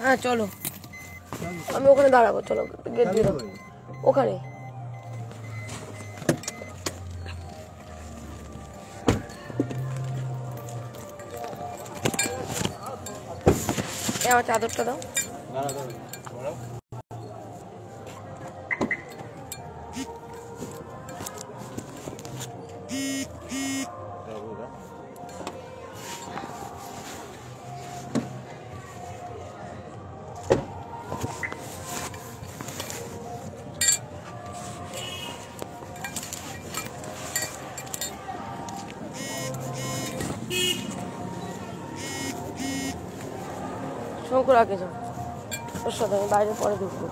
হ্যাঁ চলো, আমি ওখানে দাঁড়াবো। চলো গেট দিয়ে দাও ওখানে। আমার চাদরটা দাও। শঙ্কর আগে যাও, ওর সাথে আমি বাইরে পরে ঢুকবো।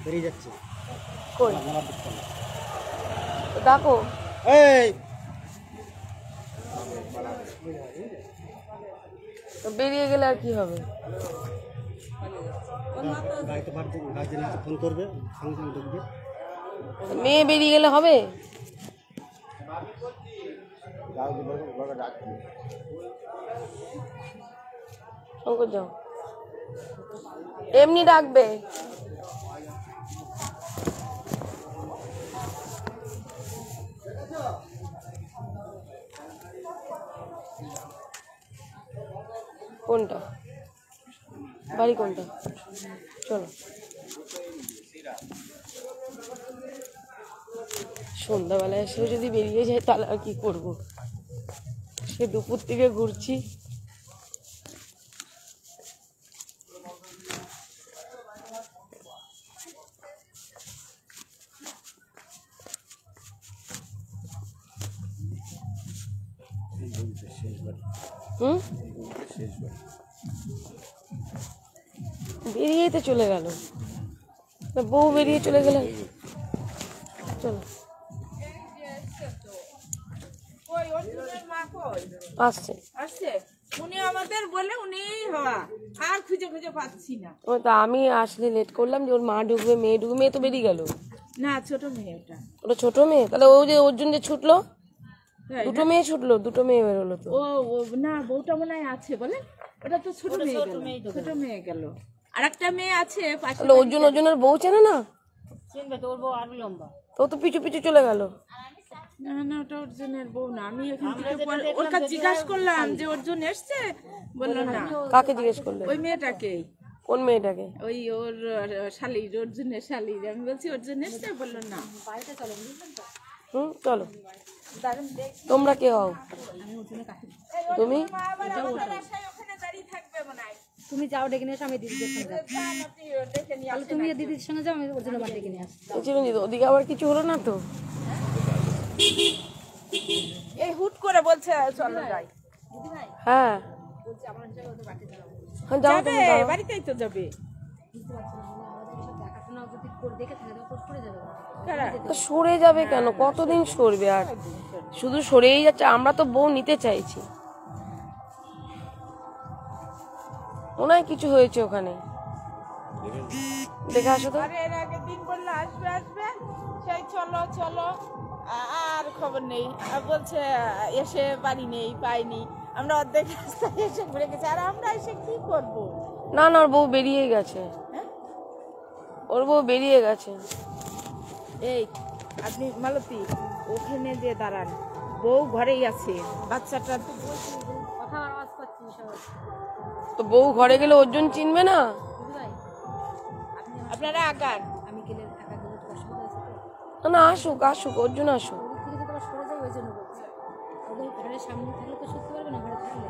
বেরিয়ে যাচ্ছে কই দেখো, এই বেরিয়ে গেলে আর কি হবে? ফোন করবে, সঙ্গে সঙ্গে ঢুকবে। মেয়ে বেরিয়ে গেলে হবে? শঙ্কর যাও, এমনি ডাকবে। কোনটা বাড়ি, কোনটা? চলো, সন্ধ্যাবেলায় এসেও যদি বেরিয়ে যায় তাহলে আর কি করবো? সে দুপুর থেকে ঘুরছি। বেরিয়েই তো চলে গেল, বউ বেরিয়ে চলে গেল। চলো, আসছে উনি আমাদের বলে উনি আর খুঁজে খুঁজে পাচ্ছি না। ও তা আমি আসলে লেট করলাম যে ওর মা ঢুকবে, মেয়ে ঢুকবে। মেয়ে তো বেরিয়ে গেল না, ছোট মেয়ে ওটা। ওটা ছোট মেয়ে? তাহলে ও যে ওর জন্য ছুটলো, দুটো মেয়ে ছুটলো, দুটো মেয়ে বেরোলো তো। ও না, বউটা মনে হয় আছে বলে। ওটা তো ছোট মেয়ে গেল, ছোট মেয়ে গেল। আর একটা মেয়ে আছে পাশে। তাহলে ওর জন্য বউ চেনে না? চিনবে তো, ওর বউ আরো লম্বা। তো তো পিছু পিছু চলে গেল। না না, ওটা অর্জুনের বউ না। আমি এখান থেকে ওর কাছে জিজ্ঞাসা করলাম যে অর্জুন এসছে, বললো না। কাকে জিজ্ঞেস করলে? ওই মেয়েটাকে। কোন মেয়েটাকে? ওই ওর শালির, অর্জুনের শালির। আমি বলছি অর্জুন এসছে, বললো না। চলো, তোমরা কে হও? তুমি তুমি যাও ডেকে নিয়ে আসো, আমি দিদিদের সঙ্গে যাচ্ছি। তাহলে তুমি দিদির সঙ্গে যাও, আমি ওর জন্য বাড়ি ডেকে নিয়ে আসছি। চিরঞ্জিত, ওদিকে আবার কিছু হলো না তো? এই হুট করে বলছে চলো যাই। হ্যাঁ যাবে, বাড়িতেই তো যাবে। সরে যাবে কেন? কতদিন সরবে? আর শুধু সরেই যাচ্ছে। আমরা তো বউ নিতে চাইছি। মনে হয় কিছু হয়েছে ওখানে, দেখে আসো তো। এর আগের দিন বললো আসবে আসবে, সেই চলো চলো, আর খবর নেই। আর বলছে এসে বাড়ি নেই, পাইনি। আমরা অর্ধেক রাস্তায় এসে ঘুরে গেছি। আর আমরা এসে কি করবো? না না, ওর বউ বেরিয়ে গেছে। ওর বউ বেরিয়ে গেছে। এই আপনি মালতী ওখানে যে দাঁড়ান, বউ ঘরেই আছে, বাচ্চাটা তো বউ ঘরে গেলে অর্জুন চিনবে না? আপনারা আগান। আমি গেলে একা গেলে তো অসুবিধা আছে তো। না, আসুক আসুক, অর্জুন আসুক। ওদিক থেকে যদি আবার সরে যাই, ওই জন্য বলছি। ওদের ঘরের সামনে থাকলে তো সত্যি পারবে না, ঘরে থাকলে।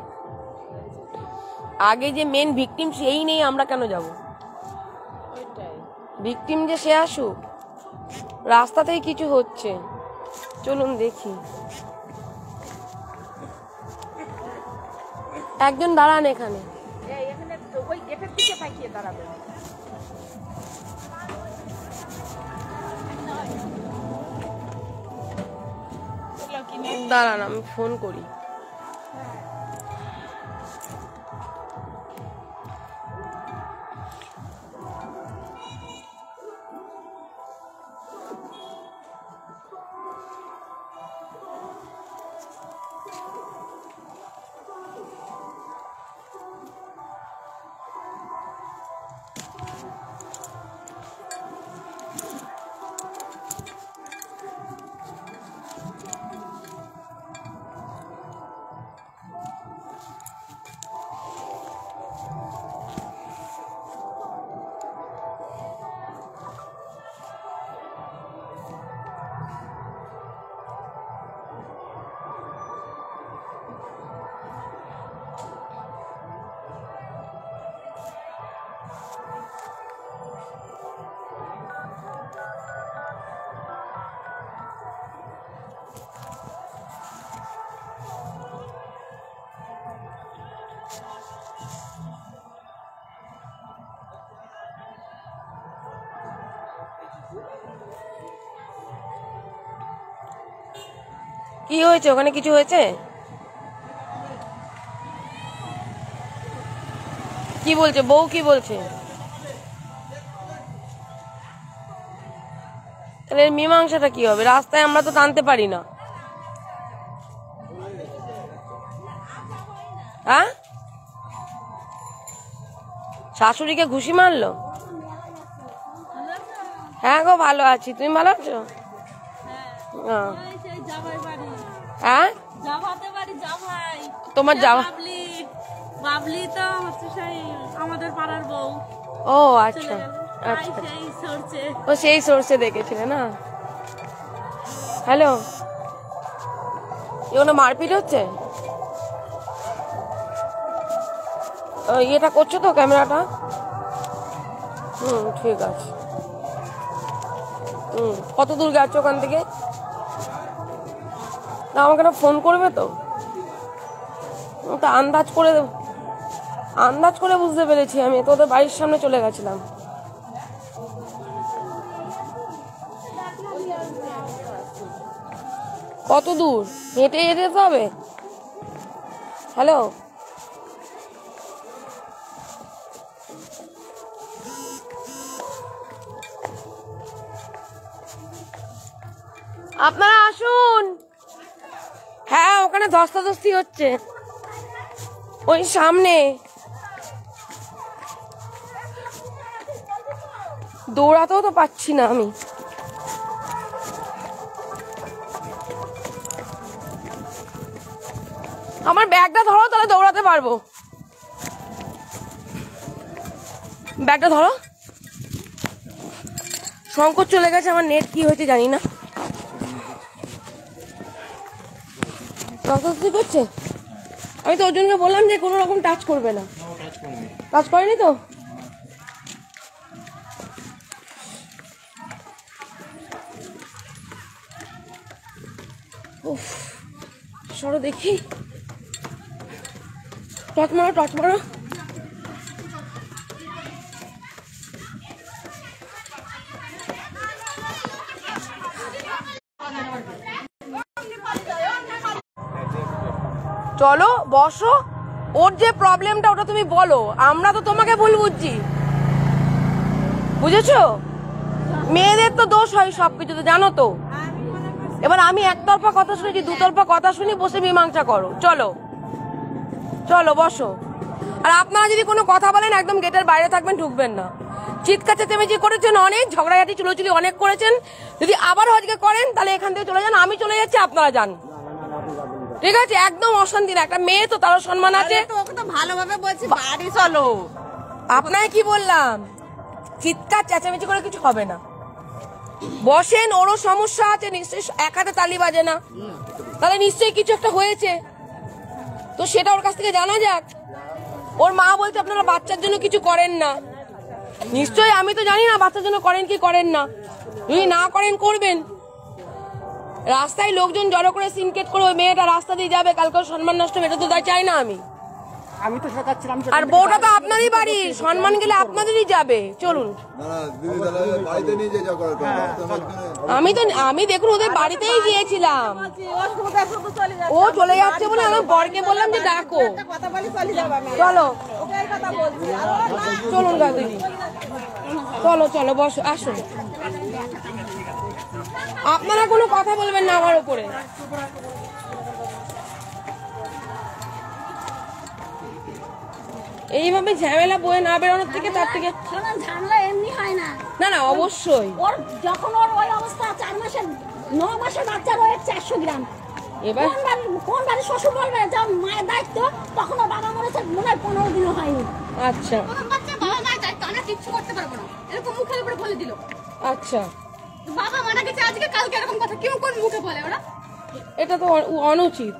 আগে যে মেন ভিকটিম সেই নেই, আমরা কেন যাব? ভিকটিম যে সে আসুক। রাস্তাতেই কিছু হচ্ছে, চলুন দেখি। একজন দাঁড়ান এখানে। এখানে ওই গেটের দিকে থাকিয়ে দাঁড়াবে। দাঁড়ান আমি ফোন করি। কি হয়েছে ওখানে, কিছু হয়েছে? কি বলছে বউ, কি বলছে? তাহলে এর মীমাংসাটা কি হবে? রাস্তায় আমরা তো টানতে পারি না। হ্যাঁ, শাশুড়িকে ঘুষি মারলো? হ্যাঁ গো ভালো আছি, তুমি ভালো আছো? হ্যাঁ তোমার যাওয়া বাবলি তো হচ্ছে সেই আমাদের পাড়ার বউ। ও আচ্ছা আচ্ছা, সেই সরছে ও সেই সোর্সে দেখেছিলে না? হ্যালো, এগুলো মারপিট হচ্ছে? ইয়েটা করছো তো ক্যামেরাটা? ঠিক আছে। কত দূর গেছো ওখান থেকে? না আমাকে একটা ফোন করবে তো? আন্দাজ করে বুঝতে পেরেছি আমি, তোদের বাড়ির সামনে চলে গেছিলাম। কত দূর হেঁটে যেতে হবে? হ্যালো, আপনারা আসুন। হ্যাঁ ওখানে ধস্তাধস্তি হচ্ছে ওই সামনে। দৌড়াতেও তো পাচ্ছি না আমি। আমার ব্যাগটা ধরো, তাহলে দৌড়াতে পারবো। ব্যাগটা ধরো। সংকট চলে গেছে, আমার নেট কি হয়েছে জানি না। কি করছে? আমি তো অর্জুনকে বললাম যে কোনো রকম টাচ করবে না। টাচ করেনি তো? সরো দেখি। টর্চ মারো, টর্চ মারো। চলো বসো, ওর যে প্রবলেমটা ওটা তুমি বলো, আমরা তো তোমাকে ভুল বুঝছি, বুঝেছো? মেয়েদের তো দোষ হয় সবকিছুতে, জানো তো। এবার আমি একতরফা কথা শুনেছি, দুতরফা কথা শুনি, বসে মীমাংসা করো। চলো চলো বসো। আর আপনারা যদি কোনো কথা বলেন একদম গেটের বাইরে থাকবেন, ঢুকবেন না। চিৎকার চেঁচামেচি করেছেন অনেক, ঝগড়াঝাটি চুলোচুলি অনেক করেছেন। যদি আবারও আজকে করেন তাহলে এখান থেকে চলে যান, আমি চলে যাচ্ছি, আপনারা যান। ঠিক আছে? একদম অশান্তি না, একটা মেয়ে তো, তারও সম্মান আছে। ওকে তো ভালোভাবে বলছি বাড়ি চলো। আপনাকে কি বললাম? চিৎকার চেঁচামেচি করে কিছু হবে না, বসেন। ওরও সমস্যা আছে নিশ্চয়ই, এক হাতে তালি বাজে না, তাহলে নিশ্চয়ই কিছু একটা হয়েছে, তো সেটা ওর কাছ থেকে জানা যাক। ওর মা বলছে আপনারা বাচ্চার জন্য কিছু করেন না, নিশ্চয়ই আমি তো জানি না বাচ্চার জন্য করেন কি করেন না। যদি না করেন করবেন। রাস্তায় লোকজন জড়ো করে সিনকেট করে ওই মেয়েটা রাস্তা দিয়ে যাবে, কালকে সম্মান নষ্ট হবে, এটা তো চাই না আমি। আমি তো সেটা চাচ্ছিলাম আর বউটা তো আপনারই বাড়ি, সম্মান গেলে আপনাদেরই যাবে। চলুন। আমি দেখুন ওদের বাড়িতেই গিয়েছিলাম, ও চলে যাচ্ছে বলে আমার বরকে বললাম যে ডাকো, চলো চলুন দাদি, চলো চলো বসো, আসুন। আপনারা কোনো কথা বলবেন না আমার উপরে। এইভাবে ঝামেলা বয়ে না বেরোনোর থেকে তার থেকে ঝামেলা এমনি হয় না। না না অবশ্যই। ওর যখন ওর ওই অবস্থা 4 মাসের 9 মাসের বাচ্চার ওয়েট 400 গ্রাম, এবার কোন বাড়ির শ্বশুর বলবে যে মায়ের দায়িত্ব, তখন ওর বাবা মরেছে মনে হয় 15 দিনও হয়নি। আচ্ছা বাচ্চা বাবা মায়ের দায়িত্ব, আমরা কিচ্ছু করতে পারবো না, এরকম মুখের উপরে বলে দিল। আচ্ছা, বাবা মারা গেছে আজকে কালকে, এরকম কথা কেউ কোন মুখে বলে ওরা? এটা তো অনুচিত।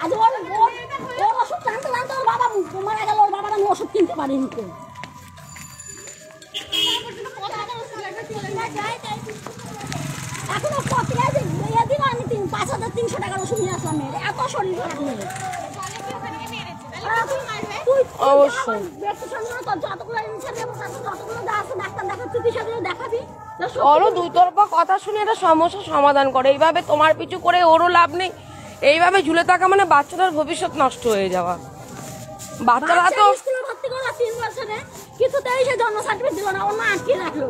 আজ ওর ওষুধ টানতে টানতে ওর বাবা মারা গেল, ওর বাবার আমি ওষুধ কিনতে পারিনি তো। এখনো পত্রিকায় দিন আমি 5,300 টাকার ওষুধ নিয়ে আসলাম, এত শরীর খারাপ মেয়ে। অবশ্যই। ওরও দুই তরফা কথা শুনে একটা সমস্যার সমাধান করে, এইভাবে তোমার পিছু করে ওরও লাভ নেই। এইভাবে ঝুলে থাকা মানে বাচ্চাদের ভবিষ্যৎ নষ্ট হয়ে যাওয়া। বাচ্চারা তো স্কুলে ভর্তি করলো 3 বছরে, কিছুতেই সে জন্ম সার্টিফিকেট দিল না, ওর মা আটকে রাখলো।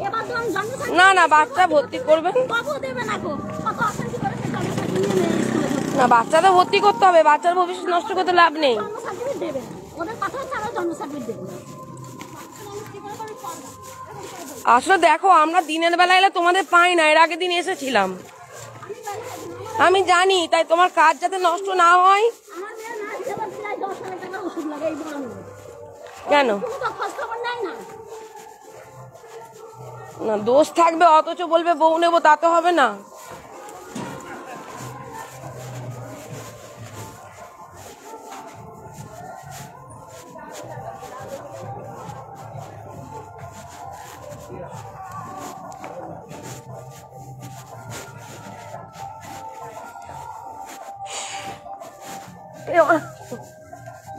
এবার তো আমি জন্ম সার্টিফিকেট না না বাচ্চা ভর্তি করবেন বাবু দেবে না গো, কত অশান্তি করে সে জন্ম সার্টিফিকেট নিয়ে স্কুলে ভর্তি না, বাচ্চাদের ভর্তি করতে হবে, বাচ্চার ভবিষ্যৎ নষ্ট করতে লাভ নেই। জন্ম সার্টিফিকেট দেবে, ওদের কথা হচ্ছে আমরা জন্ম সার্টিফিকেট দেবো না। আসলে দেখো আমরা দিনের বেলা এলে তোমাদের পাই না, এর আগের দিন এসেছিলাম, আমি জানি, তাই তোমার কাজ যাতে নষ্ট না হয়। আমার মেয়ে না এবার প্রায় 10,000 টাকার ওষুধ লাগে এই বড় মেয়ে। কেন কোনো তো খোঁজ খবর নেয় না। না দোষ থাকবে অথচ বলবে বউ নেবো, তা তো হবে না।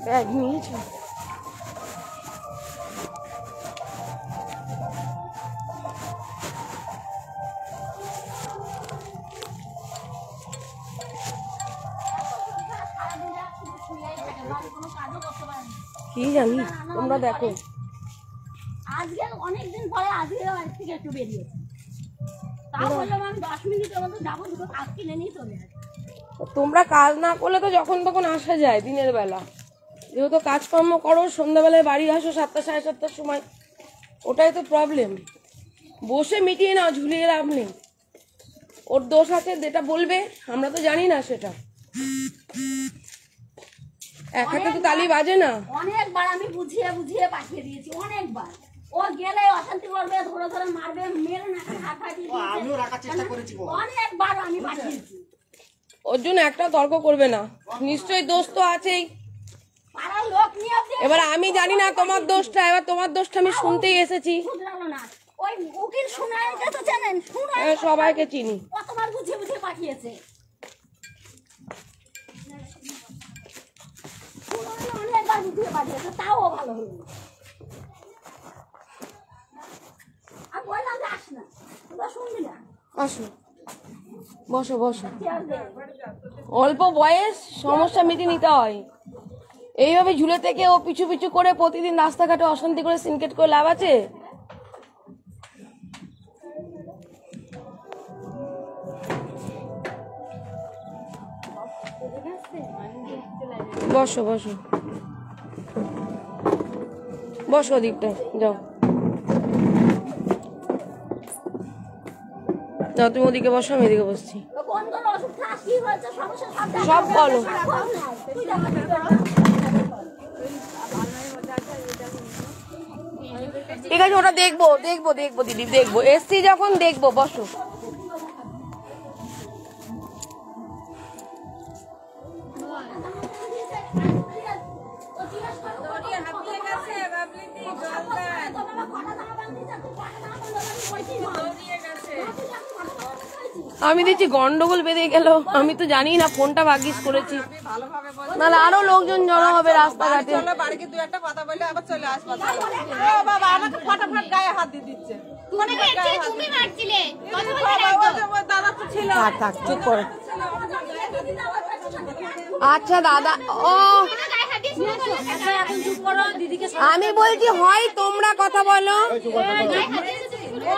ব্যাগ নিয়েছে। কি জানি, তোমরা দেখো আজকে অনেকদিন পরে আজকে বাড়ি থেকে একটু বেরিয়েছে, তা বললাম আমি 10 মিনিটের মধ্যে যাবো, দুটো কাজ কিনে নিয়ে চলে আসবো। তোমরা কাজ না করলে তো যখন তখন আসা যায় দিনের বেলা, যেহেতু কাজকর্ম করো, সন্ধ্যাবেলায় বাড়ি আসো 7টা 7:30টার সময়, ওটাই তো প্রবলেম। বসে মিটিয়ে নাও, ঝুলিয়ে লাভ নেই। ওর দোষ আছে যেটা বলবে, আমরা তো জানি না সেটা, এক হাতে তো তালি বাজে না। অনেকবার আমি বুঝিয়ে বুঝিয়ে পাঠিয়ে দিয়েছি, অনেকবার। ও গেলে অশান্তি করবে, ধরে ধরে মারবে, মেরে নাকি হাত হাঁটিয়ে আমিও রাখার চেষ্টা করেছি গো। অনেকবার আমি পাঠিয়েছি। ওর জন্য একটা তর্ক করবে না, নিশ্চয়ই দোষ তো আছেই। পাড়ার লোক নিয়ে এবার আমি জানি না তোমার দোষটা, এবার তোমার দোষটা আমি শুনতেই এসেছি। শুধরালো না। ওই উকিল শুনাইকে তো জানেন, শুনাই সবাইকে চিনি। কতবার বুঝিয়ে বুঝিয়ে পাঠিয়েছে। অনেকবার বুঝিয়ে পাঠিয়েছে, তাও ভালো হলো। আমি বললাম যে আস না, তোরা শুনবি না। আসো বসো বসো। অল্প বয়স, সমস্যা মিটিয়ে নিতে হয়। এইভাবে ঝুলে থেকে ও পিছু পিছু করে প্রতিদিন রাস্তাঘাটে অশান্তি করে সিনকেট করে লাভ আছে? বসো বসো বসো, ওদিকটায় যাও যাও, তুমি ওদিকে বসো, আমি এদিকে বসছি। কোন কোন ওষুধ খাস, কি হয়েছে, সমস্যা সব বলো। ঠিক আছে, ওটা দেখবো দেখবো দেখবো দিদি, দেখবো, এসছি যখন দেখবো, বসো। আমি দেখছি গন্ডগোল বেঁধে গেল, আমি তো জানি না, ফোনটা ভাগ্যিস করেছি, নাহলে আরো লোকজন জড়ো হবে রাস্তাঘাটে। বাড়িতে দু একটা কথা বলে আবার চলে আসবা। ও বাবা আমাকে ফটাফট গায়ে হাত দিয়ে দিচ্ছে। তুমি মারছিলে দাদা তো ছিল। থাক থাক চুপ করো। আচ্ছা দাদা, ও এখন চুপ করো, দিদিকে আমি বলছি হয় তোমরা কথা বলো,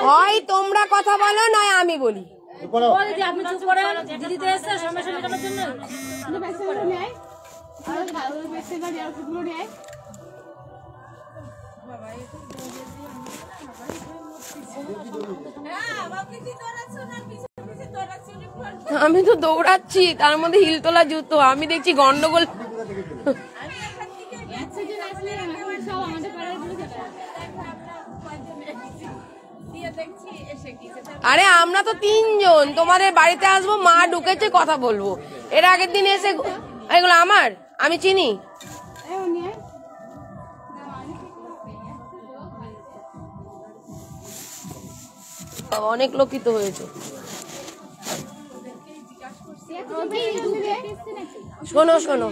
হয় তোমরা কথা বলো, নয় আমি বলি। দিদি আপনি চুপ করেন, দিদি তো এসছে সমস্যা মেটানোর জন্য। আমি তো দৌড়াচ্ছি, তার মধ্যে হিলতোলা জুতো, আমি দেখছি গন্ডগোল। আরে আমরা তো 3 জন তোমাদের বাড়িতে আসবো, মা ঢুকেছে, কথা বলবো। এর আগের দিন এসে এগুলো আমার, আমি চিনি। অনেক লোকিত হয়েছে। শোনো শোনো,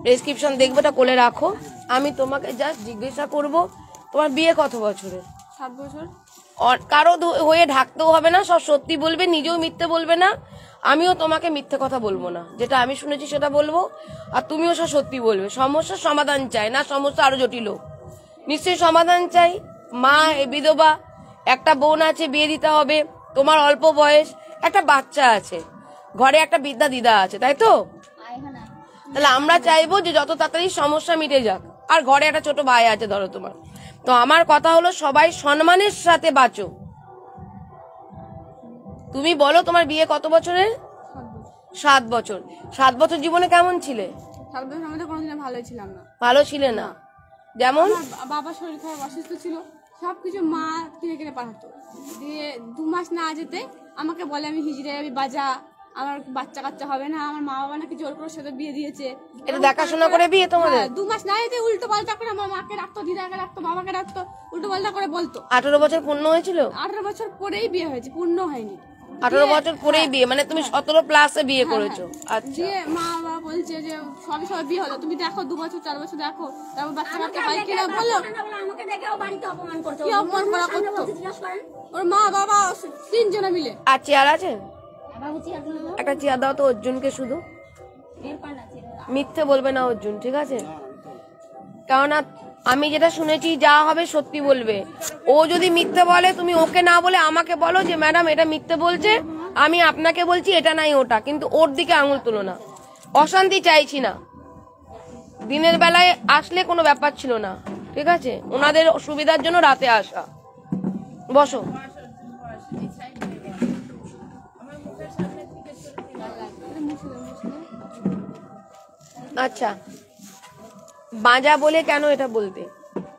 প্রেসক্রিপশন দেখবোটা কোলে রাখো। আমি তোমাকে জাস্ট জিজ্ঞাসা করব, তোমার বিয়ে কত বছরের? 7 বছর। কারো হয়ে ঢাকতেও হবে না, সব সত্যি বলবে, নিজেও মিথ্যে বলবে না, আমিও তোমাকে মিথ্যে কথা বলবো না, যেটা আমি শুনেছি সেটা বলবো, আর তুমিও সব সত্যি বলবে। সমস্যার সমাধান চাই না, সমস্যা আরো জটিল হোক, নিশ্চয়ই সমাধান চাই। মা বিধবা, একটা বোন আছে, বিয়ে দিতে হবে, তোমার অল্প বয়স, একটা বাচ্চা আছে, ঘরে একটা বৃদ্ধা দিদা আছে, তাই তো? তাহলে আমরা চাইবো যে যত তাড়াতাড়ি সমস্যা মিটে যাক, আর ঘরে একটা ছোট ভাই আছে ধরো তোমার। তো আমার কথা হলো, সবাই সম্মানের সাথে বাঁচো। তুমি বলো তোমার বিয়ে কত বছরের? 7 বছর। 7 বছর জীবনে কেমন ছিলে? 7 বছর আমাদের কোনোদিন ভালোই ছিলাম না। ভালো ছিলে না? যেমন বাবার শরীর খারাপ, অসুস্থ ছিল, সবকিছু মা কিনে কিনে পাঠাতো। দিয়ে 2 মাস না যেতে আমাকে বলে আমি হিজড়ে যাবি, বাজা, আমার বাচ্চা কাচ্চা হবে না, আমার মা বাবা নাকি জোর করে সাথে বিয়ে দিয়েছে। এটা দেখাশোনা করে বিয়ে তোমাদের? 2 মাস না যেতে উল্টো পাল্টা করে আমার মাকে রাখতো, দিদাকে রাখতো, বাবাকে রাখতো, উল্টো পাল্টা করে বলতো। 18 বছর পূর্ণ হয়েছিল? 18 বছর পরেই বিয়ে হয়েছে, পূর্ণ হয়নি। 18 বছর পরেই বিয়ে, মানে তুমি 17 প্লাসে বিয়ে করেছো? আচ্ছা। দিয়ে মা বাবা বলছে যে সবই বিয়ে হলো, তুমি দেখো 2 বছর 4 বছর দেখো, তারপর বাচ্চা কাচ্চা হয় কিনা বলো। আমাকে দেখেও বাড়িতে অপমান করছে। কি অপমান করা করতো? ওর মা বাবা 3 জনে মিলে। আর চেয়ার আছে? একটা চেয়ার দাও তো অর্জুনকে, শুধু মিথ্যে বলবে না অর্জুন, ঠিক আছে? কেননা আমি যেটা শুনেছি, যা হবে সত্যি বলবে। ও যদি মিথ্যে বলে, তুমি ওকে না বলে আমাকে বলো যে ম্যাডাম এটা মিথ্যে বলছে, আমি আপনাকে বলছি এটা নাই ওটা, কিন্তু ওর দিকে আঙুল তুলো না। অশান্তি চাইছি না, দিনের বেলায় আসলে কোনো ব্যাপার ছিল না, ঠিক আছে? ওনাদের সুবিধার জন্য রাতে আসা। বসো। আচ্ছা, বাজা বলে কেন এটা বলতে?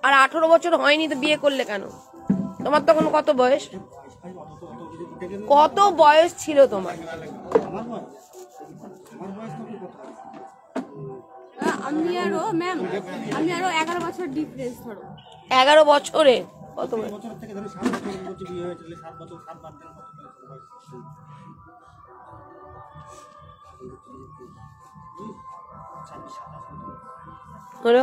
আর 18 বছর হয়নি তো বিয়ে করলে কেন? তোমার তখন কত বয়স? কত বয়স ছিল তোমার? আমি আরো 11 বছর ডিফারেন্স ধরো। 11 বছরে কত বয়স? বছর থেকে ধরো 7 বছর বলছি বিয়ে হয়েছিল, 7 বছর 7 বার দেন কত বয়স? হলো,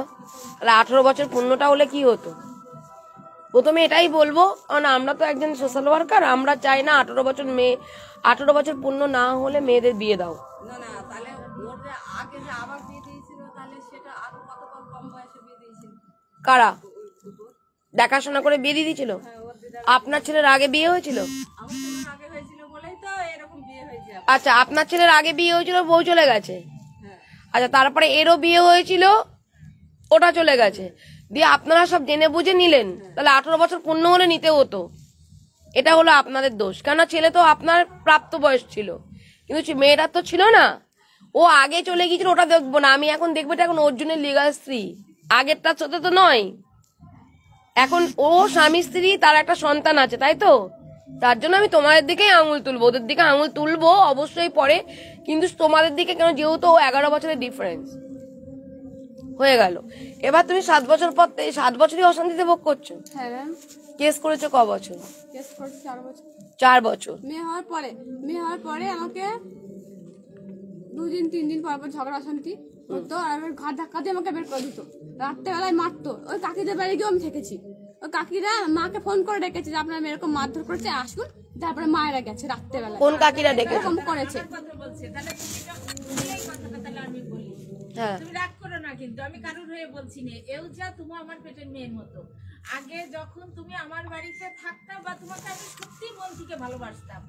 তাহলে 18 বছর পূর্ণটা হলে কি হতো? প্রথমে এটাই বলবো, কারণ আমরা তো একজন সোশ্যাল ওয়ার্কার, আমরা চাই না 18 বছর পূর্ণ না হলে মেয়েদের বিয়ে দাও। কারা দেখাশোনা করে বিয়ে দিয়ে দিয়েছিল? আপনার ছেলের আগে বিয়ে হয়েছিল? আচ্ছা, আপনার ছেলের আগে বিয়ে হয়েছিল, বউ চলে গেছে। আচ্ছা, তারপরে এরও বিয়ে হয়েছিল, ওটা চলে গেছে, দিয়ে আপনারা সব জেনে বুঝে নিলেন। তাহলে 18 বছর পূর্ণ হলে নিতে হতো। এটা হলো আপনাদের দোষ, কেন ছেলে তো আপনার প্রাপ্ত বয়স ছিল, কিন্তু মেয়েটা তো ছিল না। ও আগে চলে গিয়েছিল, ওটা দেখবো না আমি, এখন দেখবো এটা এখন অর্জুনের লিগাল স্ত্রী, আগেরটার সাথে তো নয়। এখন ও স্বামী স্ত্রী, তার একটা সন্তান আছে, তাই তো? তার জন্য আমি তোমাদের দিকেই আঙুল তুলবো, ওদের দিকে আঙুল তুলবো অবশ্যই পরে, কিন্তু তোমাদের দিকে কেন, যেহেতু 11 বছরের ডিফারেন্স। হয়ে গেল। এবার তুমি 7 বছর পর 7 বছরই অশান্তিতে ভোগ করছো। হ্যাঁ ম্যাম, কেস করেছো ক বছর? কেস করছি 4 বছর। 4 বছর। মেয়ে হওয়ার পরে আমাকে 2 দিন 3 দিন পর পর ঝগড়া অশান্তি হতো, আর আমার ঘাট ধাক্কা দিয়ে আমাকে বের করে দিত, রাত্রেবেলায় মারতো। ওই কাকিদের বাড়ি গিয়েও আমি থেকেছি। ওই কাকিরা মাকে ফোন করে ডেকেছে যে আপনার মেয়ে এরকম মারধর করেছে, আসুন। তারপরে মায়েরা গেছে রাত্রেবেলায়, কোন কাকিরা ডেকেছে? এরকম করেছে। হ্যাঁ, তুমি রাগ করো না, কিন্তু আমি কারোর হয়ে বলছি না। এও যা তুমি আমার পেটের মেয়ের মতো। আগে যখন তুমি আমার বাড়িতে থাকতা বা তোমাকে আমি সত্যি মন থেকে ভালোবাসতাম,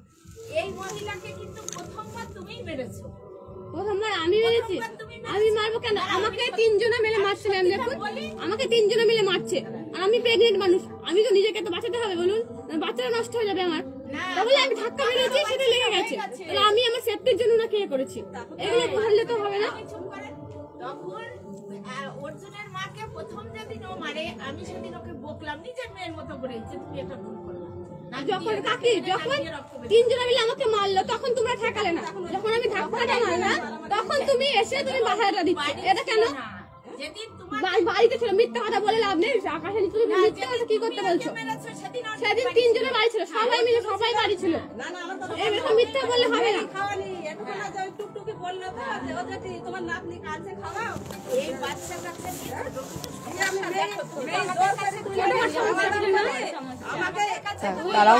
এই মহিলাকে কিন্তু প্রথমবার তুমিই মেরেছো। প্রথমবার আমি মেরেছি? আমি মারবো কেন? আমাকে 3 জনে মিলে মারছে ম্যাম। দেখুন, আমাকে 3 জনে মিলে মারছে, আর আমি প্রেগনেন্ট মানুষ। আমি তো নিজেকে তো বাঁচাতে হবে, বলুন। বাচ্চাটা নষ্ট হয়ে যাবে আমার। তাহলে আমি ধাক্কা মেরেছি, সেটা লেগে গেছে। তাহলে আমি আমার সেফটির জন্য না কে করেছি? এগুলো বললে তো হবে না। তখন অর্জুনের মাকে প্রথম যেদিন ও মারে, আমি সেদিন ওকে বকলাম নিজের মেয়ের মতো করে যে তুমি এটা ভুল করলা। যখন কাকি যখন 3 জনে মিলে আমাকে মারলো, তখন তোমরা ঠেকালে না। যখন আমি ধাক্কাটা মারলাম, তখন তুমি এসে তুমি বাহারটা দিচ্ছ। এটা কেন? যেদিন তোমার বাড়িতে ছিল, মিথ্যা কথা বলে লাভ নেই। আকাশে তুমি মিথ্যা কথা কি করতে বলছো? মেরেছো সেদিন সেদিন 3 জনের বাড়ি ছিল, সবাই মিলে সবাই বাড়ি ছিল। এরকম মিথ্যা বললে হবে না। এই বাচ্চা কাচ্চা তারাও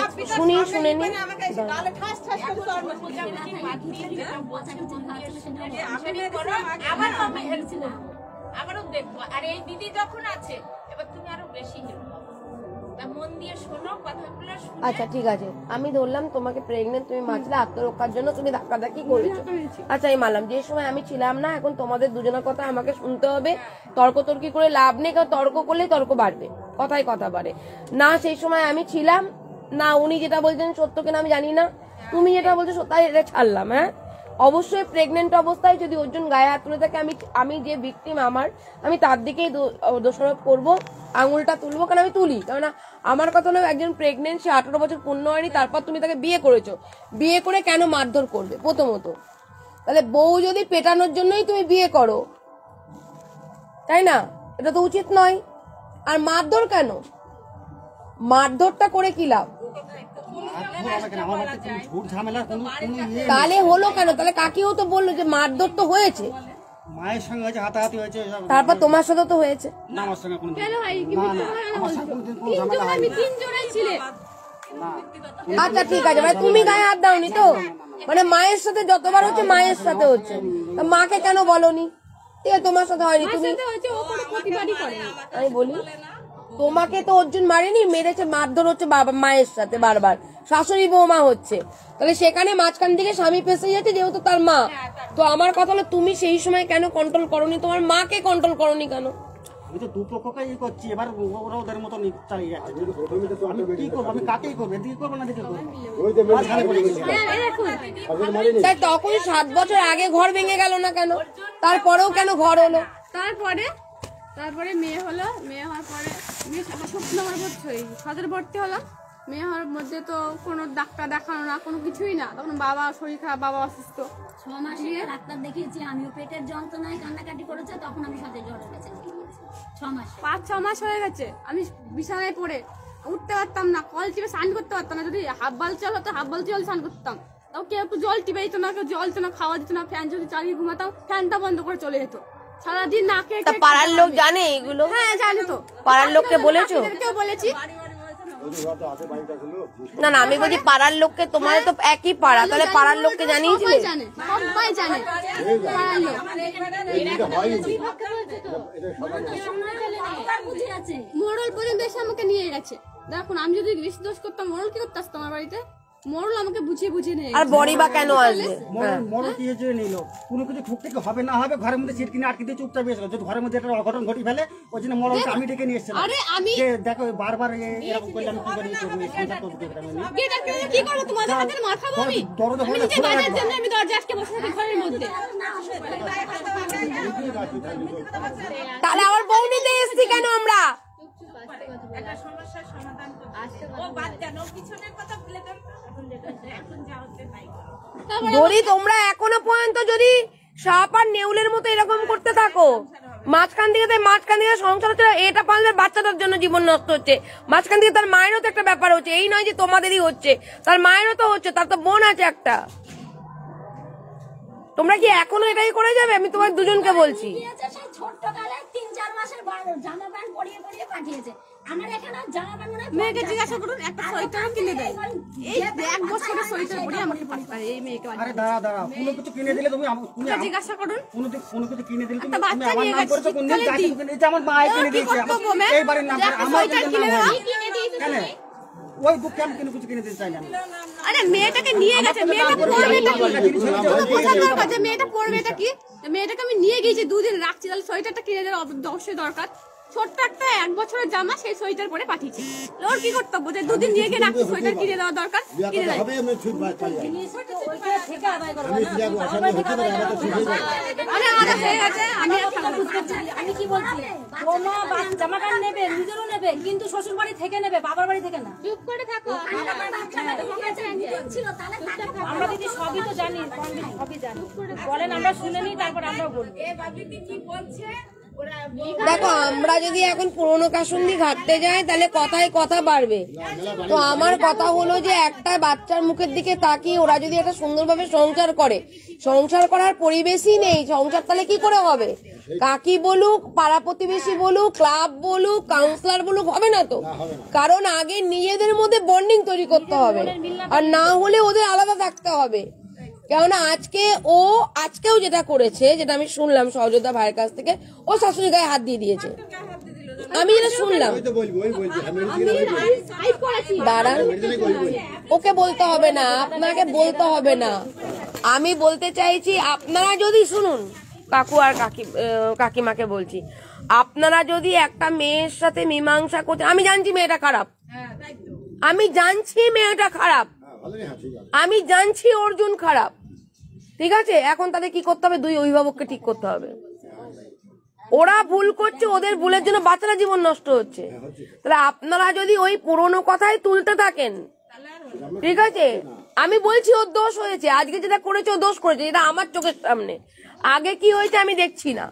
শুনে নি। আবারও দেখবো। আর এই দিদি যখন আছে, এবার তুমি আরো বেশি হেল্প পাবো। তা মন দিয়ে শোনো কথাগুলো। আচ্ছা ঠিক আছে, আমি ধরলাম তোমাকে প্রেগনেন্ট, তুমি মারছিলে আত্মরক্ষার জন্য, তুমি ধাক্কাধাক্কি করেছো। আচ্ছা আমি মানলাম, যে সময় আমি ছিলাম না, এখন তোমাদের দুজনের কথা আমাকে শুনতে হবে। তর্কি করে লাভ নেই, কারণ তর্ক করলে তর্ক বাড়বে, কথায় কথা বাড়ে না। সেই সময় আমি ছিলাম না, উনি যেটা বলছেন সত্য কিনা আমি জানি না, তুমি যেটা বলছো তাই এটা ছাড়লাম। হ্যাঁ, অবশ্যই প্রেগনেন্ট অবস্থায় যদি অর্জুন গায়ে হাত তুলে থাকে, আমি যে ভিকটিম আমি তার দিকেই দোষারোপ করবো, আঙুলটা তুলবো, কারণ আমি তুলি। কারণ আমার কথা হলো, একজন প্রেগনেন্ট, সে 18 বছর পূর্ণ হয়নি, তারপর তুমি তাকে বিয়ে করেছো, বিয়ে করে কেন মারধর করবে? প্রথমত তাহলে বউ যদি পেটানোর জন্যই তুমি বিয়ে করো, তাই না? এটা তো উচিত নয়। আর মারধর কেন? মারধরটা করে কি লাভ? তাহলে হলো কেন? তাহলে কাকিও তো বললো যে মারধর তো হয়েছে, মায়ের সঙ্গে হয়েছে, হাতাহাতি হয়েছে, তারপর তোমার সাথে তো হয়েছে। না আমার সঙ্গে কোনো কেন হয়? কি মিথ্যা কথা কেন বলছো? 3 জন, আমি 3 জনেই ছিলে। আচ্ছা ঠিক আছে, মানে তুমি গায়ে হাত দাওনি তো? মানে মায়ের সাথে যতবার হচ্ছে মায়ের সাথে হচ্ছে, তা মাকে কেন বলনি? ঠিক আছে, তোমার সাথে হয়নি, তুমি সাথে হচ্ছে, ও কোনো প্রতিবাদই করেনি। আমি বলি, তোমাকে তো অর্জুন মারেনি, মেরেছে, মারধর হচ্ছে বাবা মায়ের সাথে, বারবার শাশুড়ি বৌমা হচ্ছে। তাহলে সেখানে মাঝখান থেকে স্বামী ফেসে যাচ্ছে, যেহেতু তার মা। তো আমার কথা হলো, তুমি সেই সময় কেন কন্ট্রোল করনি? তোমার মাকে কন্ট্রোল করনি কেন? আমি তো দুপক্ষকে ই করছি, এবার ওরা ওদের মতো চালিয়ে যাচ্ছে। আমি কি করবো? আমি কাকেই করবো, এদিকে করবো না, এদিকে করবো। মাঝখানে পড়ে গেছি। তাই তখন 7 বছর আগে ঘর ভেঙে গেল না কেন? তারপরেও কেন ঘর হলো? তারপরে মেয়ে হলো। মেয়ে হওয়ার পরে মেয়ে 17 নম্বর সদর ভর্তি হলাম। মেয়ে হওয়ার মধ্যে তো কোনো ডাক্তার দেখানো না, কোনো কিছুই না। তখন বাবা শরীর খারাপ, বাবা অসুস্থ। 6 মাস আগে ডাক্তার দেখিয়েছি, আমিও পেটের যন্ত্রণায় কান্নাকাটি করেছে, তখন আমি সাথে জ্বর হয়েছে। 6 মাস 5-6 মাস হয়ে গেছে আমি বিছানায় পড়ে উঠতে পারতাম না, কল চিপে স্নান করতে পারতাম না। যদি হাফ বালতি জল হতো, হাফ বালতি জল স্নান করতাম। তাও কেউ একটু জল টিপে দিত না, কেউ জল দিত না, খাওয়া দিত না। ফ্যান যদি চালিয়ে ঘুমাতাম, ফ্যানটা বন্ধ করে চলে যেত। সারাদিন নাকে তা পাড়ার লোক জানে এগুলো? হ্যাঁ জানি তো। পাড়ার লোককে বলেছো? কেউ বলেছি না না, আমি বলছি পাড়ার লোককে, তোমাদের তো একই পাড়া, তাহলে পাড়ার লোককে জানিয়েছিলে? সবাই জানে, সবাই জানে পাড়ার লোক। বুঝে আছে। মোড়ল পর্যন্ত এসে আমাকে নিয়ে গেছে। দেখুন, আমি যদি বেশি দোষ করতাম, মোড়ল কি করতে আসতো আমার বাড়িতে? মোড়ল আমাকে বুঝিয়ে নিয়ে আর বড়ি বা কেন আসবে? মরণ কি হয়েছে নিল, কোনো কিছু ঠুক থেকে হবে না হবে, ঘরের মধ্যে সিট কিনে আটকে দিয়ে চুপচাপ এসে যদি ঘরের মধ্যে একটা অঘটন ঘটি ফেলে, ওই জন্য মরণকে আমি ডেকে নিয়ে এসেছিলাম। আরে আমি যে দেখো বারবার এরকম করলে আমি কি করে সংসার করবো? কি করবো? তোমাদের হাতে মার খাবো আমি? দরজা আমি নিজে বাজার জন্য আমি দরজা আজকে বসে থাকি ঘরের মধ্যে। তাহলে আবার বউ নিতে এসছি কেন আমরা? একটা সমস্যার সমাধান করতে ও বাদ দেন, ও পিছনের কথা ভুলে যান। এখন যা হচ্ছে তাই করো। বলি, তোমরা এখনো পর্যন্ত যদি সাপ আর নেউলের মতো এরকম করতে থাকো, মাঝখান থেকে সংসার হচ্ছে, এটা পারলে বাচ্চাটার জন্য জীবন নষ্ট হচ্ছে, মাঝখান থেকে তার মায়েরও তো একটা ব্যাপার হচ্ছে, এই নয় যে তোমাদেরই হচ্ছে, তার মায়েরও তো হচ্ছে, তার তো বোন আছে একটা। তোমরা কি এখনো এটাই করে যাবে? আমি তোমার দুজনকে বলছি। দিয়েছে সেই ছোট্টকালে 3-4 মাসের জামা প্যান্ট পরিয়ে পাঠিয়েছে। আমার এখানে জামা প্যান্ট মনে হয় মেয়েকে জিজ্ঞাসা করুন, একটা সোয়েটারও কিনে দেয়। এই 1 বছরের সোয়েটার পরে আমাকে পাঠায় এই মেয়েকে। আরে দাঁড়া, কোনো কিছু কিনে দিলে তুমি জিজ্ঞাসা করুন, কোনো কিছু কিনে দিলে তুমি একটা বাচ্চা আমার নিয়ে নাম করে তো কোন দিন গাড়ি কিনে দিয়েছে, আমার মাই কিনে দিয়েছে, এই বাড়ির নাম করে আমার কিনে দিয়েছে কেন? ওই দুঃখ আমি কোনো কিছু কিনে দিতে চাই না। আরে মেয়েটাকে নিয়ে গেছে, মেয়েটা পড়বেটা কি? বোঝার দরকার যে মেয়েটা পড়বেটা কি। মেয়েটাকে আমি নিয়ে গেছি, 2 দিন রাখছি, তাহলে সোয়েটারটা কিনে দেওয়া অবশ্যই দরকার। ছোট্ট একটা 1 বছরের জামা, সেই সোয়েটার পরে পাঠিয়েছে। ওর কি কর্তব্য যে 2 দিন নিয়ে গিয়ে রাখছি, সোয়েটার কিনে দেওয়া দরকার, কিনে দেয়। আমি কি বলছি, কোনো জামা প্যান্ট নেবে, নিজেরও নেবে, কিন্তু শ্বশুর বাড়ি থেকে নেবে, বাবার বাড়ি থেকে না। চুপ করে থাকো। আমরা দিদি সবই তো জানি, সবই জানি, বলেন আমরা শুনে নিই, তারপর আমরাও বলবো। দেখো, আমরা যদি এখন পুরোনো কাসুন্দি ঘাটতে যাই তাহলে কথায় কথা বাড়বে। তো আমার কথা হলো যে একটা বাচ্চার মুখের দিকে তাকিয়ে ওরা যদি একটা সুন্দরভাবে সংসার করে, সংসার করার পরিবেশই নেই, সংসার তাহলে কি করে হবে? কাকি বলুক, পাড়া প্রতিবেশী বলুক, ক্লাব বলুক, কাউন্সিলর বলুক, হবে না তো। কারণ আগে নিজেদের মধ্যে বন্ডিং তৈরি করতে হবে, আর না হলে ওদের আলাদা থাকতে হবে। কেননা আজকেও যেটা করেছে, যেটা আমি শুনলাম সহযোদ্ধা ভাইয়ের কাছ থেকে, ও শাশুড়ি গায়ে হাত দিয়ে দিয়েছে, আমি যেটা শুনলাম। দাঁড়ান, ওকে বলতে হবে না, আপনাকে বলতে হবে না। আমি বলতে চাইছি, আপনারা যদি শুনুন, কাকু আর কাকিমাকে বলছি, আপনারা যদি একটা মেয়ের সাথে মীমাংসা করতে, আমি জানছি মেয়েটা খারাপ, আমি জানছি মেয়েটা খারাপ, আমি জানছি অর্জুন খারাপ, ঠিক আছে? এখন তাদের কি করতে হবে? 2 অভিভাবককে ঠিক করতে হবে। ওরা ভুল করছে, ওদের ভুলের জন্য বাচ্চারা জীবন নষ্ট হচ্ছে। তাহলে আপনারা যদি ওই পুরনো কথাই তুলতে থাকেন, ঠিক আছে? আমি বলছি ওর দোষ হয়েছে, আজকে যেটা করেছে ও দোষ করেছে, এটা আমার চোখের সামনে। আগে কি হয়েছে আমি দেখছি না,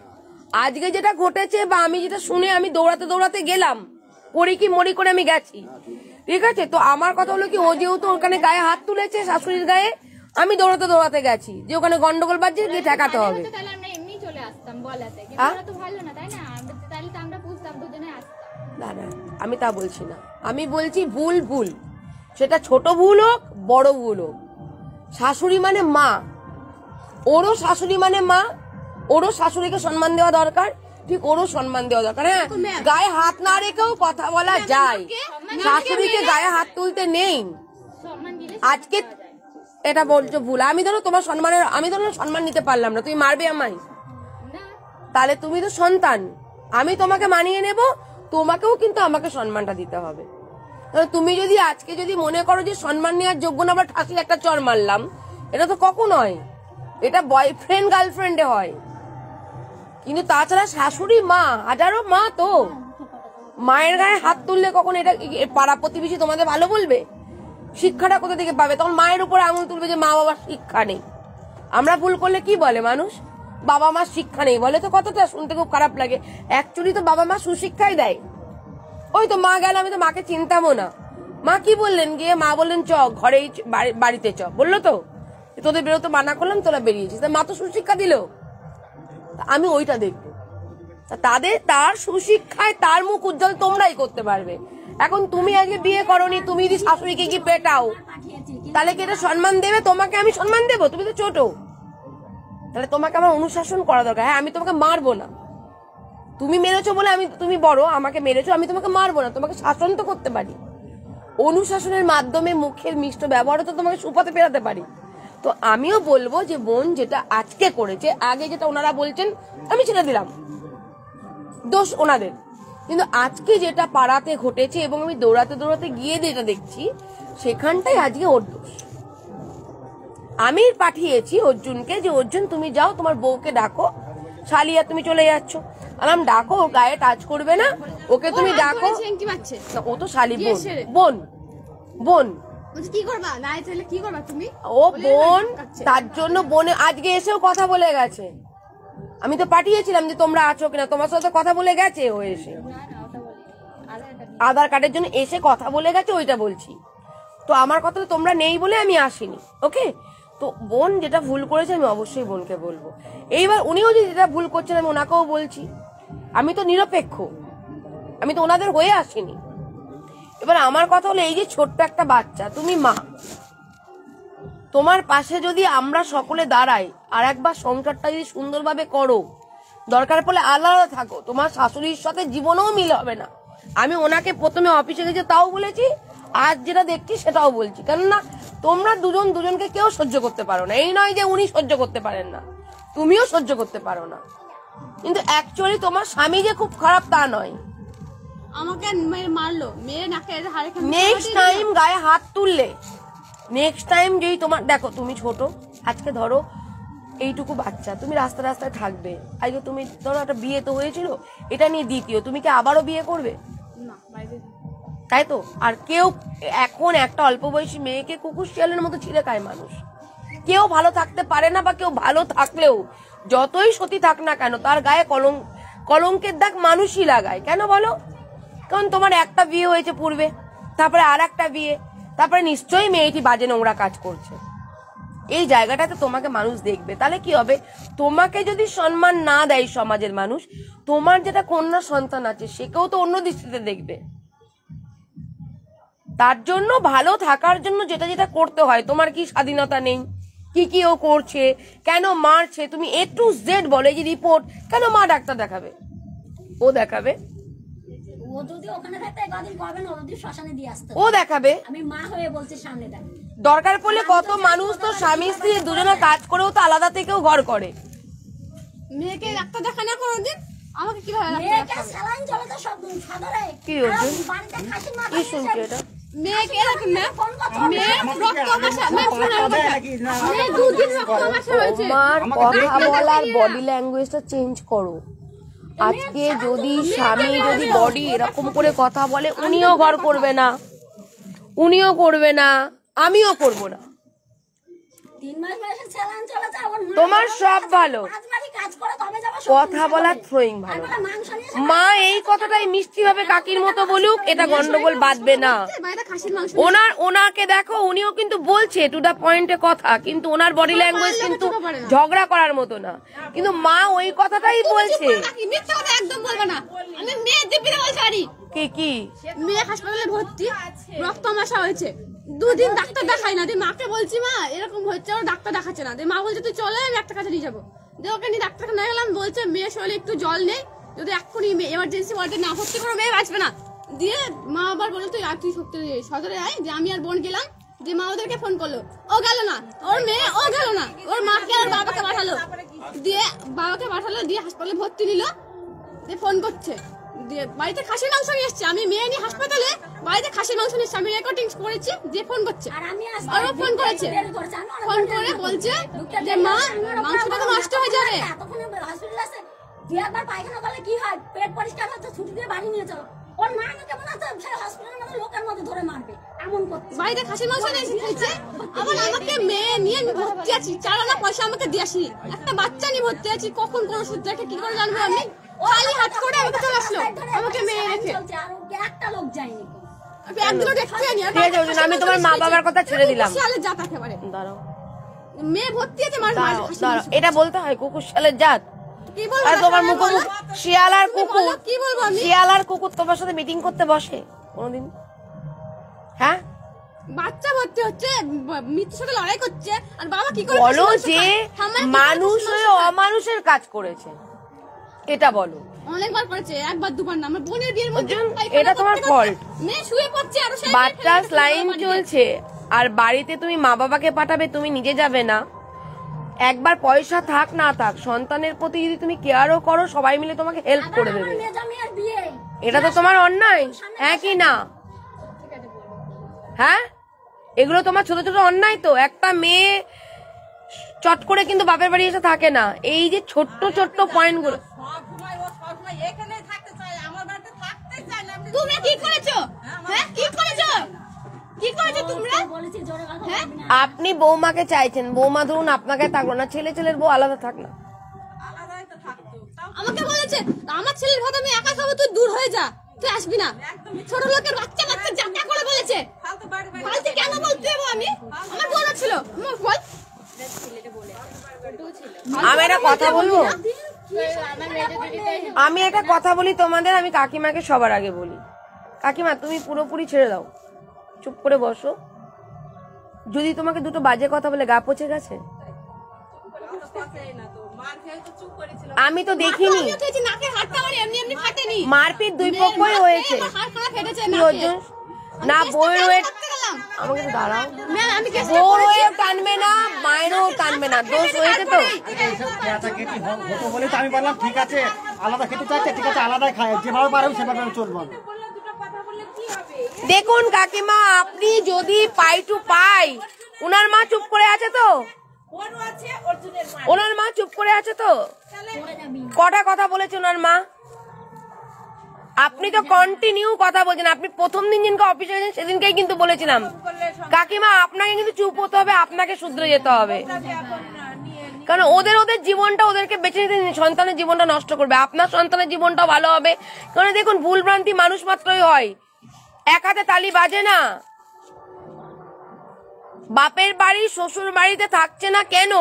আজকে যেটা ঘটেছে বা আমি যেটা শুনে আমি দৌড়াতে গেলাম, পড়ি কি মরি করে আমি গেছি, ঠিক আছে? তো আমার কথা হলো কি, ও যেহেতু ওখানে গায়ে হাত তুলেছে শাশুড়ির গায়ে, আমি দৌড়াতে গেছি যে ওখানে গন্ডগোল বাজছে, গিয়ে ঠেকাতে হবে। তাহলে আমরা এমনি চলে আসতাম বলাতে, কিন্তু ওরা তো ভালো না, তাই না? তাহলে তো আমরা বুঝতাম, দুজনে আসতাম। না, আমি তা বলছি না, আমি বলছি ভুল, সেটা ছোট ভুল হোক বড় ভুল হোক, শাশুড়ি মানে মা, ওরও শাশুড়ি মানে মা, ওরও শাশুড়িকে সম্মান দেওয়া দরকার, ঠিক ওরও সম্মান দেওয়া দরকার। হ্যাঁ, গায়ে হাত না রেখেও কথা বলা যায়, শাশুড়িকে গায়ে হাত তুলতে নেই। আজকে এটা বলছো ভুল, আমি ধরো তোমার সম্মান নিতে পারলাম না, তুমি মারবে আমায়? তাহলে তুমি তো সন্তান, আমি তোমাকে মানিয়ে নেব, তোমাকেও কিন্তু আমাকে সম্মানটা দিতে হবে। তুমি যদি আজকে যদি মনে করো যে সম্মান নেওয়ার যোগ্য না, আমরা ঠাসি একটা চর মারলাম, এটা তো কখন হয়? এটা বয়ফ্রেন্ড গার্লফ্রেন্ডে হয়, কিন্তু তাছাড়া শাশুড়ি মা, হাজারো মা, তো মায়ের গায়ে হাত তুললে কখন এটা পাড়া প্রতিবেশী তোমাদের ভালো বলবে? শিক্ষাটা কোথা থেকে পাবে? তখন মায়ের উপরে আঙুল তুলবে যে মা বাবার শিক্ষা নেই। আমরা ভুল করলে কি বলে মানুষ? বাবা মার শিক্ষা নেই বলে, তো কথাটা শুনতে খুব খারাপ লাগে। অ্যাকচুয়ালি তো বাবা মা সুশিক্ষাই দেয়। ওই তো মা গেল, আমি তো মাকে চিনতামও না, মা কি বললেন গিয়ে, মা বললেন চ ঘরেই বাড়িতে চ, বললো তো তোদের বেরোতে মানা করলাম, তোরা বেরিয়েছিস, মা তো সুশিক্ষা দিল। আমি ওইটা দেখবো, তার সুশিক্ষায় তার মুখ উজ্জ্বল তোমরাই করতে পারবে। এখন তুমি আজকে বিয়ে করনি, তুমি যদি শাশুড়িকে কি পেটাও, তাহলে কি এটা সম্মান দেবে? তোমাকে আমি সম্মান দেবো? তুমি তো ছোট, তাহলে তোমাকে আমার অনুশাসন করা দরকার। হ্যাঁ, আমি তোমাকে মারবো না, তুমি মেরেছো বলে তুমি বড়, আমাকে মেরেছো, আমি তোমাকে মারবো না, তোমাকে শাসন তো করতে পারি। অনুশাসনের মাধ্যমে মুখের মিষ্ট ব্যবহারও তো তোমাকে সুপথে ফেরাতে পারি। তো আমিও বলবো যে বোন যেটা আজকে করেছে, আগে যেটা ওনারা বলছেন আমি ছেড়ে দিলাম, দোষ ওনাদের, কিন্তু আজকে যেটা পাড়াতে ঘটেছে এবং আমি দৌড়াতে গিয়ে যেটা দেখছি, সেখানটাই আজকে ওর দোষ। আমি পাঠিয়েছি অর্জুনকে যে অর্জুন তুমি যাও, তোমার বউকে ডাকো, শালিয়া তুমি চলে যাচ্ছ, আলাম ডাকো, ওর গায়ে টাচ করবে না, ওকে তুমি ডাকো। ও তো শালি বোন কি করবা? নাই তাহলে কি করবা তুমি? ও বোন, তার জন্য বোনে আজকে এসেও কথা বলে গেছে, আমি তো পাঠিয়েছিলাম যে তোমরা আছো কিনা, তোমার সাথে কথা বলে গেছে ও এসে, আধার কার্ডের জন্য এসে কথা বলে গেছে, ওইটা বলছি। তো আমার কথা তোমরা নেই বলে আমি আসিনি, ওকে। তো বোন যেটা ভুল করেছে আমি অবশ্যই বোনকে বলবো। এইবার উনিও যে যেটা ভুল করছেন আমি ওনাকেও বলছি, আমি তো নিরপেক্ষ, আমি তো ওনাদের হয়ে আসিনি। এবার আমার কথা হলো, এই যে ছোট্ট একটা বাচ্চা, তুমি মা, তোমার পাশে যদি আমরা সকলে দাঁড়াই আর একবার সংসারটা যদি সুন্দরভাবে করো, দরকার পড়লে আলাদা থাকো, তোমার শাশুড়ির সাথে জীবনেও মিল হবে না। আমি ওনাকে প্রথমে অফিসে গেছে তাও বলেছি, আজ যেটা দেখছি সেটাও বলছি, কেননা তোমরা দুজন দুজনকে কেউ সহ্য করতে পারো না। এই নয় যে উনি সহ্য করতে পারেন না, তুমিও সহ্য করতে পারো না, কিন্তু অ্যাকচুয়ালি তোমার স্বামী যে খুব খারাপ তা নয়। আমাকে মারলো, মেয়ে নাকে হাড়ে নেক্সট টাইম গায়ে হাত তুললে, নেক্সট টাইম যদি তোমার, দেখো তুমি ছোট, আজকে ধরো এইটুকু বাচ্চা, তুমি রাস্তা রাস্তায় থাকবে, আজকে তুমি ধরো একটা বিয়ে তো হয়েছিল, এটা নিয়ে দ্বিতীয়, তুমি কি আবারও বিয়ে করবে? না, বাইরে তাই তো। আর কেউ এখন একটা অল্প বয়সী মেয়েকে কুকুর শিয়ালের মতো ছিঁড়ে খায় মানুষ। কেউ ভালো থাকতে পারে না, বা কেউ ভালো থাকলেও যতই সতী থাক না কেন তার গায়ে কলঙ্কের দাগ মানুষই লাগায়। কেন বলো? কারণ তোমার একটা বিয়ে হয়েছে পূর্বে, তারপরে আর একটা বিয়ে, তারপরে নিশ্চয়ই মেয়েটি বাজে নোংরা কাজ করছে। এই জায়গাটাতে তোমাকে মানুষ দেখবে, তাহলে কি হবে? তোমাকে যদি সম্মান না দেয় সমাজের মানুষ, তোমার যেটা কন্যা সন্তান আছে সেকেও তো অন্য দৃষ্টিতে দেখবে। তার জন্য ভালো থাকার জন্য যেটা যেটা করতে হয়, তোমার কি স্বাধীনতা নেই? কি কি ও করছে, কেন মারছে, তুমি A to Z বলে যে রিপোর্ট, কেন মা ডাক্তার দেখাবে? ও দেখাবে, ও যদি ওখানে থাকতে কদিন করবে না, ও যদি শ্মশানে দিয়ে আসতো, ও দেখাবে। আমি মা হয়ে বলছি সামনে দেখ। দরকার পড়লে কত মানুষ তো স্বামী স্ত্রী দুজনে কাজ করেও তো আলাদা থেকেও ঘর করে। মেয়েকে ডাক্তার দেখানো কোনোদিন, আমাকে কিভাবে মেয়েকে স্যালাইন চলে তো সব সদরে। কি হচ্ছে? বাড়িতে খাসির মাথা কি শুনছি এটা? মেয়েকে এরকম না, ফোন করতো, মেয়ে রক্ত মাসা, মেয়ে 2 দিন রক্ত মাসা হয়েছে। তোমার কথা বলার বডি ল্যাঙ্গুয়েজটা চেঞ্জ করো। আজকে যদি স্বামী যদি বডি এরকম করে কথা বলে, উনিও ঘর করবে না, উনিও করবে না, আমিও করব না। 3 মাস বয়সে স্যালাইন চলে যায়, ওর মা তোমার সব ভালো, রাজবাড়ি কাজ করে তবে যাবে। কথা বলার থ্রোয়িং ভালো। মাংস নিয়ে মা এই কথাটাই মিষ্টি ভাবে কাকির মতো বলুক, এটা গন্ডগোল বাঁধবে না। বাইরে খাসির মাংস ওনাকে দেখো, উনিও কিন্তু বলছে টু দা পয়েন্টে কথা, কিন্তু ওনার বডি ল্যাঙ্গুয়েজ কিন্তু ঝগড়া করার মতো না। কিন্তু মা ওই কথাটাই বলছে। মিথ্যা কথা একদম বলবে না, আমি মেয়ে দিব্যি বলছি। আরে কি মেয়ে হাসপাতালে ভর্তি, রক্ত মাসা হয়েছে, 2 দিন ডাক্তার দেখাই না। দিয়ে মাকে বলছি, মা এরকম হচ্ছে, ও ডাক্তার দেখাচ্ছে না। দিয়ে মা বলছে তুই চলে আমি একটা কাছে নিয়ে যাবো। দিয়ে ওকে নিয়ে ডাক্তারকে নিয়ে গেলাম, বলছে মেয়ে শরীরে একটু জল নেই, যদি এক্ষুনি এমার্জেন্সি ওয়ার্ডে না ভর্তি করো মেয়ে বাঁচবে না। দিয়ে মা আবার বললো তুই সত্যি সদরে আয়। যে আমি আর বোন গেলাম, যে মা ওদেরকে ফোন করলো, ও গেল না, ওর মেয়ে ও গেল না, ওর মাকে আর বাবাকে পাঠালো। দিয়ে বাবাকে পাঠালো, দিয়ে হাসপাতালে ভর্তি নিল, দিয়ে ফোন করছে, দিয়ে বাড়িতে খাসির মাংস নিয়ে এসছে। আমি মেয়ে নিয়ে হাসপাতালে, বাড়িতে খাসির মাংস নিয়ে আমি রেকর্ডিং করেছি, দিয়ে ফোন করছে। আর আমি আরো ফোন করেছে, ফোন করে বলছে যে মা মাংসটা তো নষ্ট হয়ে যাবে। তখন হসপিটালে আসে, দিয়ে একবার পায়খানা করলে কি হয়, পেট পরিষ্কার হচ্ছে, ছুটি দিয়ে বাড়ি নিয়ে চলো। ওর মা আমাকে মনে হচ্ছে হসপিটালের মধ্যে লোকের মধ্যে ধরে মারবে, এমন করছে। বাড়িতে খাসির মাংস নিয়ে খেয়েছে, আবার আমাকে মেয়ে নিয়ে ভর্তি আছি, 4 আনা পয়সা আমাকে দিয়ে আসি, একটা বাচ্চা নিয়ে ভর্তি আছি, কখন কোন সূত্রকে কি করে জানবো আমি? খালি হাত করে আমাকে চলে আসলো, আমাকে মেয়ে রেখে। আর একটা লোক যায়নি, একদিনও দেখতে যায়নি। আমি তোমার মা বাবার কথা ছেড়ে দিলাম। শিয়ালের জাত একেবারে, দাঁড়াও মেয়ে ভর্তি আছে, দাঁড়াও, এটা বলতে হয় কুকুর শিয়ালের জাত? কি বলবো? আর তোমার মুখোমুখি শিয়াল আর কুকুর, কি বলবো আমি? শিয়াল আর কুকুর তোমার সাথে মিটিং করতে বসে কোনোদিন? হ্যাঁ, বাচ্চা ভর্তি হচ্ছে, মৃত্যুর সাথে লড়াই করছে, আর বাবা কি করে বলো যে মানুষ হয়ে অমানুষের কাজ করেছে, এটা বলো। অনেকবার করেছে, একবার দুবার না। আমার বোনের বিয়ের মধ্যে এটা তোমার ফল্ট। মেয়ে শুয়ে পড়ছে, আর সেই বাচ্চার লাইন চলছে, আর বাড়িতে তুমি মা বাবাকে পাঠাবে, তুমি নিজে যাবে না। একবার পয়সা থাক না থাক, সন্তানের প্রতি যদি তুমি কেয়ারও করো, সবাই মিলে তোমাকে হেল্প করে দেবে। এটা তো তোমার অন্যায়, হ্যাঁ কি না? হ্যাঁ, এগুলো তোমার ছোট ছোট অন্যায়। তো একটা মেয়ে চট করে কিন্তু বাপের বাড়ি এসে থাকে না, এই যে ছোট্ট ছোট্ট পয়েন্ট গুলো। তুমি কি করেছো? হ্যাঁ, কি করেছো? কি করেছো তোমরা? হ্যাঁ, আপনি বৌমাকে চাইছেন, বৌমা ধরুন আপনাকে থাকলো না, ছেলের বউ আলাদা থাক না। আমাকে বলেছে আমার ছেলের ভাত আমি একা খাবো, তুই দূর হয়ে যা, তুই আসবি না। ছোট লোকের বাচ্চা বাচ্চা যাতা করে বলেছে। ফালতু কেন বলতে যাবো আমি? আমার বোন ছিল, বল। আমি একটা কথা বলবো, আমি একটা কথা বলি তোমাদের, আমি কাকিমাকে সবার আগে বলি, কাকিমা তুমি পুরোপুরি ছেড়ে দাও, চুপ করে বসো। যদি তোমাকে দুটো বাজে কথা বলে গা পচে গেছে, আমি তো দেখিনি, মারপিট দুই পক্ষই হয়েছে, না বউয়ের ওয়েট, আমাকে তো দাঁড়াও, বউর ওয়েও টানবে না, মায়েরও টানবে না, দোষ হয়েছে তো। হতো বলে তো আমি বললাম ঠিক আছে, আলাদা খেতে চাইছে, ঠিক আছে আলাদাই খায়, যেভাবে পারবে সেভাবে আমি চলবো। দেখুন কাকিমা, আপনি যদি পাই টু পাই, ওনার মা চুপ করে আছে তো, ওনার মা চুপ করে আছে তো, কটা কথা বলেছে ওনার মা? আপনি তো কন্টিনিউ কথা বলছেন, আপনি প্রথম দিন যেদিনকে অফিসে গেছেন সেদিনকেই কিন্তু বলেছিলাম কাকিমা আপনাকে কিন্তু চুপ হতে হবে, আপনাকে শুধরে যেতে হবে, কারণ ওদের জীবনটা ওদেরকে বেছে নিতে, সন্তানের জীবনটা নষ্ট করবে, আপনার সন্তানের জীবনটাও ভালো হবে। কারণ দেখুন ভুল ভ্রান্তি মানুষ মাত্রই হয়, এক হাতে তালি বাজে না। বাপের বাড়ি শ্বশুর বাড়িতে থাকছে না কেন?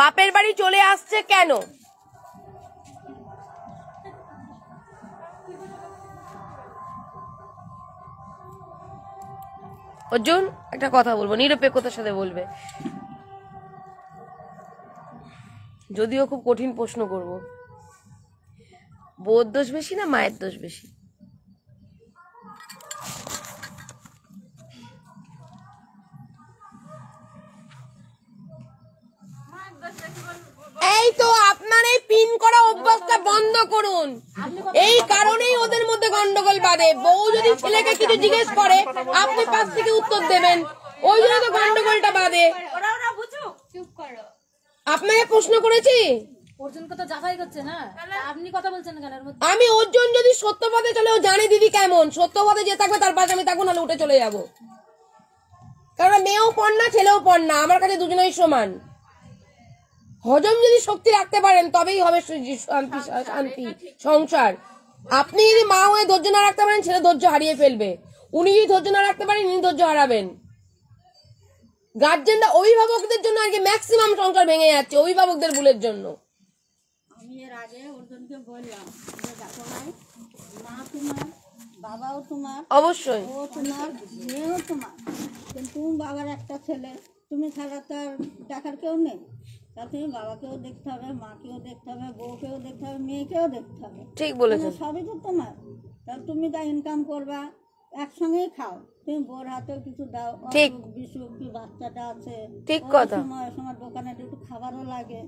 বাপের বাড়ি চলে আসছে কেন? অর্জুন একটা কথা বলবো, নিরপেক্ষতার সাথে বলবে, যদিও খুব কঠিন প্রশ্ন করব, বউর দোষ বেশি না মায়ের দোষ বেশি? এই তো আপনার এই পিন করা অভ্যাসটা বন্ধ করুন, এই কারণেই ওদের মধ্যে গন্ডগোল বাঁধে। বউ যদি ছেলেকে কিছু জিজ্ঞেস করে আপনি পাশ থেকে উত্তর দেবেন, ওই জন্য তো গন্ডগোলটা বাঁধে। আপনাকে প্রশ্ন করেছি, অর্জুনকে তো যাচাই করছে না, আপনি কথা বলছেন কেন? আমি অর্জুন যদি সত্যপথে চলে, ও জানে দিদি কেমন, সত্যপথে যে থাকবে তার পাশে আমি থাকবো, নাহলে উঠে চলে যাবো, কারণ মেয়েও পড়না ছেলেও পড়না, আমার কাছে দুজনেই সমান। হজম যদি শক্তি রাখতে পারেন তবেই হবে শান্তি, শান্তি সংসার। আপনি যদি মা হয়ে ধৈর্য না রাখতে পারেন, ছেলে ধৈর্য হারিয়ে ফেলবে। উনি যদি ধৈর্য না রাখতে পারেন, ইনি ধৈর্য হারাবেন। গার্জেনরা অভিভাবকদের জন্য আর কি ম্যাক্সিমাম সংসার ভেঙে যাচ্ছে, অভিভাবকদের ভুলের জন্য। আমি এর আগে অর্জুনকে বললাম যে দেখো ভাই, মা তোমার, বাবাও তোমার, অবশ্যই ও তোমার, মেয়েও তোমার, কিন্তু তুমি বাবার একটা ছেলে, তুমি ছাড়া তো আর দেখার কেউ নেই। তা তুমি বাবাকেও দেখতে হবে, মাকেও দেখতে হবে, বউকেও দেখতে হবে, মেয়েকেও দেখতে হবে, ঠিক বলেছেন, সবই তো তোমার। তা তুমি যা ইনকাম করবা একসঙ্গেই খাও, তুমি বোর হাতেও কিছু দাও, ঠিক বিশুক কি বাচ্চাটা আছে, ঠিক কথা, সময় দোকানে একটু খাবারও লাগে,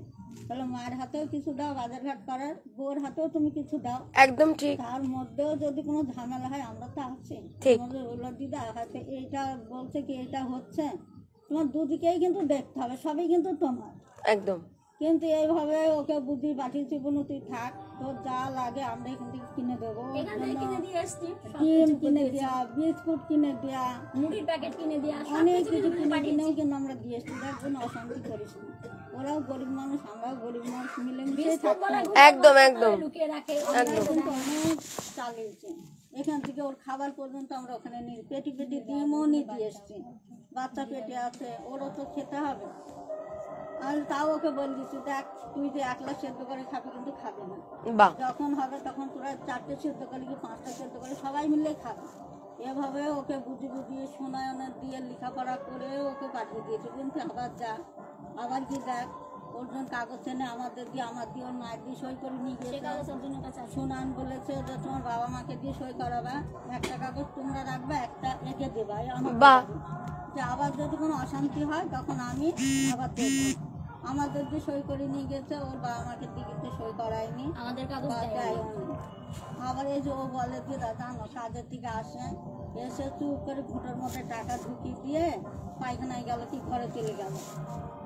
তাহলে মায়ের হাতেও কিছু দাও, বাজার ঘাট করার, বোর হাতেও তুমি কিছু দাও, একদম ঠিক। তার মধ্যেও যদি কোনো ঝামেলা হয় আমরা তো আছি, ঠিক বললো দিদা হয়তো এইটা বলছে কি এইটা হচ্ছে, তোমার দুদিকেই কিন্তু দেখতে হবে, সবই কিন্তু তোমার, একদম। কিন্তু এইভাবে ওকে বুদ্ধি পাঠিয়েছি, বোন তুই থাক, তোর যা লাগে আমরা এখান থেকে কিনে দেবো, ডিম কিনে দেওয়া, বিস্কুট কিনে দেওয়া, মুড়ির প্যাকেট কিনে দেওয়া, অনেক কিছু কিনে কিনেও কিন্তু আমরা দিয়ে এসছি, তার জন্য অশান্তি করিস না। ওরাও গরিব মানুষ, আমরাও গরিব মানুষ, মিলেমিশে থাকতে হবে। একদম একদম কিন্তু অনেক চালিয়েছে, এখান থেকে ওর খাবার পর্যন্ত আমরা ওখানে নিই, পেটি পেটি ডিমও নিয়ে দিয়ে এসছি, বাচ্চা পেটে আছে, ওরও তো খেতে হবে। আর তাও ওকে বলে দিচ্ছি, দেখ তুই যে একলা সেদ্ধ করে খাবি কিন্তু খাবে না, বাহ, যখন হবে তখন তোরা 4টে সেদ্ধ করে কি 5টা সেদ্ধ করে সবাই মিলে খাবে। এভাবে ওকে বুঝিয়ে শোনায়নে দিয়ে লেখাপড়া করে ওকে পাঠিয়ে দিয়েছে, কিন্তু আবার যা, আবার কি দেখ অর্জুন কাগজ এনে আমাদের দিয়ে, আমার দিয়ে ওর মায়ের দিয়ে সই করে নিয়ে গিয়েছে, শোনান বলেছে যে তোমার বাবা মাকে দিয়ে সই করাবা, একটা কাগজ তোমরা রাখবা, একটা এঁকে দেবা, বাহ, যে আবার যদি কোনো অশান্তি হয় তখন আমি আবার দেখবো। আমাদের দিয়ে সই করে নিয়ে গেছে, ওর বাবা মাকে দিকে সই করায়নি, আমাদের কাগজ আবার এই যে ও বলে যে দাদা কাজের থেকে আসে, এসে চুপ করে ঘুঁটোর মধ্যে টাকা ঢুকিয়ে দিয়ে পায়খানায় গেল কি ঘরে চলে গেল,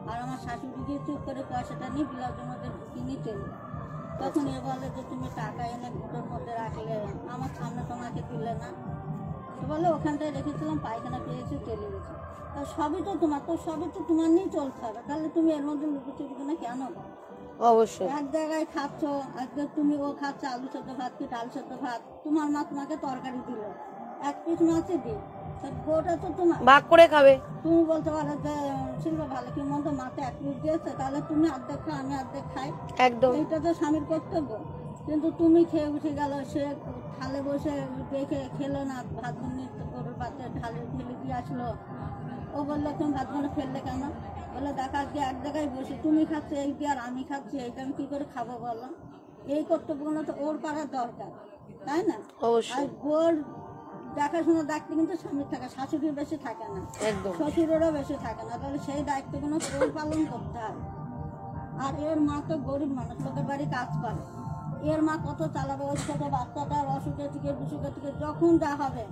আর আমার শাশুড়ি গিয়ে চুপ করে পয়সাটা নিয়ে ব্লাউজের মধ্যে ঢুকিয়ে নিয়ে চলে, তখন এ বলে যে তুমি টাকা এনে ঘুঁটোর মধ্যে রাখলে, আমার সামনে তোমাকে দিলে না, তো বলে ওখানটায় রেখেছিলাম, পায়খানা পেয়েছি চলে গেছে, তা সবই তো তোমার, তো সবই তো তোমার নিয়েই চলতে হবে, তাহলে তুমি এর মধ্যে লুকোচুরি কেন? অবশ্যই। এক জায়গায় খাচ্ছ, আজকে তুমি ও খাচ্ছে আলু সেদ্ধ ভাত কি ডাল সেদ্ধ ভাত, তোমার মা তোমাকে তরকারি দিল, এক পিস মাছে দিই, ওটা তো তোমার ভাগ করে খাবে। তুমি বলতে পারো যে শিল্প ভালো কি মন্দ মাছে এক পিস দিয়েছে, তাহলে তুমি অর্ধেক খাও আমি অর্ধেক খাই, একদম। এইটা তো স্বামীর কর্তব্য। কিন্তু তুমি খেয়ে উঠে গেল, সে থালে বসে দেখে খেলো না, ভাত গরুর পাত্রে ঢালে ঢেলে দিয়ে আসলো, ও বললো তুমি ভাতগুলো ফেললে কেন, বলে দেখা আজকে এক জায়গায় বসে তুমি খাচ্ছ এই দিয়ে আর আমি খাচ্ছি, এইটা আমি কি করে খাবো বলো। এই কর্তব্যগুলো তো ওর করার দরকার, তাই না? অবশ্যই। আর ওর দেখাশোনা দায়িত্ব কিন্তু স্বামীর থাকে, শাশুড়ির বেশি থাকে না, একদম। শ্বশুরেরও বেশি থাকে না, তাহলে সেই দায়িত্বগুলো ওর পালন করতে হবে। আর এর মা তো গরিব মানুষ, লোকের বাড়ি কাজ করে, এর মা কত চালাবে, ওই ছোটো বাচ্চাটার অসুখে থেকে বিসুখে থেকে যখন যা হবে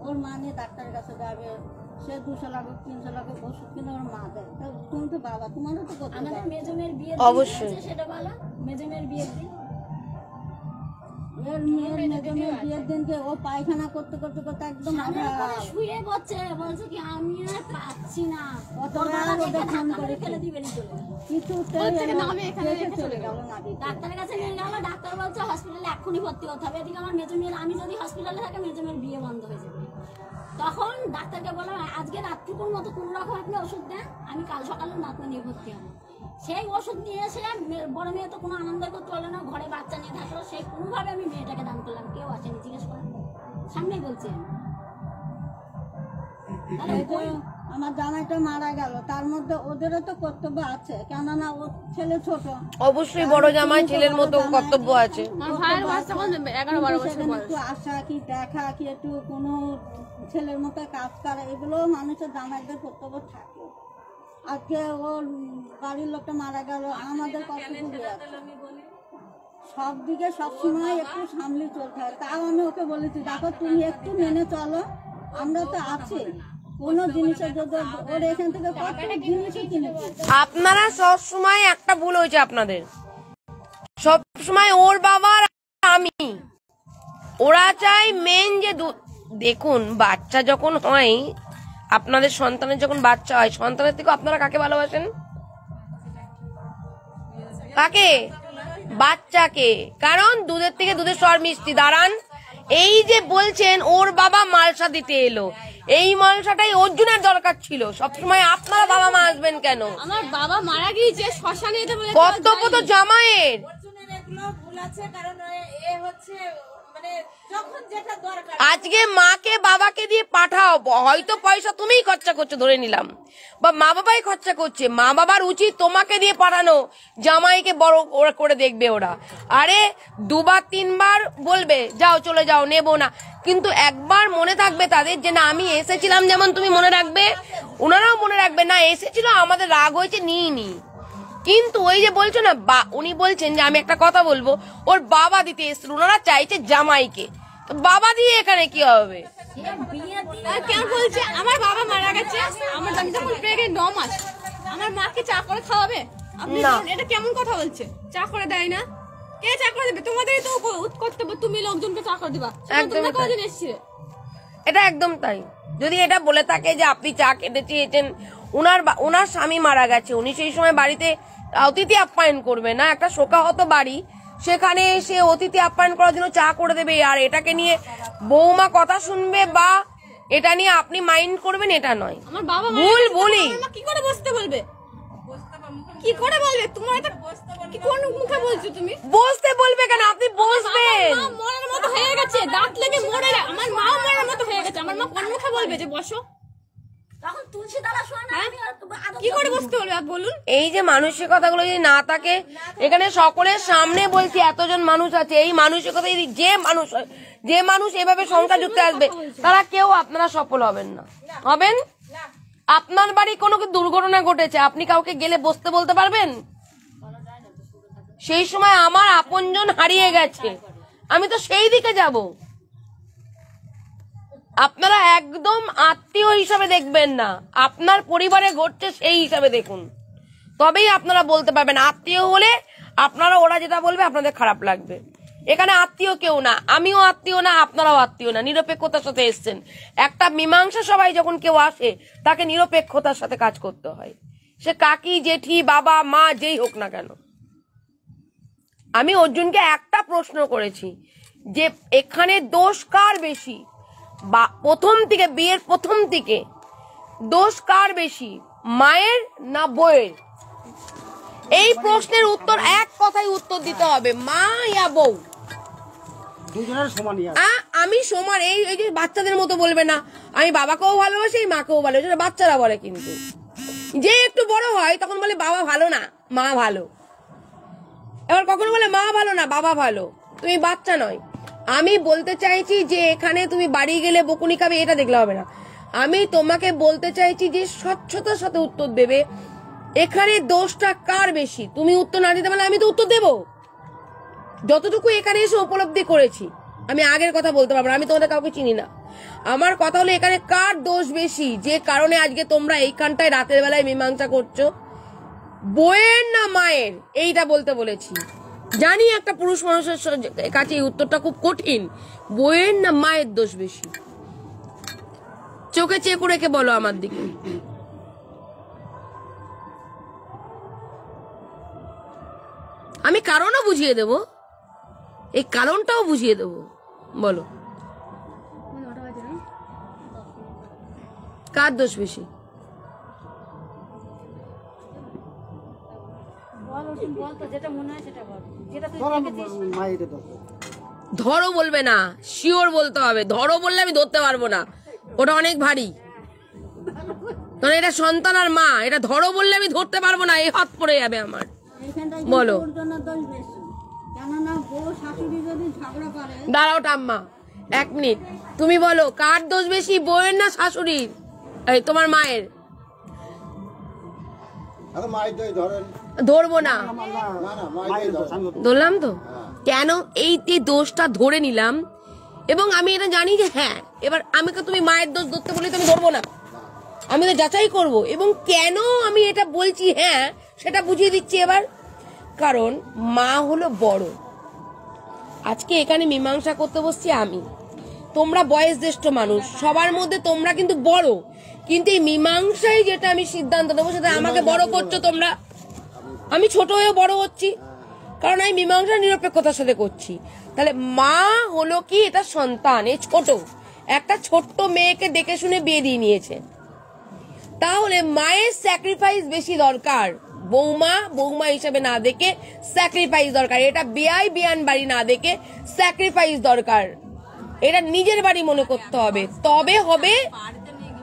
ওর মা নিয়ে ডাক্তারের কাছে যাবে, সে 200 লাগুক 300 লাগুক ওষুধ কিনে ওর মা দেয়। তা তুমি তো বাবা, তোমারও তো করতে আমাদের হবে। মেজমের বিয়ে অবশ্যই। সেটা বলো, মেজমের বিয়ের দিন এর মেয়ের বিয়ের দিনকে ও পায়খানা করতে করতে করতে একদম শুয়ে পড়ছে, বলছে কি আমি আর পাচ্ছি না, ফোন করে ফেলে দিবেন চলে কিছুতেই চলে গেল না। ডাক্তারের কাছে নিয়ে গেল, ডাক্তার বলছে হসপিটালে এক্ষুনি ভর্তি হতে হবে। এদিকে আমার মেজমের, আমি যদি হসপিটালে থাকে মেজমের বিয়ে বন্ধ হয়ে যাবে। তখন ডাক্তারকে বললাম আজকে রাত্রিপুর মতো কোনো রকম আপনি ওষুধ দেন, আমি কাল সকালে নাতনি নিয়ে ভর্তি হবো। সেই ওষুধ নিয়ে এসে বড় মেয়ে তো কোনো আনন্দ করতে পারলো না, ঘরে বাচ্চা নিয়ে থাকলো, সেই কোনোভাবে আমি মেয়েটাকে দান করলাম, কেউ আসেনি জিজ্ঞেস করেন, সামনেই বলছি আমি। এই তো আমার জামাইটা মারা গেল, তার মধ্যে ওদেরও তো কর্তব্য আছে, কেননা ওর ছেলে ছোট, অবশ্যই বড় জামাই ছেলের মতো কর্তব্য আছে। সেখানে একটু আশা কি দেখা কি একটু কোনো ছেলের মতো কাজ করা, এগুলো মানুষের জামাইদের কর্তব্য থাকে। আজকে ওর বাড়ির লোকটা মারা গেল, আমাদের কতটুকু আছে, সব দিকে সবসময় একটু সামলে চলতে হয়। তাও আমি ওকে বলেছি দেখো তুমি একটু মেনে চলো, আমরা তো আছি, কোনো জিনিসের যদি ওর এখান থেকে কত জিনিসও কিনেছি। আপনারা সবসময় একটা ভুল হয়েছে আপনাদের, সবসময় ওর বাবার আমি, ওরা চাই মেন যে দেখুন বাচ্চা যখন হয়, আপনাদের সন্তানের যখন বাচ্চা হয়, সন্তানের থেকে আপনারা কাকে ভালোবাসেন? কাকে? বাচ্চাকে। কারণ দুধের থেকে দুধের স্বর মিষ্টি। দাঁড়ান, এই যে বলছেন ওর বাবা মালসা দিতে এলো, এই মালসাটাই অর্জুনের দরকার ছিল। সবসময় আপনারা বাবা মা আসবেন কেন? আমার বাবা মারা গিয়েছে শ্মশানে যেতে বলে, কর্তব্য তো জামাইয়ের। আজকে মাকে বাবাকে দিয়ে পাঠাও, হয়তো পয়সা তুমিই খরচা করছো ধরে নিলাম, বা মা বাবাই খরচা করছে, মা বাবার উচিত তোমাকে দিয়ে পাঠানো, জামাইকে বড় করে দেখবে ওরা। আরে 2-3 বার বলবে যাও চলে যাও নেবো না, কিন্তু একবার মনে থাকবে তাদের যে না আমি এসেছিলাম, যেমন তুমি মনে রাখবে ওনারাও মনে রাখবে না এসেছিল, আমাদের রাগ হয়েছে নিইনি। কিন্তু ওই যে বলছো না, উনি বলছেন যে আমি একটা কথা বলবো, ওর বাবা দিতে এসেছিল, ওনারা চাইছে জামাইকে, তো বাবা দিয়ে এখানে কি হবে? কেন বলছে আমার বাবা মারা গেছে, আমার আমি যখন প্রেগনেন্ট 9 মাস, আমার মাকে চা করে খাওয়াবে? আপনি এটা কেমন কথা বলছে? চা করে দেয় না, কে চা করে দেবে? তোমাদেরই তো কর্তব্য, তুমি লোকজনকে চা করে দিবা। তোমরা কদিন এসেছিলে? এটা একদম তাই। যদি এটা বলে থাকে যে আপনি চা খেতে চেয়েছেন, ওনার স্বামী মারা গেছে, উনি সেই সময় বাড়িতে অতিথি আপ্যায়ন করবে না, একটা শোকাহত বাড়ি, সেখানে সে অতিথি আপ্যায়ন করার জন্য চা করে দেবে, আর এটাকে নিয়ে বৌমা কথা শুনবে বা এটা নিয়ে আপনি মাইন্ড করবেন, এটা নয়। আমার বাবা ভুল বলি কি করে বসতে বলবে? কি করে বলবে? তোমার এটা কি কোন মুখে বলছো তুমি? বসতে বলবে কেন? আপনি বসবেন। মা মরার মতো হয়ে গেছে, দাঁত লেগে মরে, আমার মাও মরার মতো হয়ে গেছে, আমার মা কোন মুখে বলবে যে বসো? তখন তুলসী তলা শোনা না, কি করে বসতে বলবে বলুন? এই যে মানসিকতাগুলো যদি না থাকে, এখানে সকলের সামনে বলছি এতজন মানুষ আছে, এই মানসিকতা যদি যে মানুষ এভাবে সংখ্যা যুক্তে আসবে, তারা কেউ আপনারা সফল হবেন না। হবেন? আপনার বাড়ি কোনো দুর্ঘটনা ঘটেছে, আপনি কাউকে গেলে বসতে বলতে পারবেন? সেই সময় আমার আপনজন হারিয়ে গেছে, আমি তো সেই দিকে যাব। আপনারা একদম আত্মীয় হিসাবে দেখবেন না, আপনার পরিবারে ঘটছে সেই হিসাবে দেখুন, তবেই আপনারা বলতে পারবেন। আত্মীয় হলে আপনারা ওরা যেটা বলবে আপনাদের খারাপ লাগবে। এখানে আত্মীয় কেউ না, আমিও আত্মীয় না, আপনারাও আত্মীয় না, নিরপেক্ষতার সাথে এসছেন। একটা মীমাংসা সভায় যখন কেউ আসে, তাকে নিরপেক্ষতার সাথে কাজ করতে হয়, সে কাকি জেঠি বাবা মা যেই হোক না কেন। আমি অর্জুনকে একটা প্রশ্ন করেছি যে এখানে দোষ কার বেশি, বা প্রথম থেকে বিয়ের প্রথম থেকে দোষ কার বেশি, মায়ের না বউয়ের? এই প্রশ্নের উত্তর এক কথাই উত্তর দিতে হবে, মা ইয়া বউ। দুজনের সমানই আছে। আমি সমান, এই এই যে বাচ্চাদের মতো বলবে না আমি বাবাকেও ভালোবাসি এই মাকেও ভালোবাসি, এটা বাচ্চারা বলে। কিন্তু যে একটু বড় হয় তখন বলে বাবা ভালো না মা ভালো, এবার কখনো বলে মা ভালো না বাবা ভালো। তুমি বাচ্চা নয়। আমি বলতে চাইছি যে এখানে তুমি বাড়ি গেলে বকুনি খাবে এটা দেখলে হবে না। আমি তোমাকে বলতে চাইছি যে স্বচ্ছতার সাথে উত্তর দেবে, এখানে দোষটা কার বেশি। তুমি উত্তর না দিতে পারলে আমি তো উত্তর দেবো, যতটুকু এখানে এসে উপলব্ধি করেছি। আমি আগের কথা বলতে পারবো না, আমি তোমাদের কাউকে চিনি না। আমার কথা হলো এখানে কার দোষ বেশি, যে কারণে আজকে তোমরা এইখানটায় রাতের বেলায় মীমাংসা করছো, বউয়ের না মায়ের, এইটা বলতে বলেছি। জানি একটা পুরুষ মানুষের কাছে এই উত্তরটা খুব কঠিন, বউয়ের না মায়ের দোষ বেশি? চোখে চেয়ে রেখে বলো আমার দিকে। আমি কারণও বুঝিয়ে দেব, এই কারণটাও বুঝিয়ে দেব, বলো কার দোষ বেশি? মায়ের দোষ। ধরো বলবে না, শিওর বলতে হবে। ধরো বললে আমি ধরতে পারবো না, ওটা অনেক ভারী। কারণ এটা সন্তান আর মা, এটা ধরো বললে আমি ধরতে পারবো না, এই হাত পড়ে যাবে আমার। বলো। দাঁড়াও ঠাম্মা, 1 মিনিট। তুমি বলো কার দোষ বেশি, বউয়ের না শাশুড়ির, এই তোমার মায়ের? ধরবো না, ধরলাম তো। কেন এই যে দোষটা ধরে নিলাম, এবং আমি এটা জানি যে হ্যাঁ, এবার আমাকে তুমি মায়ের দোষ ধরতে বলে তো আমি ধরবো না, আমি তো যাচাই করব। এবং কেন আমি এটা বলছি হ্যাঁ সেটা বুঝিয়ে দিচ্ছি এবার। কারণ মা হলো বড়, আজকে এখানে মীমাংসা করতে বসছি আমি, তোমরা বয়স জ্যেষ্ঠ মানুষ, সবার মধ্যে তোমরা কিন্তু বড়, কিন্তু এই মীমাংসায় যেটা আমি সিদ্ধান্ত নেবো সেটা আমাকে বড় করছো তোমরা। আমি ছোট হয়ে বড় হচ্ছি, কারণ আমি মীমাংসা নিরপেক্ষতার সাথে করছি। তাহলে মা হলো কি, এটা সন্তান, এই ছোট একটা ছোট্ট মেয়েকে দেখে শুনে বিয়ে দিয়ে নিয়েছে, তাহলে মায়ের স্যাক্রিফাইস বেশি দরকার, বৌমা হিসেবে না দেখে স্যাক্রিফাইস দরকার। এটা বিয়ান বাড়ি না দেখে স্যাক্রিফাইস দরকার, এটা নিজের বাড়ি মনে করতে হবে,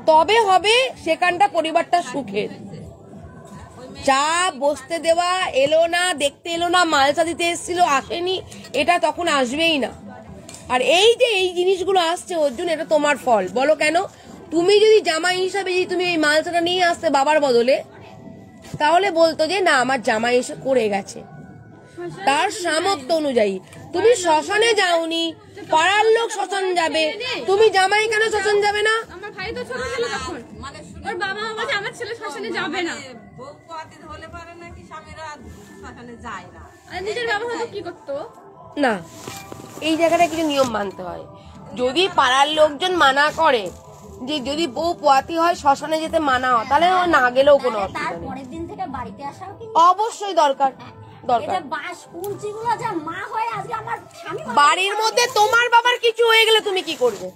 তবে হবে সেখানটা পরিবারটা সুখের। চা বসতে দেওয়া এলো না, দেখতে এলো না, মালসা দিতে এসেছিল আসেনি, এটা তখন আসবেই না। আর এই যে এই জিনিসগুলো আসছে অর্জুন, এটা তোমার ফল। বলো কেন? তুমি যদি জামাই হিসাবে যদি তুমি এই মালসাটা নিয়ে আসতে বাবার বদলে, তাহলে বলতো যে না আমার জামাই এসে করে গেছে তার সামর্থ্য অনুযায়ী। তুমি শ্মশানে যাওনি, পাড়ার লোক শ্মশান যাবে, তুমি জামাই কেন শ্মশান যাবে না? আমার ভাই তো ছোট ছিল তখন, ওর বাবা মা বলছে আমার ছেলে শ্মশানে যাবে না। নিজের বাবা হয়তো কি করতো না, এই জায়গাটা কিছু নিয়ম মানতে হয়। যদি পাড়ার লোকজন মানা করে যে যদি বউ পোয়াতি হয় শ্মশানে যেতে মানা হয়, তাহলে ও না গেলেও কোনো অসুবিধা নেই। তারপরের দিন থেকে বাড়িতে আসাও কি অবশ্যই দরকার। এটা বাস কুঞ্চিগুলো যা মা হয় আজকে আমার স্বামী বাড়ির মধ্যে তোমার বাবার কিছু হয়ে গেলে তুমি কি করবে?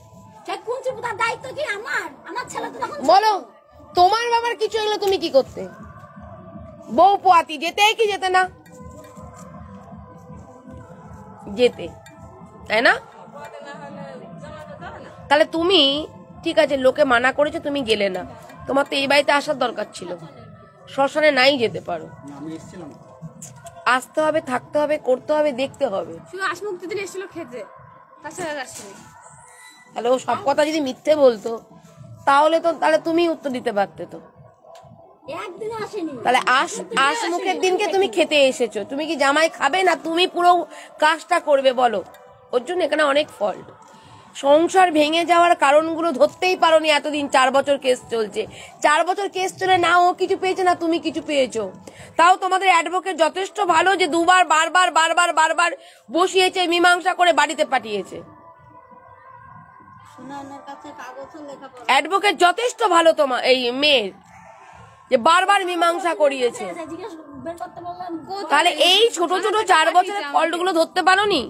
সেই কুঞ্চি পুতার দায়িত্ব কি আমার ছেলে তো তখন বলো, তোমার বাবার কিছু হয়ে গেলে তুমি কি করতে? বউ পোয়াতি যেতে কি যেতে না? যেতে, তাই না? তাহলে তুমি ঠিক আছে, লোকে মানা করেছে তুমি গেলে না, তোমার তো এই বাড়িতে আসার দরকার ছিল, শ্মশানে নাই যেতে পারো। আমি এসেছিলাম, আসতে হবে, থাকতে হবে, করতে হবে, দেখতে হবে। শুধু আসমুক্তি দিন এসেছিল খেতে, তাছাড়া আসেনি। তাহলে ও সব কথা যদি মিথ্যে বলতো তাহলে তুমি উত্তর দিতে পারতে তো। একদিন আসেনি। তাহলে আসমুখের দিনকে তুমি খেতে এসেছো, তুমি কি জামাই খাবে না তুমি পুরো কাজটা করবে? বলো। ওর জন্য এখানে অনেক ফল্ট। সংসার ভেঙে যাওয়ার কারণগুলো ধরতেই পারোনি এতদিন। 4 বছর কেস চলছে, 4 বছর কেস চলে না ও কিছু পেয়েছে না তুমি কিছু পেয়েছো। তাও তোমাদের অ্যাডভোকেট যথেষ্ট ভালো যে দুবার বারবার বসিয়েছে, মীমাংসা করে বাড়িতে পাঠিয়েছে। অ্যাডভোকেট যথেষ্ট ভালো তোমার এই মেয়ের, যে বারবার মীমাংসা করিয়েছে। বের করতে বললাম। তাহলে এই ছোট ছোট 4 বছরের ফল্টগুলো ধরতে পারোনি?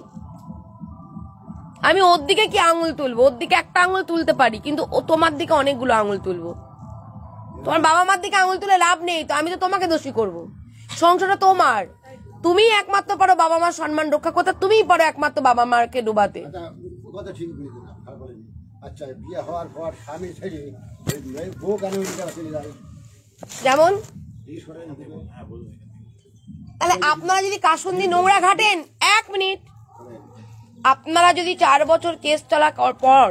আমি ওর দিকে কি আঙুল তুলবো? ওর দিকে একটা আঙুল তুলতে পারি, কিন্তু ও তোমার দিকে অনেকগুলো আঙুল তুলবো। তোমার বাবা মার দিকে আঙুল তুলে লাভ নেই, তো আমি তো তোমাকে দোষী করব। সংসারটা তোমার, তুমি একমাত্র পারো বাবা মার সম্মান রক্ষা করতে, তুমিই পারো একমাত্র বাবা মাকে ডুবাতে। কথা ঠিক বলেছেন, খারাপ বলেনি। আচ্ছা, বিয়ে হওয়ার পর স্বামী ছেড়ে বউ কেন চলে যায়? যেমন তাহলে আপনারা যদি কাসুন্দি নোংরা ঘাটেন, 1 মিনিট, আপনারা যদি 4 বছর কেস চলা পর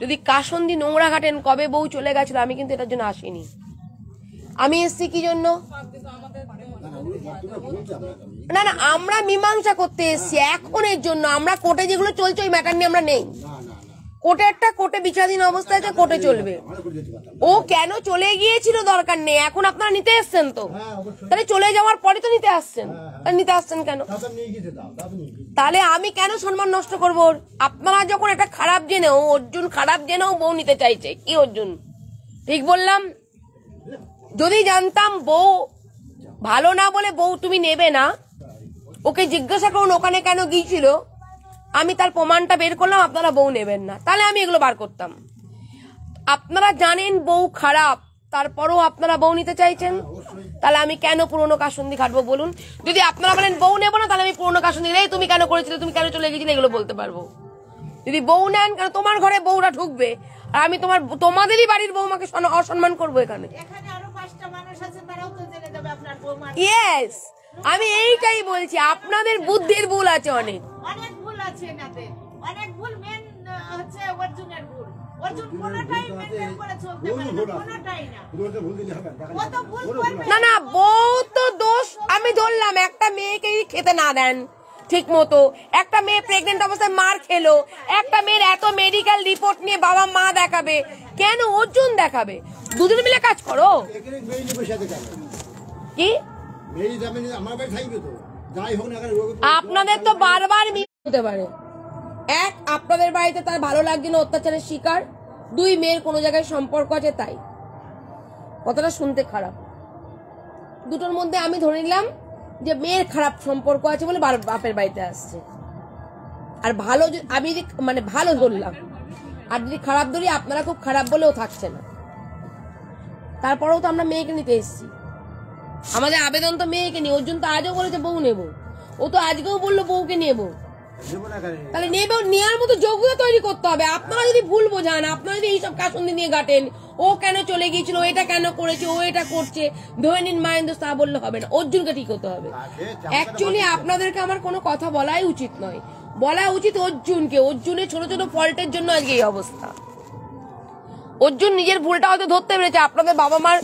যদি কাসুন্দি নোংরা ঘাটেন, কবে বউ চলে গেছিল, আমি কিন্তু এটার জন্য আসিনি। আমি এসছি কি জন্য? না না, আমরা মীমাংসা করতে এসছি এখন এর জন্য। আমরা কোর্টে যেগুলো চলছে ওই ম্যাটার নিয়ে আমরা নেই। কোর্টে বিচারাধীন অবস্থা আছে, কোর্টে চলবে। ও কেন চলে গিয়েছিল দরকার নেই, এখন আপনারা নিতে এসছেন তো, তাহলে চলে যাওয়ার পরে তো নিতে আসছেন, তাহলে নিতে আসছেন কেন? তাহলে আমি কেন সম্মান নষ্ট করবো? আপনারা যখন একটা খারাপ জেনেও, অর্জুন খারাপ জেনেও বউ নিতে চাইছে, কি অর্জুন ঠিক বললাম? যদি জানতাম বউ ভালো না বলে বউ তুমি নেবে না, ওকে জিজ্ঞাসা করুন ওখানে কেন গিয়েছিল, আমি তার প্রমাণটা বের করলাম, আপনারা বউ নেবেন না, তাহলে আমি এগুলো বার করতাম। আপনারা জানেন বউ খারাপ, তারপরও আপনারা বউ নিতে চাইছেন, তাহলে আমি কেন পুরনো কাসুন্দি খাটবো বলুন? যদি আপনারা বলেন বউ নেবো না, তাহলে আমি পুরনো কাসুন্দি, এই তুমি কেন করেছিলে, তুমি কেন চলে গেছিলে, এগুলো বলতে পারবো। যদি বউ নেন, কেন তোমার ঘরে বউরা ঢুকবে আর আমি তোমাদেরই বাড়ির বউমাকে অসম্মান করবো এখানে? ইয়েস, আমি এইটাই বলছি, আপনাদের বুদ্ধির ভুল আছে, অনেক ভুল আছে, অনেক ভুল। মেন হচ্ছে অর্জুনের ভুল। অর্জুন কোনটাই মেনটেন করে চলতে পারে না, কোনটাই না। ও তো ভুল করবে না। না, বউ তো দোষ আমি ধরলাম, একটা মেয়েকে খেতে না দেন ঠিক মতো, একটা মেয়ে প্রেগনেন্ট অবস্থায় মার খেলো, একটা মেয়ের এত মেডিকেল রিপোর্ট নিয়ে বাবা মা দেখাবে, কেন অর্জুন দেখাবে? দুজন মিলে কাজ করো। কি আপনাদের তো বারবার হতে পারে, 1 আপনাদের বাড়িতে তার ভালো লাগছে না, অত্যাচারের শিকার, 2 মেয়ের কোনো জায়গায় সম্পর্ক আছে, তাই কথাটা শুনতে খারাপ। দুটোর মধ্যে আমি ধরে নিলাম যে মেয়ের খারাপ সম্পর্ক আছে বলে বাপের বাড়িতে আসছে, আর ভালো আমি যদি মানে ভালো ধরলাম, আর যদি খারাপ ধরি আপনারা খুব খারাপ বলেও থাকছে না। তারপরেও তো আমরা মেয়েকে নিতে এসেছি, আমাদের আবেদন তো মেয়েকে নিয়ে। অর্জুন তো আজও বলেছে বউ নেবো, ও তো আজকেও বললো বউকে নেবো, তাহলে নেওয়ার মতো যোগ্যতা তৈরি করতে হবে। আপনারা যদি ভুল বোঝান, আপনারা যদি এইসব কাসুন্দি নিয়ে গাটেন, ও কেন চলে গিয়েছিল, এটা কেন করেছে, ও এটা করছে, ধরে নিন মায়েন্দ্র, তা বললে হবে না, অর্জুনকে ঠিক হতে হবে। অ্যাকচুয়ালি আপনাদেরকে আমার কোনো কথা বলাই উচিত নয়, বলা উচিত অর্জুনকে। অর্জুনের ছোট ছোট ফল্টের জন্য আজকে এই অবস্থা। অর্জুন নিজের ভুলটা হয়তো ধরতে পেরেছে, আপনাদের বাবা মার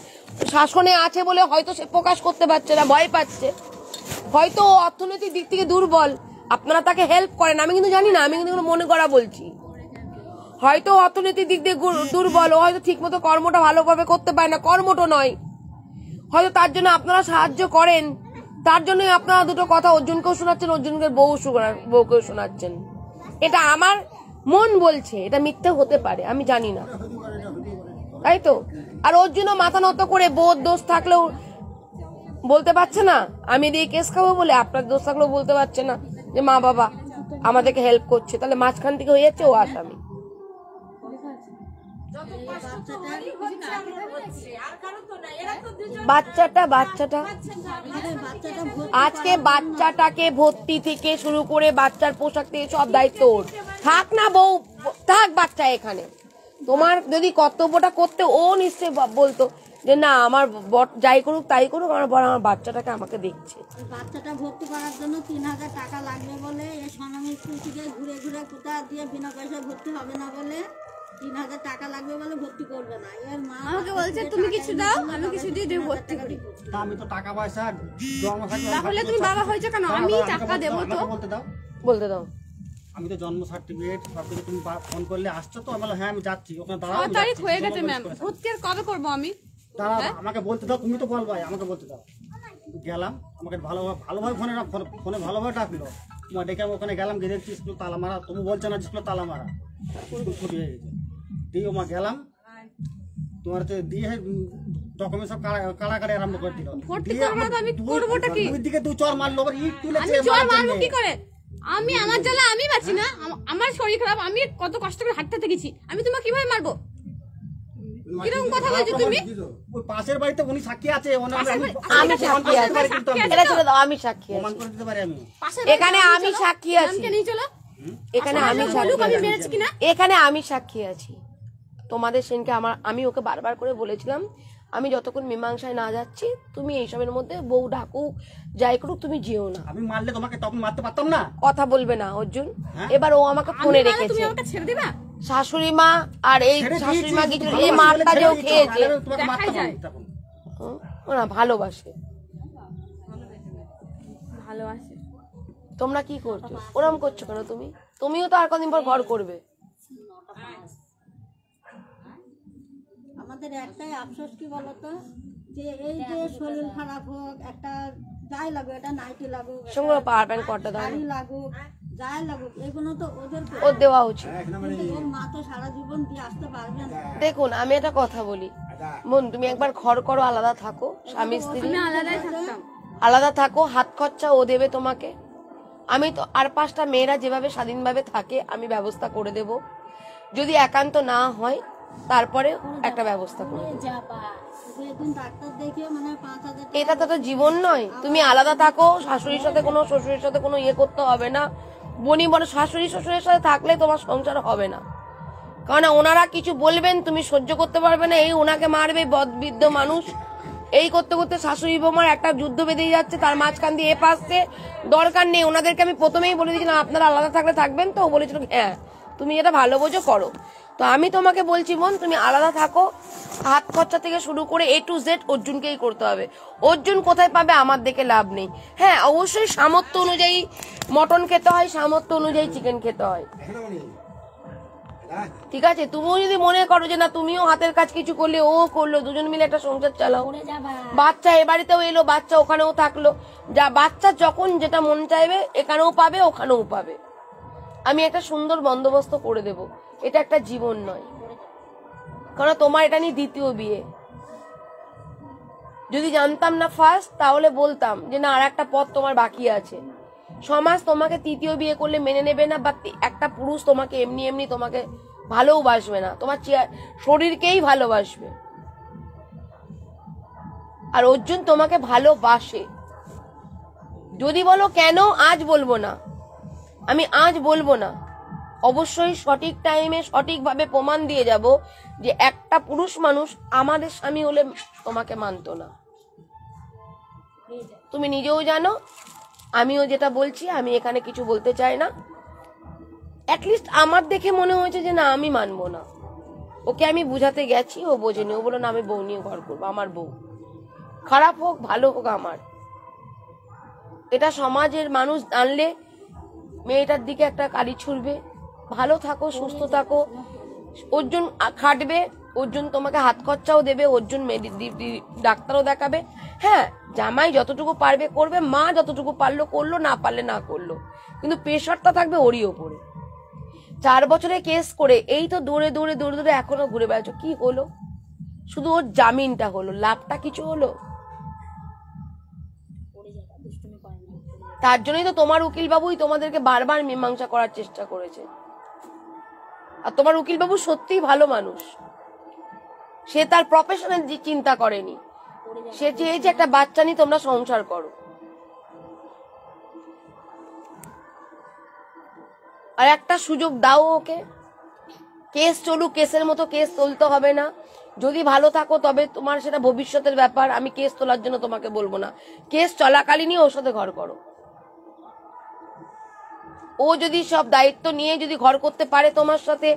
শাসনে আছে বলে হয়তো সে প্রকাশ করতে পারছে না, ভয় পাচ্ছে, হয়তো অর্থনৈতিক দিক থেকে দুর্বল, আপনারা তাকে হেল্প করেন, আমি কিন্তু জানি না, আমি কিন্তু মনে করা বলছি। হয়তো অর্থনৈতিক দিক দিয়ে দুর্বল, ও হয়তো ঠিক মতো কর্মটা ভালোভাবে করতে পারে না, কর্মটা নয়, হয়তো তার জন্য আপনারা সাহায্য করেন, তার জন্যই আপনারা দুটো কথা অর্জুনকেও শোনাচ্ছেন, অর্জুনকে বউকেও শোনাচ্ছেন। এটা আমার মন বলছে, এটা মিথ্যে হতে পারে, আমি জানি না, তাই তো। আর অর্জুনও মাথা নত করে বউর দোষ থাকলেও বলতে পারছে না আমি দিয়ে কেস খাবো বলে, আপনার দোষ থাকলেও বলতে পারছে না যে মা বাবা আমাদেরকে হেল্প করছে, তাহলে মাঝখান থেকে হয়ে যাচ্ছে ও আসামি। বাচ্চাটা আজকে বাচ্চাটাকে ভর্তি থেকে শুরু করে বাচ্চার পোশাক থেকে সব দায়িত্ব ওর। থাক না বউ, থাক বাচ্চা এখানে, তোমার যদি কর্তব্যটা করতে ও নিশ্চয়ই বলতো যে না আমার যাই করুক তাই করুক, আমার বড় আমার বাচ্চাটাকে আমাকে দেখছে। বাচ্চাটা ভর্তি করার জন্য 3000 টাকা লাগবে বলে এই স্বনামী স্কুল থেকে ঘুরে ঘুরে কোথা দিয়ে বিনা পয়সায় ভর্তি হবে না বলে 3000 টাকা লাগবে বলে ভর্তি করবে না। এর মা আমাকে বলছে তুমি কিছু দাও, আমি কিছু দিয়ে দেব ভর্তি করি। আমি তো টাকা পয়সা জন্ম থাকলে তাহলে তুমি বাবা হয়েছে কেন? আমি টাকা দেবো তো। বলতে দাও আমি তো জন্ম সার্টিফিকেট সবকিছু, তুমি ফোন করলে আসছো তো, আমি বললাম হ্যাঁ আমি যাচ্ছি, ওখানে দাঁড়াও। 6 তারিখ হয়ে গেছে ম্যাম, ভর্তি আর কবে করবো আমি? দাঁড়াও, আমাকে বলতে দাও, তুমি তো বলবাই, আমাকে বলতে দাও। গেলাম, আমাকে ভালোভাবে ফোনে ভালোভাবে ডাকলো, তোমার ডেকে ওখানে গেলাম, গিয়ে দেখছি স্কুল তালা মারা, তুমি বলছো না স্কুল তালা মারা, স্কুল ছুটি হয়ে গেছে। দিয়ে ওমা গেলাম, তোমার দিয়ে ডকুমেন্ট সব কাড়াকাড়ি আরম্ভ করে দিল। ভর্তি দিয়ে করবো না তো আমি দুই- করবোটা কি? দুই দিকে 2 চর মারলো, আবার ইট আমি তুলেছে জল মারার মারবো জন্যে। কি করে? আমি আমার জ্বালা আমি বাঁচি না, আমার শরীর খারাপ, আমি কত কষ্ট করে হাঁটতে গেছি, আমি তোমাকে কিভাবে মারবো? কিরকম কথা বলছো তুমি? ওই পাশের বাড়িতে উনি সাক্ষী আছে, আমি সাক্ষী আছি, এটা ছেড়ে দাও, আমি সাক্ষী প্রমাণ আছি, করে দিতে পারি আমি। এখানে আমি সাক্ষী আছি, আমাকে নিয়ে চলো, এখানে আমি বলুক সাক্ষী আমি আছি, মেরেছি কিনা। এখানে আমি সাক্ষী আছি। তোমাদের সেনকে আমি ওকে বারবার করে বলেছিলাম, আমি যতক্ষণ মীমাংসায় না যাচ্ছি তুমি এইসবের মধ্যে বউ ডাকুক যাই করুক তুমি যেও না। আমি মারলে তোমাকে তখন মারতে পারতাম না। কথা বলবে না অর্জুন। হ্যাঁ? এবার ও আমাকে আমি ফোনে মারলে রেখেছে, তুমি আমাকে ছেড়ে দিবা? শাশুড়ি মা আর এই ছেড়ে শাশুড়ি মা দিয়েছি, কিছু তুমি এই ভালোবাসি মারটা বলে যে ও ছেড়ে দিয়েছো, খেয়েছে, নাহলে তোমাকে দেখাই মারতাম যায়। আমি তখন। ওরা ভালোবাসে। ভালোবাসে। তোমরা কি করছো? ওরম করছো কেন তুমি? তুমিও তো আর কদিন পর ঘর করবে। আমাদের একটাই আফসোস কি বলতো, যে এই যে শরীর খারাপ হোক, একটা যাই লাগুক, এটা নাইটি লাগুক, সঙ্গে পাওয়ার ব্যাংক কটা দাও, শাড়ি লাগুক, যাই লাগুক, এগুলো তো ওদের ওর দেওয়া উচিত। কিন্তু ওর মা তো সারা জীবন দিয়ে আসতে পারবে না। দেখুন আমি একটা কথা বলি, বোন তুমি একবার ঘর করো, আলাদা থাকো, স্বামী স্ত্রী আমি আলাদাই থাকতাম। আলাদা থাকো, হাত খরচা ও দেবে তোমাকে। আমি তো আর 5টা মেয়েরা যেভাবে স্বাধীনভাবে থাকে আমি ব্যবস্থা করে দেব। যদি একান্ত না হয় তারপরে একটা ব্যবস্থা করে দেব। যাবা একদিন ডাক্তার দেখিয়ে মানে 5,000 টাকা এটা তো একটা জীবন নয়। তুমি আলাদা থাকো, শাশুড়ির সাথে কোনো শ্বশুরের সাথে কোনো ইয়ে করতে হবে না। বনি বড় শাশুড়ি শ্বশুরের সাথে থাকলে তোমার সংসার হবে না, কারণ ওনারা কিছু বলবেন তুমি সহ্য করতে পারবে না। এই ওনাকে মারবে বদবৃদ্ধ মানুষ, এই করতে করতে শাশুড়ি বৌমার একটা যুদ্ধ বেঁধে যাচ্ছে, তার মাঝখান দিয়ে এ পাশে দরকার নেই। ওনাদেরকে আমি প্রথমেই বলে দিয়েছিলাম আপনারা আলাদা থাকলে থাকবেন, তো বলেছিল হ্যাঁ তুমি যেটা ভালো বোঝো করো। তো আমি তোমাকে বলছি বোন তুমি আলাদা থাকো, হাত খরচা থেকে শুরু করে A to Z অর্জুনকেই করতে হবে। অর্জুন কোথায় পাবে আমার দেখে লাভ নেই। হ্যাঁ অবশ্যই সামর্থ্য অনুযায়ী মটন খেতে হয়, সামর্থ্য অনুযায়ী চিকেন খেতে হয়, ঠিক আছে। তুমিও যদি মনে করো যে না তুমিও হাতের কাজ কিছু করলে ও করলো, দুজন মিলে একটা সংসার চালাও। করে যাবা। বাচ্চা এ বাড়িতেও এলো, বাচ্চা ওখানেও থাকলো, যা বাচ্চা যখন যেটা মন চাইবে এখানেও পাবে ওখানেও পাবে। আমি একটা সুন্দর বন্দোবস্ত করে দেব। এটা একটা জীবন নয়, কারণ তোমার এটা নিয়ে দ্বিতীয় বিয়ে। যদি জানতাম না ফার্স্ট তাহলে বলতাম যে না আর একটা পথ তোমার বাকি আছে। সমাজ তোমাকে তৃতীয় বিয়ে করলে মেনে নেবে না, বা একটা পুরুষ তোমাকে এমনি এমনি তোমাকে ভালোবাসবে না, তোমার শরীরকেই ভালোবাসবে। আর অর্জুন তোমাকে ভালোবাসে। যদি বলো কেন, আজ বলবো না, আমি আজ বলবো না, অবশ্যই সঠিক টাইমে সঠিকভাবে প্রমাণ দিয়ে যাব যে একটা পুরুষ মানুষ আমাদের স্বামী হলে তোমাকে মানতো না। তুমি নিজেও জানো, আমিও যেটা বলছি আমি এখানে কিছু বলতে চাই না। অ্যাটলিস্ট আমার দেখে মনে হয়েছে যে না আমি মানবো না। ওকে আমি বুঝাতে গেছি, ও বোঝেনি। ও বলো না আমি বউ নিয়ে ঘর করবো, আমার বউ খারাপ হোক ভালো হোক আমার। এটা সমাজের মানুষ জানলে মেয়েটার দিকে একটা কালি ছুড়বে। ভালো থাকো, সুস্থ থাকো। অর্জুন খাটবে, অর্জুন তোমাকে হাত খরচাও দেবে, অর্জুন ডাক্তারও দেখাবে। হ্যাঁ জামাই যতটুকু পারবে করবে, মা যতটুকু পারলো করলো, না পারলে না করলো, কিন্তু প্রেশারটা থাকবে ওরই ওপরে। 4 বছরে কেস করে এই তো দৌড়ে দৌড়ে দৌড়ে দৌড়ে এখনো ঘুরে বেড়াচ্ছ। কি হলো? শুধু ওর জামিনটা হলো, লাভটা কিছু হলো? তার জন্যই তো তোমার উকিল বাবুই তোমাদেরকে বারবার মীমাংসা করার চেষ্টা করেছে। আর তোমার উকিল বাবু সত্যিই ভালো মানুষ, সে তার প্রফেশনাল চিন্তা করেনি, সে চেয়েছে একটা বাচ্চা নিয়ে তোমরা সংসার করো। আর একটা সুযোগ দাও ওকে, কেস চলুক, কেসের মতো কেস তুলতে হবে না। যদি ভালো থাকো তবে তোমার সেটা ভবিষ্যতের ব্যাপার, আমি কেস তোলার জন্য তোমাকে বলবো না। কেস চলাকালীনই ওর সাথে ঘর করো। ও যদি সব দায়িত্ব নিয়ে যদি ঘর করতে পারে তোমার সাথে,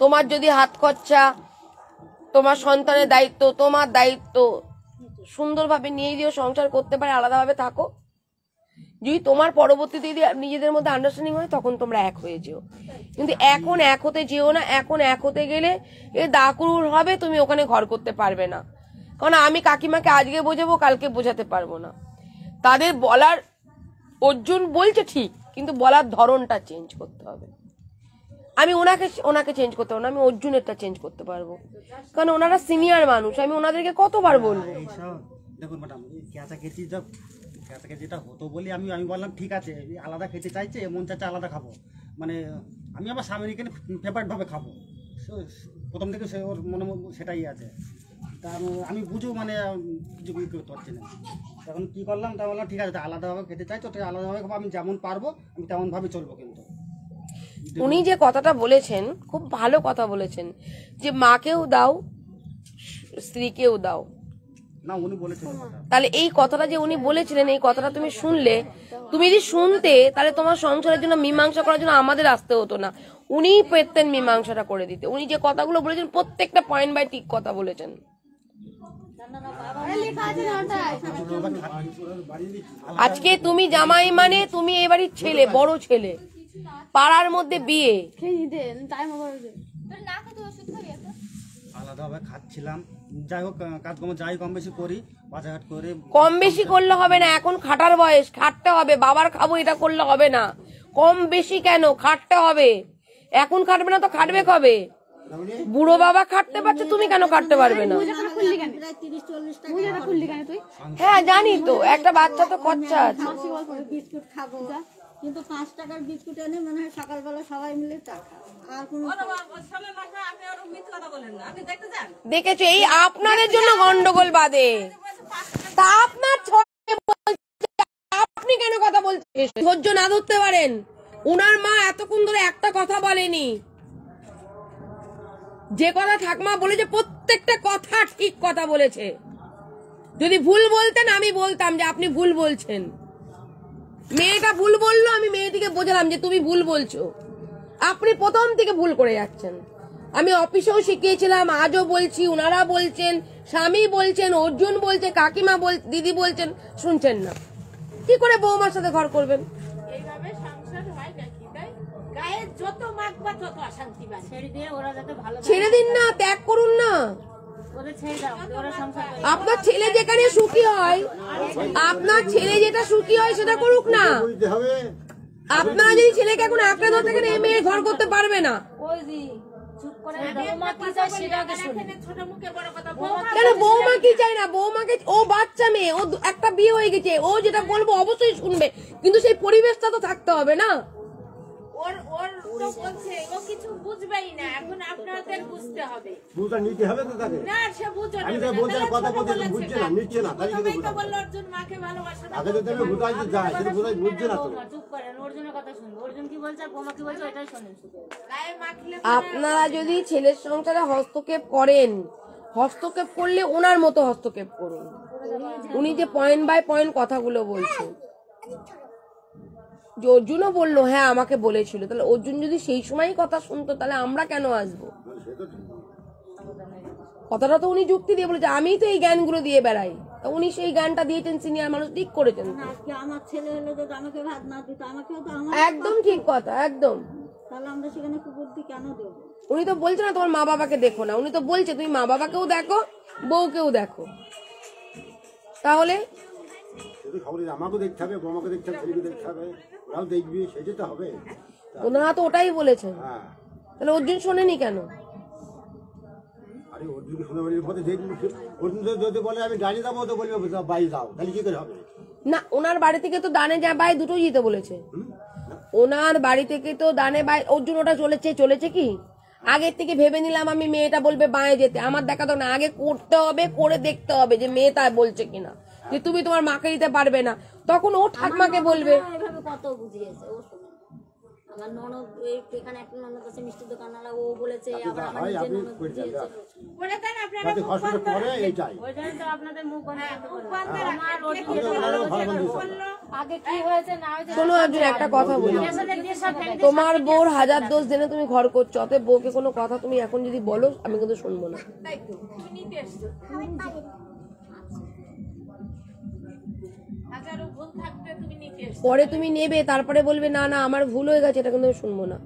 তোমার যদি হাত খরচা, তোমার সন্তানের দায়িত্ব, তোমার দায়িত্ব সুন্দরভাবে নিয়ে দিও, সংসার করতে পারে, আলাদাভাবে থাকো। যদি তোমার পরবর্তীতে যদি নিজেদের মধ্যে আন্ডারস্ট্যান্ডিং হয় তখন তোমরা এক হয়ে যেও, কিন্তু এখন এক হতে যেও না। এখন এক হতে গেলে এ দাকুর হবে, তুমি ওখানে ঘর করতে পারবে না। কারণ আমি কাকিমাকে আজকে বোঝাবো, কালকে বোঝাতে পারবো না। তাদের বলার, অর্জুন বলছে ঠিক, কিন্তু বলার ধরনটা চেঞ্জ করতে হবে। আমি ওনাকে চেঞ্জ করতে পারবো না, আমি অর্জুনেরটা চেঞ্জ করতে পারবো, কারণ ওনারা সিনিয়র মানুষ, আমি ওনাদেরকে কতবার বলবো। এইসব দেখুন ম্যাডাম, এই ক্যাঁচাকে যেটা হতো বলি আমি বললাম ঠিক আছে, এই আলাদা খেতে চাইছে, মন চাইছে আলাদা খাবো, মানে আমি আমার স্বামীর এখানে ফেভারিটভাবে খাবো, প্রথম থেকে সে ওর মনে সেটাই আছে। তা আমি বুঝেও মানে কিছু করতে পারছি না। এখন কী করলাম, তা বললাম ঠিক আছে, আলাদাভাবে খেতে চাইছো তো আলাদাভাবে খাবো, আমি যেমন পারবো আমি তেমনভাবে চলবো। কিন্তু উনি যে কথাটা বলেছেন খুব ভালো কথা বলেছেন, যে মাকেও দাও স্ত্রীকেও দাও। না, উনি বলেছেন তাহলে এই কথাটা যে উনি বলেছিলেন, এই কথাটা তুমি শুনলে, তুমি যদি শুনতে তাহলে তোমার সংসারের জন্য মীমাংসা করার জন্য আমাদের আসতে হতো না, উনিই পেতেন মীমাংসাটা করে দিতে। উনি যে কথাগুলো বলেছেন প্রত্যেকটা পয়েন্ট বাই ঠিক কথা বলেছেন। আজকে তুমি জামাই মানে তুমি এই বাড়ির ছেলে, বড় ছেলে, পাড়ার মধ্যে বিয়ে, আলাদাভাবে খাচ্ছিলাম, যাই হোক কাজকর্ম যাই কম বেশি করি, বাজারহাট করে। কম বেশি করলে হবে না, এখন খাটার বয়স, খাটতে হবে। বাবার খাবো এটা করলে হবে না, কম বেশি কেন, খাটতে হবে। এখন খাটবে না তো খাটবে কবে? বুড়ো বাবা খাটতে পারছে, তুমি কেন খাটতে পারবে না? হ্যাঁ জানি তো, একটা বাচ্চা তো খরচা আছে। বিস্কুট খাবো, কিন্তু 5 টাকার বিস্কুট এনে মনে হয় সকালবেলা সবাই মিলে চা খাবো। আর কোনো দেখেছো, এই আপনাদের জন্য গন্ডগোল বাদে। তা আপনার আপনি কেন কথা বলছেন? ধৈর্য না ধরতে পারেন? উনার মা এতক্ষণ ধরে একটা কথা বলেনি, যে কথা ঠাকমা বলেছে প্রত্যেকটা কথা ঠিক কথা বলেছে। যদি ভুল বলতেন আমি বলতাম যে আপনি ভুল বলছেন। মেয়েটা ভুল বললো, আমি মেয়েটিকে বোঝালাম যে তুমি ভুল বলছো, আপনি প্রথম থেকে ভুল করে যাচ্ছেন। আমি অফিসেও শিখিয়েছিলাম, আজও বলছি, উনারা বলছেন, স্বামী বলছেন, অর্জুন বলছে, কাকিমা দিদি বলছেন, শুনছেন না। কি করে বৌমার সাথে ঘর করবেন? এইভাবে সংসার হয় নাকি? তাই গায়ে যত মাখবা তত অশান্তি বাড়ে। ছেড়ে দিয়ে ওরা যাতে ভালো ছেড়ে দিন না, ত্যাগ করুন না। ওদের ছেড়ে দাও, ওরা সংসার করে। আপনার ছেলে যেখানে সুখী হয়, আপনার ছেলে যেটা সুখী হয় সেটা করুক না। বুঝতে হবে। আপনারা যদি ছেলেকে এখন আঁকড়ে ধরতে গেলে এই মেয়ে ঘর করতে পারবে না। কেন বৌমা কি চাই না? বৌমাকে, ও বাচ্চা মেয়ে, ও একটা বিয়ে হয়ে গেছে, ও যেটা বলবো অবশ্যই শুনবে, কিন্তু সেই পরিবেশটা তো থাকতে হবে না। ওর তো বলছে ও কিছু বুঝবেই না, এখন আপনাদের বুঝতে হবে। বুঝা নিতে হবে তো তাকে। না সে বুঝবে না, আমি তো বলছি না, কথা বলছি না, বুঝছে না, নিচ্ছে না, তাই কিন্তু তো বললো অর্জুন মাকে ভালোবাসে না। আগে তো তুমি বুঝাইতে যায়, সেটা বুঝাই বুঝছে না তো। চুপ করেন, অর্জুনের কথা শুনবো। অর্জুন কি বলছে আর বোমা কি বলছে এটাই শোনেন শুধু। গায়ে মাখলে আপনারা যদি ছেলের সংসারে হস্তক্ষেপ করেন, হস্তক্ষেপ করলে ওনার মতো হস্তক্ষেপ করুন। উনি যে পয়েন্ট বাই পয়েন্ট কথাগুলো বলছেন, যে অর্জুনও বললো হ্যাঁ আমাকে বলেছিল, তাহলে অর্জুন যদি সেই সময়ই কথা শুনতো তাহলে আমরা কেন আসবো? কথাটা তো উনি যুক্তি দিয়ে বলেছে, আমিই তো এই জ্ঞানগুলো দিয়ে বেড়াই, তা উনি সেই জ্ঞানটা দিয়েছেন, সিনিয়র মানুষ, ঠিক করেছেন। আজকে আমার ছেলে হলো যদি আমাকে ভাত না দিত, আমাকেও তো আমার, একদম ঠিক কথা, একদম। তাহলে আমরা সেখানে কুকুরদি কেন দেবো? উনি তো বলছে না তোমার মা বাবাকে দেখো না, উনি তো বলছে তুমি মা বাবাকেও দেখো, বউকেও দেখো। তাহলে শুধু খবর আমাকেও দেখতে হবে, বোমাকে দেখতে হবে, ছেলেকে দেখতে হবে, ওরাও দেখবি, সেটা তো হবে। ওনারা তো ওটাই বলেছেন, হ্যাঁ, তাহলে অর্জুন শোনেনি কেন? আরে অর্জুন শুনে বলি পথে দেখবি, অর্জুন যদি বলে আমি ডানি যাবো তো বলবে বাইরে যাও, তাহলে কি করে হবে? না, ওনার বাড়ি থেকে তো ডানে যা বাই দুটোই যেতে বলেছে। ওনার বাড়ি থেকে তো ডানে বাই, অর্জুন ওটা চলেছে কি? আগের থেকে ভেবে নিলাম আমি মেয়েটা বলবে বাঁয়ে যেতে, আমার দেখা তো না, আগে করতে হবে, করে দেখতে হবে যে মেয়ে তা বলছে কিনা, যে তুমি তোমার মাকে দিতে পারবে না, তখন ও ঠাকমাকে বলবে। এভাবে কত বুঝিয়েছে, ও শোনে। আমার ননদ এখানে একটা ননদ আছে মিষ্টির দোকানওয়ালা, ও বলেছে, আবার আমার নিজের ননদ বুঝিয়েছে। বলে দেন আপনারা তাতে কষ্ট করে এইটাই। ওই জন্য তো আপনাদের মুখ বন্ধ করতে বললাম। বান্দার আমার অর্জুন বললো আগে কি হয়েছে না হয়েছে শোনো অর্জুন, একটা কথা বলি, পেছনের দিয়ে সব ফেলে দিয়ে তোমার বউর হাজার দোষ জেনে তুমি ঘর করছো, অতএব বউকে কোনো কথা তুমি এখন যদি বলো আমি কিন্তু শুনবো না। তাই তো তুমি নিতে এসছো, হাজারো ভুল থাকতে তুমি নিতে এসছো। পরে তুমি নেবে, তারপরে বলবে না না আমার ভুল হয়ে গেছে, এটা কিন্তু আমি শুনবো না।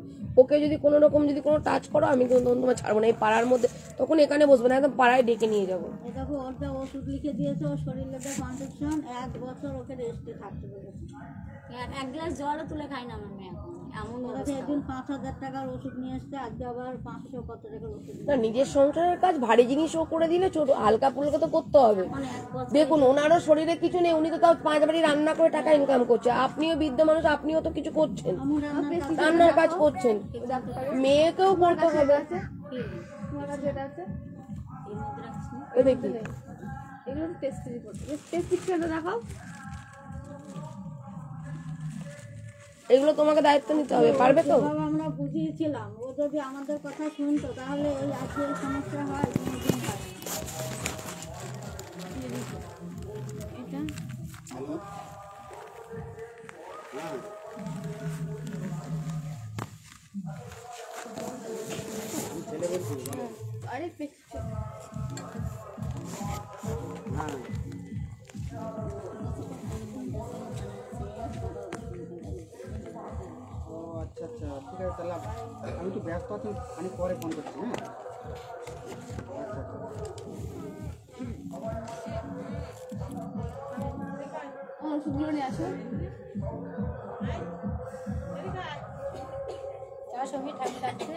ওকে যদি কোনো রকম যদি কোনো টাচ করো আমি কিন্তু তখন তোমার ছাড়বো না এই পাড়ার মধ্যে, তখন এখানে বসবে না, একদম পাড়ায় ডেকে নিয়ে যাবো। এ দেখো ওর যা ওষুধ লিখে দিয়েছে, ওর শরীরে যা কনফেকশন, 1 বছর ওকে রেস্টে থাকতে বলেছে। এক গ্লাস জলও তুলে খাই না আমার মেয়ে এখন, এমন ওরা একদিন 5,000 টাকার ওষুধ নিয়ে এসছে, আজকে আবার 500 কত টাকার ওষুধ। না নিজের সংসারের কাজ ভারী জিনিস ও করে দিলে ছোট হালকা ফুলকা তো করতে হবে। দেখুন ওনারও শরীরে কিছু নেই, উনি তো তাও 5 বাড়ি রান্না করে টাকা ইনকাম করছে, আপনিও বৃদ্ধ মানুষ, আপনিও তো কিছু করছেন, রান্নার কাজ করছেন, মেয়েকেও করতে হবে। যেটা আছে এ দেখি এগুলো টেস্ট রিপোর্ট, টেস্ট রিপোর্টটা দেখাও। এগুলো তোমাকে দায়িত্ব নিতে হবে, পারবে তো? বাবা আমরা বুঝিয়েছিলাম, ও যদি আমাদের কথা শুনতো তাহলে এই আজকে এই সমস্যা হয় কোনোদিন হয় না। এটা হ্যালো হ্যাঁ ছেলে বলছি বলো। আরে প্রেসক্রিপশন হ্যাঁ ও আচ্ছা আচ্ছা ঠিক আছে, তাহলে আমি একটু ব্যস্ত আছি, আমি পরে ফোন করছি। হ্যাঁ আচ্ছা আচ্ছা ওষুধগুলো নিয়ে আসো। সঙ্গে ঠান্ডা লাগছে।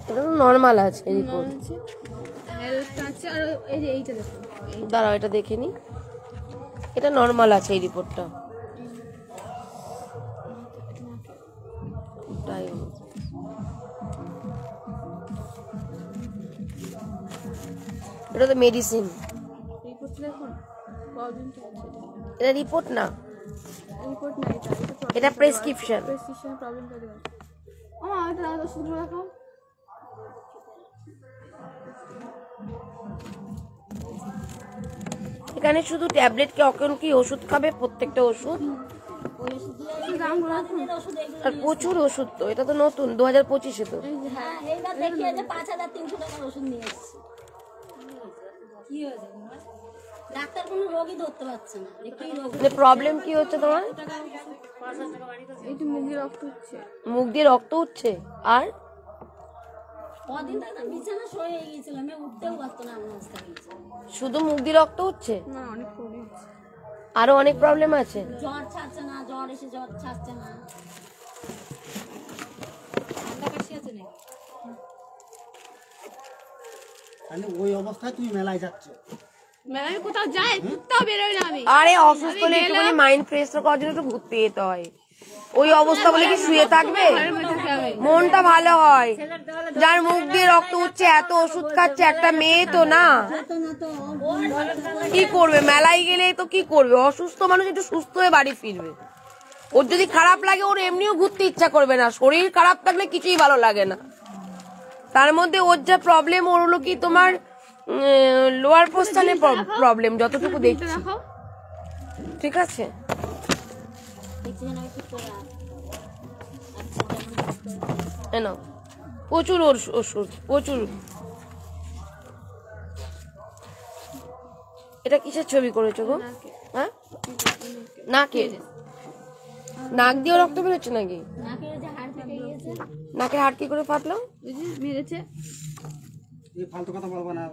এটা তো নর্মাল আছে রিপোর্ট। আছে আর এই যে এইটা দেখো, দাঁড়াও এটা দেখে নি, এটা নর্মাল আছে এই রিপোর্টটা। এটা তো মেডিসিন, রিপোর্ট দেখুন প্রবলেম চলছে। এটা রিপোর্ট না, রিপোর্ট না, এটা প্রেসক্রিপশন। প্রেসক্রিপশন প্রবলেমটা দেবে। এটা ওষুধগুলো দেখো। এখানে শুধু ট্যাবলেট কি অকেন কি ওষুধ খাবে, প্রত্যেকটা ওষুধ আর প্রচুর ওষুধ। তো এটা তো নতুন 2025-এ তো। হ্যাঁ এইবার দেখি এই যে 5,300 টাকার ওষুধ নিয়ে এসেছি। কি হয়েছে তোমার? ডাক্তার কোনো রোগই ধরতে পারছে না, যে কি রোগ। প্রবলেম কি হচ্ছে তোমার? একটু মুখ দিয়ে রক্ত উঠছে। মুখ দিয়ে রক্ত উঠছে, আর কদিন ধরে বিছানা শুয়ে গিয়েছিলাম, আমি উঠতেও পারতো না, এমন অবস্থা হয়েছে। শুধু মুখ দিয়ে রক্ত উঠছে? না অনেক প্রবলেম আছে, আরো অনেক প্রবলেম আছে। জ্বর ছাড়ছে না, জ্বর এসে জ্বর ছাড়ছে না। ঠান্ডা কাশি আছে নাকি? তাহলে ওই অবস্থায় তুমি মেলায় যাচ্ছ? আমি কোথাও যাই কোথাও বেরোই না আমি। আরে অসুস্থ হলে একটুখানি মাইন্ড ফ্রেশ করার জন্য একটু ঘুরতে যেতে হয়। ওই অবস্থা বলে কি শুয়ে থাকবে? মনটা ভালো হয়। যার মুখ দিয়ে রক্ত উঠছে, এত ওষুধ খাচ্ছে, একটা মেয়ে তো না, কি করবে? মেলায় গেলে তো কি করবে? অসুস্থ মানুষ একটু সুস্থ হয়ে বাড়ি ফিরবে। ওর যদি খারাপ লাগে ওর এমনিও ঘুরতে ইচ্ছা করবে না, শরীর খারাপ থাকলে কিছুই ভালো লাগে না। তার মধ্যে ওর যা প্রবলেম, ওর হলো কি তোমার লোয়ার পোস্টানে প্রবলেম, যতটুকু দেখছি। ঠিক আছে, প্রচুর ওষুধ, প্রচুর। এটা কিসের ছবি করেছো গো? হ্যাঁ নাকে, নাক দিয়ে রক্ত বেরোচ্ছে নাকি? নাকের হাড় কি করে ফাটলো? মেরেছে। এই ফালতু কথা বলবো না,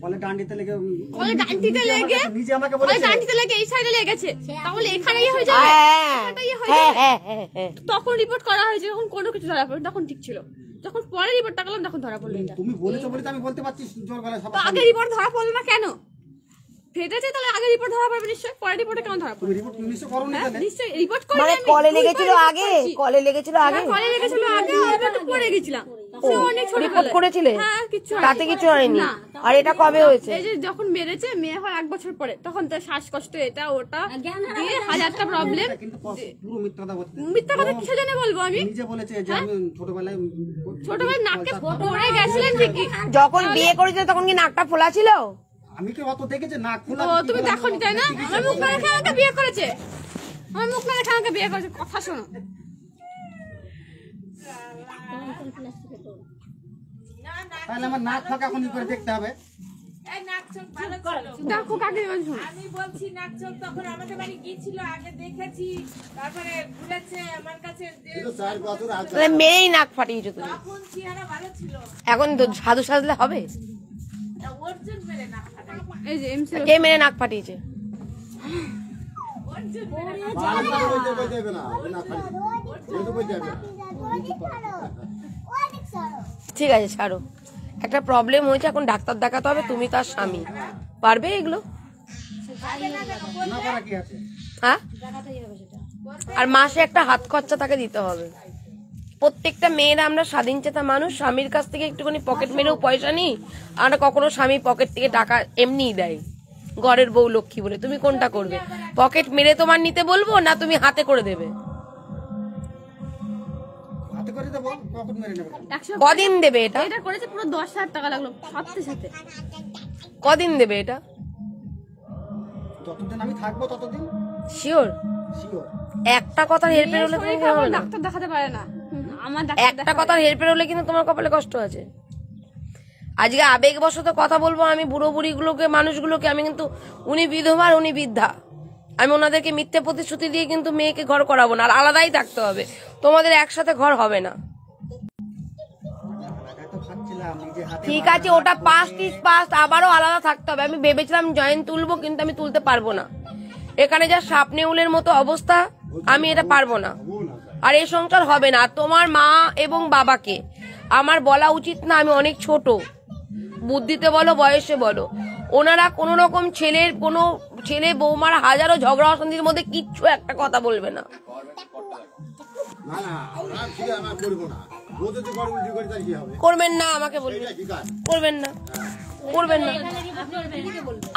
বলে ডান্ডিতে লেগে, বলে ডান্ডিতে লেগে, নিজে আমাকে বলে বলেছে ডান্ডিতে লেগে এই সাইডে লেগেছে, তাহলে এখানেই হয়ে যাবে। তখন রিপোর্ট করা হয়েছে, যখন কোনো কিছু ধরা পড়ে তখন ঠিক ছিল, যখন পরে রিপোর্টটা করলাম তখন ধরা পড়লো এটা। তুমি বলেছো বলে তো আমি বলতে পারছি জোর গলায় সব। তো আগে রিপোর্ট ধরা পড়লো না কেন? ফেটেছে তাহলে আগে রিপোর্ট ধরা পড়বে নিশ্চয়, পরে রিপোর্টে কেন ধরা পড়বে? তুমি রিপোর্ট নিশ্চয় করো না তাহলে? নিশ্চয় রিপোর্ট করে মানে কলে লেগেছিল আগে, কলে লেগেছিল আগে, কলে লেগেছিল আগে, আমি একটু পড়ে গেছিলাম। সে অনেক ছোট রিপোর্ট করেছিলে? হ্যাঁ, কিছু তাতে কিছু হয়নি। আর এটা কবে হয়েছে? এই যে যখন মেরেছে, মেয়ে হয় 1 বছর পরে, তখন তার শ্বাসকষ্ট এটা ওটা দিয়ে হাজারটা প্রবলেম। কিন্তু পুরো মিথ্যা কথা বলতে। মিথ্যা কথা কিসের জন্য বলবো আমি? নিজে বলেছে যে আমি ছোটবেলায় নাকে পড়ে গেছিলেন ঠিকই। যখন বিয়ে করেছিল তখন কি নাকটা ফোলা ছিল? আমি কি অত দেখেছি নাক খোলা? ও তুমি দেখোনি তাই না? আমার মুখ না দেখে আমাকে বিয়ে করেছে, আমার মুখ না দেখে আমাকে বিয়ে করেছে। কথা শোনো, তাহলে আমার নাক ফাঁকা এখন কি করে দেখতে হবে? এই নাকচল ভালো ছিল। দেখো কাকে বলছো আমি বলছি নাকচল তখন আমাদের বাড়ি গিয়েছিল, আগে দেখেছি, তারপরে ঘুরেছে আমার কাছে যে কিন্তু 4 বছর আগে তাহলে মেরেই নাক ফাটিয়েছো তুমি। তখন চেহারা ভালো ছিল, এখন তো সাধু সাজলে হবে? অর্জুন মেরে না ফাটাই, এই যে এমসি কে মেরে নাক ফাটিয়েছে? অর্জুন মেরে না। বারবার বলতে যাবে না, না খালি যেহেতু বলতে যাবে না। ঠিক আছে ছাড়ো, একটা প্রবলেম হয়েছে, এখন ডাক্তার দেখাতে হবে, তুমি তার স্বামী, পারবে এগুলো? না করা কি আছে? হ্যাঁ, আর মাসে একটা হাত খরচা তাকে দিতে হবে। প্রত্যেকটা মেয়েরা আমরা স্বাধীন চেতা মানুষ, স্বামীর কাছ থেকে একটুখানি পকেট মেরেও পয়সা নিই, আর কখনো স্বামী পকেট থেকে টাকা এমনিই দেয় ঘরের বউ লক্ষ্মী বলে। তুমি কোনটা করবে? পকেট মেরে তোমার নিতে বলবো, না তুমি হাতে করে দেবে? হাতে করে দেবো, পকেট মেরে নেবে। 100 কদিন দেবে এটা? এটা করেছে পুরো 10,000 টাকা লাগলো সাথে সাথে। কদিন দেবে এটা? যতদিন আমি থাকবো ততদিন শিওর? শিওর। একটা কথার হেরফের হলে তুমি শরীর খারাপ হবে না। ডাক্তার দেখাতে পারে না, আমার একটা কথার হেরফের হলে কিন্তু তোমার কপালে কষ্ট আছে। আজকে আবেগবশত কথা বলবো আমি, বুড়ো বুড়িগুলোকে, মানুষগুলোকে, আমি কিন্তু উনি বিধবা আর উনি বৃদ্ধা, আমি ওনাদেরকে মিথ্যে প্রতিশ্রুতি দিয়ে কিন্তু মেয়েকে ঘর করাবো না, আর আলাদাই থাকতে হবে, তোমাদের একসাথে ঘর হবে না। আলাদাই তো খাচ্ছিলাম নিজে হাতে। ঠিক আছে, ওটা পাস্ট ইজ পাস্ট, আবারও আলাদা থাকতে হবে। আমি ভেবেছিলাম জয়েন তুলবো, কিন্তু আমি তুলতে পারবো না। এখানে যা সাপ নেউলের মতো অবস্থা, আমি এটা পারবো না, আর এই সংসার হবে না। তোমার মা এবং বাবাকে আমার বলা উচিত না, আমি অনেক ছোট, বুদ্ধিতে বলো বয়সে বলো, ওনারা কোন রকম ছেলে বৌমার হাজারো ঝগড়া অশান্তির মধ্যে কিচ্ছু একটা কথা বলবে না। না না আমরা ঠিক আমরা করবো না, ও যদি বড় উল্টি করে তার কি হবে? করবেন না, আমাকে বলবেন, এটা কি কাজ? করবেন না, করবেন না।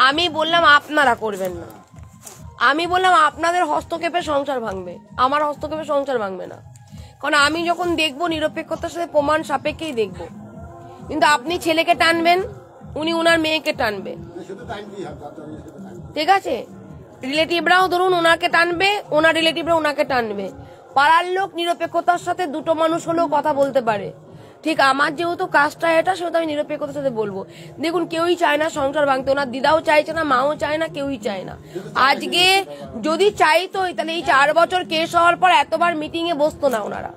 আমি বললাম আপনারা করবেন না, আমি বললাম আপনাদের হস্তক্ষেপে সংসার ভাঙবে, আমার হস্তক্ষেপে সংসার ভাঙবে না। কারণ আমি যখন দেখবো নিরপেক্ষতার সাথে প্রমাণ সাপেক্ষেই দেখবো। কিন্তু আপনি ছেলেকে টানবেন, উনি উনার মেয়েকে টানবে, শুধু টাইম কি হবে? তার জন্য শুধু টাইম। ঠিক আছে? রিলেটিভরাও ধরুন ওনাকে টানবে, ওনার রিলেটিভরা ওনাকে টানবে। পাড়ার লোক নিরপেক্ষতার সাথে দুটো মানুষ হলেও কথা বলতে পারে। ঠিক আমার যেহেতু কাজটা এটা, সেহেতু আমি নিরপেক্ষতার সাথে বলবো। দেখুন, কেউই চায় না সংসার ভাঙতে, ওনার দিদাও চাইছে না, মাও চায় না, কেউই চায় না। আজকে যদি চাইতোই তাহলে এই 4 বছর কেস হওয়ার পর এতবার মিটিং এ বসতো না ওনারা।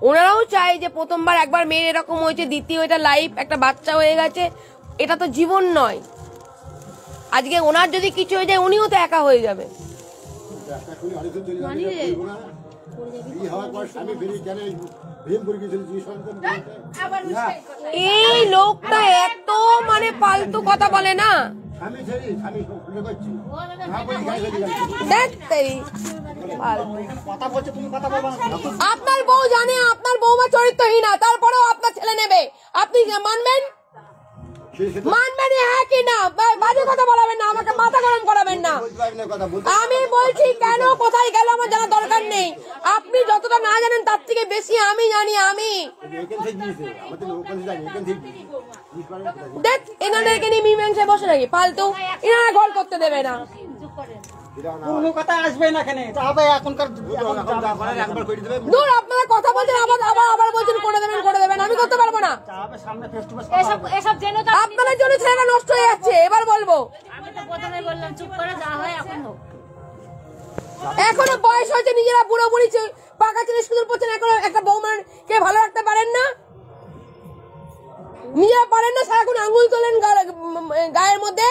ওনারাও চায় যে প্রথমবার একবার মেয়ের এরকম হয়েছে, দ্বিতীয় এটা লাইফ, একটা বাচ্চা হয়ে গেছে, এটা তো জীবন নয়। আজকে ওনার যদি কিছু হয়ে যায়, উনিও তো একা হয়ে যাবে। একটা করে অনেকদিন চলে যাবে, করবো না। এই হওয়ার পর স্বামী বেরিয়ে কেন ভীম করে গেছিল জিজ্ঞেস করতে? এই লোকটা এত মানে ফালতু কথা বলে না, স্বামী ছেড়ে স্বামী খুলে করছি না বলে গায়ে লেগে যাচ্ছে। ধ্যাৎ তেরি, ফালতু। কথা বলছে, তুমি কথা বলবা না। আপনার বউ জানে আপনার বৌমা চরিত্রহীন, তারপরেও আপনার ছেলে নেবে, আপনি মানবেন? মানবেন হ্যাঁ কি না? বাজে কথা বলাবেন না, আমাকে মাথা গরম করাবেন না। আমি বলছি কেন কোথায় গেল আমার জানা দরকার নেই। আপনি যতটা না জানেন তার থেকে বেশি আমি জানি। আমি দেখ এনাদেরকে নিয়ে মীমাংসায় বসে নাকি ফালতু, এনারা গোল করতে দেবে না। কোনো কথা আসবে না এখানে, তবে এখনকার একবার করে দেবে। দূর, আপনারা কথা বলছেন, আবার বলছেন করে দেবেন, আমি করতে পারবো না। সামনে ফেস টু ফেস এসব জেনে তো আপনাদের জন্য ছেলেটা নষ্ট হয়ে যাচ্ছে। এবার বলবো, আমি তো প্রথমে বললাম চুপ করে যা হয় এখন হোক। এখনো বয়স হয়েছে, নিজেরা বুড়ো বুড়ি পাকা ছেলে সুদূর পড়ছেন, এখনো একটা বৌমার কে ভালো রাখতে পারেন না, নিজেরা পারেন না, সারাক্ষণ আঙুল তোলেন গায়ের মধ্যে।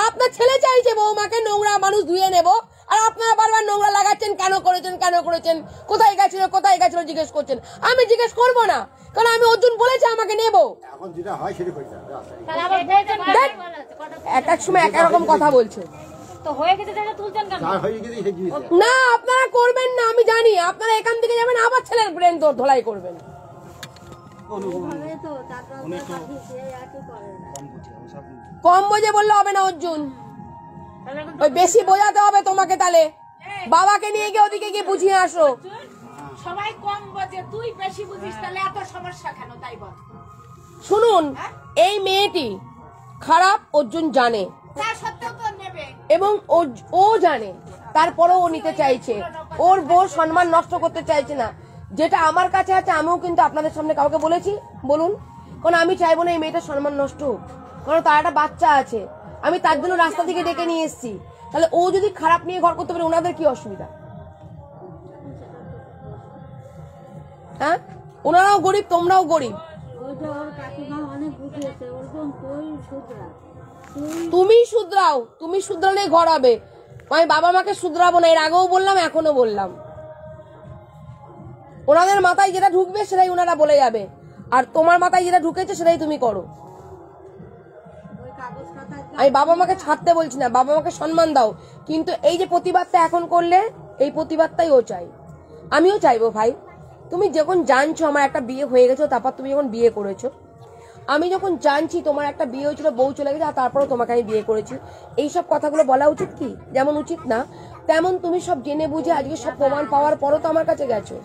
আপনার ছেলে চাইছে বৌমাকে নোংরা মানুষ ধুয়ে নেব, আর আপনারা বারবার নোংরা লাগাচ্ছেন, কেন করেছেন, কোথায় গেছিল জিজ্ঞেস করছেন। আমি জিজ্ঞেস করবো না, কারণ আমি অর্জুন বলেছে আমাকে নেব। এখন যেটা হয় সেটা করে যাবে। তাহলে আবার বলছেন এক এক সময় এক রকম কথা বলছে। তো হয়ে গেছে তাহলে তুলছেন কেন? যা হয়ে গেছে সেই জিনিস না, আপনারা করবেন না, আমি জানি। আপনারা এখান থেকে যাবেন, আবার ছেলের ব্রেন ধোলাই করবেন। ওখানে তো টাকা সে একই করে না। কম বোঝে বললে হবে না অর্জুন, ওই বেশি বোঝাতে হবে তোমাকে। তাহলে বাবাকে নিয়ে গিয়ে ওদিকে গিয়ে বুঝিয়ে আসো। সবাই কম বোঝে, তুই বেশি বুঝিস, তাহলে এত সমস্যা কেন তাই বল। শুনুন, এই মেয়েটি খারাপ অর্জুন জানে, তা সত্ত্বেও তো নেবে। এবং ও জানে, তারপরেও ও নিতে চাইছে। ওর বউর সম্মান নষ্ট করতে চাইছে না। যেটা আমার কাছে আছে আমিও কিন্তু আপনাদের সামনে কাউকে বলেছি, বলুন, কারণ আমি চাইবো না এই মেয়েটার সম্মান নষ্ট হোক। কারণ তার একটা বাচ্চা আছে, আমি তার জন্য রাস্তা থেকে ডেকে নিয়ে এসেছি। তাহলে ও যদি খারাপ নিয়ে ঘর করতে পারে ওনাদের কি অসুবিধা? হ্যাঁ, ওনারাও গরিব, তোমরাও গরিব। ওইটা ওর কাকিমা অনেক বুঝিয়েছে, ওরকম তুই শুধরা, তুমি শুধরাও, তুমি শুধরালে ঘর হবে। আমি বাবা মাকে শুধরাবো না, এর আগেও বললাম এখনো বললাম। ওনাদের মাথায় যেটা ঢুকবে সেটাই ওনারা বলে যাবে, আর তোমার মাথায় যেটা ঢুকেছে সেটাই তুমি করো। ওই কাগজ খাতায় আমি বাবা মাকে ছাড়তে বলছি না, বাবা মাকে সম্মান দাও, কিন্তু এই যে প্রতিবাদটা এখন করলে এই প্রতিবাদটাই ও চাই, আমিও চাইবো ভাই। তুমি যখন জানছো আমার একটা বিয়ে হয়ে গেছে, তারপর তুমি যখন বিয়ে করেছো, আমি যখন জানছি তোমার একটা বিয়ে হয়েছিল, বউ চলে গেছে, আর তারপরও তোমাকে আমি বিয়ে করেছি, এইসব কথাগুলো বলা উচিত কি? যেমন উচিত না, তেমন তুমি সব জেনে বুঝে আজকে সব প্রমাণ পাওয়ার পরও তো আমার কাছে গেছো।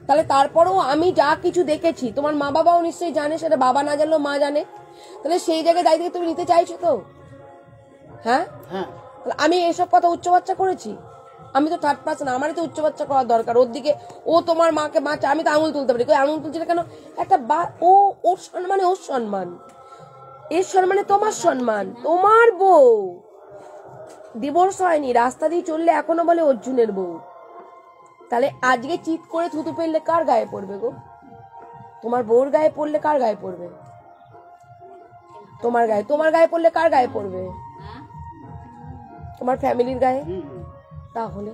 তাহলে তারপরেও আমি যা কিছু দেখেছি, তোমার মা বাবাও নিশ্চয়ই জানে, সেটা বাবা না জানলেও মা জানে। তাহলে সেই জায়গায় দায়িত্ব তুমি নিতে চাইছো তো? হ্যাঁ, তাহলে আমি এইসব কথা উচ্চবাচ্চা করেছি? আমি তো থার্ড পার্সন, আমারই তো উচ্চবাচ্চা করার দরকার। ওর দিকে ও তোমার মাকে বাঁচা, আমি তো আঙুল তুলতে পারি, কই আঙুল তুলছে না কেন? একটা ওর সম্মানে ওর সম্মান, এর সম্মানে তোমার সম্মান। তোমার বউ ডিভোর্স হয়নি, রাস্তা দিয়ে চললে এখনো বলে অর্জুনের বউ। তাহলে আজকে চিৎ করে থুতু ফেললে কার গায়ে পড়বে গো? তোমার বউর গায়ে পড়লে কার গায়ে পড়বে? তোমার গায়ে। তোমার গায়ে পড়লে কার গায়ে পড়বে? তোমার ফ্যামিলির গায়ে। তাহলে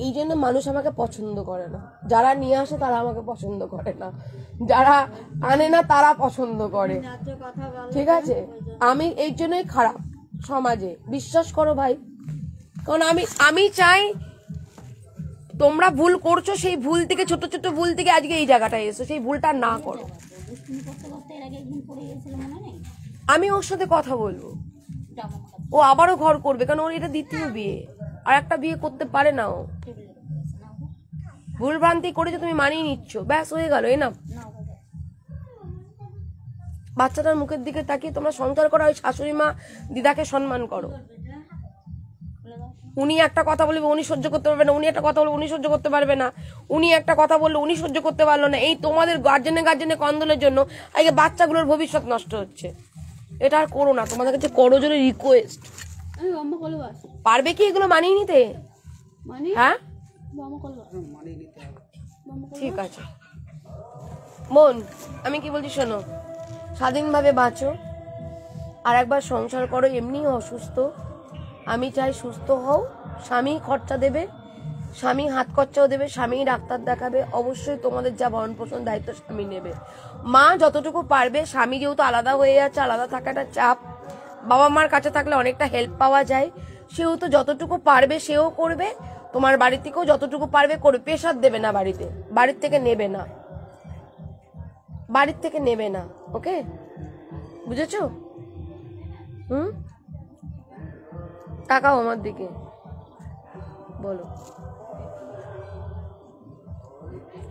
এই জন্য মানুষ আমাকে পছন্দ করে না। যারা নিয়ে আসে তারা আমাকে পছন্দ করে না, যারা আনে না তারা পছন্দ করে। ঠিক আছে, আমি এই জন্যই খারাপ সমাজে, বিশ্বাস করো ভাই। কারণ আমি চাই তোমরা ভুল করছো, সেই ভুল থেকে, ছোট ছোট ভুল থেকে আজকে এই জায়গাটায় এসো, সেই ভুলটা না করো। আমি ওর সাথে কথা বলবো, ও আবারও ঘর করবে, কারণ ওর এটা দ্বিতীয় বিয়ে, আর একটা বিয়ে করতে পারে না ও। ভুল ভ্রান্তি করেছে, তুমি মানিয়ে নিচ্ছ, ব্যাস হয়ে গেল। এ না, বাচ্চাটার মুখের দিকে তাকিয়ে তোমরা সংসার করো। ওই শাশুড়ি মা দিদাকে সম্মান করো। উনি একটা কথা বলবে উনি সহ্য করতে পারবে না, উনি একটা কথা বলবে উনি সহ্য করতে পারবে না, উনি একটা কথা বললে উনি সহ্য করতে পারলো না। এই তোমাদের গার্জেনে কন্দলের জন্য আজকে বাচ্চাগুলোর ভবিষ্যৎ নষ্ট হচ্ছে। এটা আর করো না, তোমাদের কাছে করো জন্য রিকোয়েস্ট। পারবে কি এগুলো মানিয়ে নিতে? হ্যাঁ, ঠিক আছে বোন, আমি কি বলছি শোনো, স্বাধীনভাবে বাঁচো, আর একবার সংসার করো। এমনি অসুস্থ, আমি চাই সুস্থ হও। স্বামী খরচা দেবে, স্বামী হাত খরচাও দেবে, স্বামী ডাক্তার দেখাবে, অবশ্যই তোমাদের যা ভরণ পোষণ দায়িত্ব স্বামী নেবে। মা যতটুকু পারবে, স্বামী যেহেতু আলাদা হয়ে যাচ্ছে, আলাদা থাকাটা চাপ, বাবা মার কাছে থাকলে অনেকটা হেল্প পাওয়া যায়, সেহেতু যতটুকু পারবে সেও করবে, তোমার বাড়ি থেকেও যতটুকু পারবে করবে। প্রেশার দেবে না বাড়িতে, বাড়ির থেকে নেবে না, বাড়ির থেকে নেবে না। ওকে, বুঝেছো? তাকাও আমার দিকে, বলো।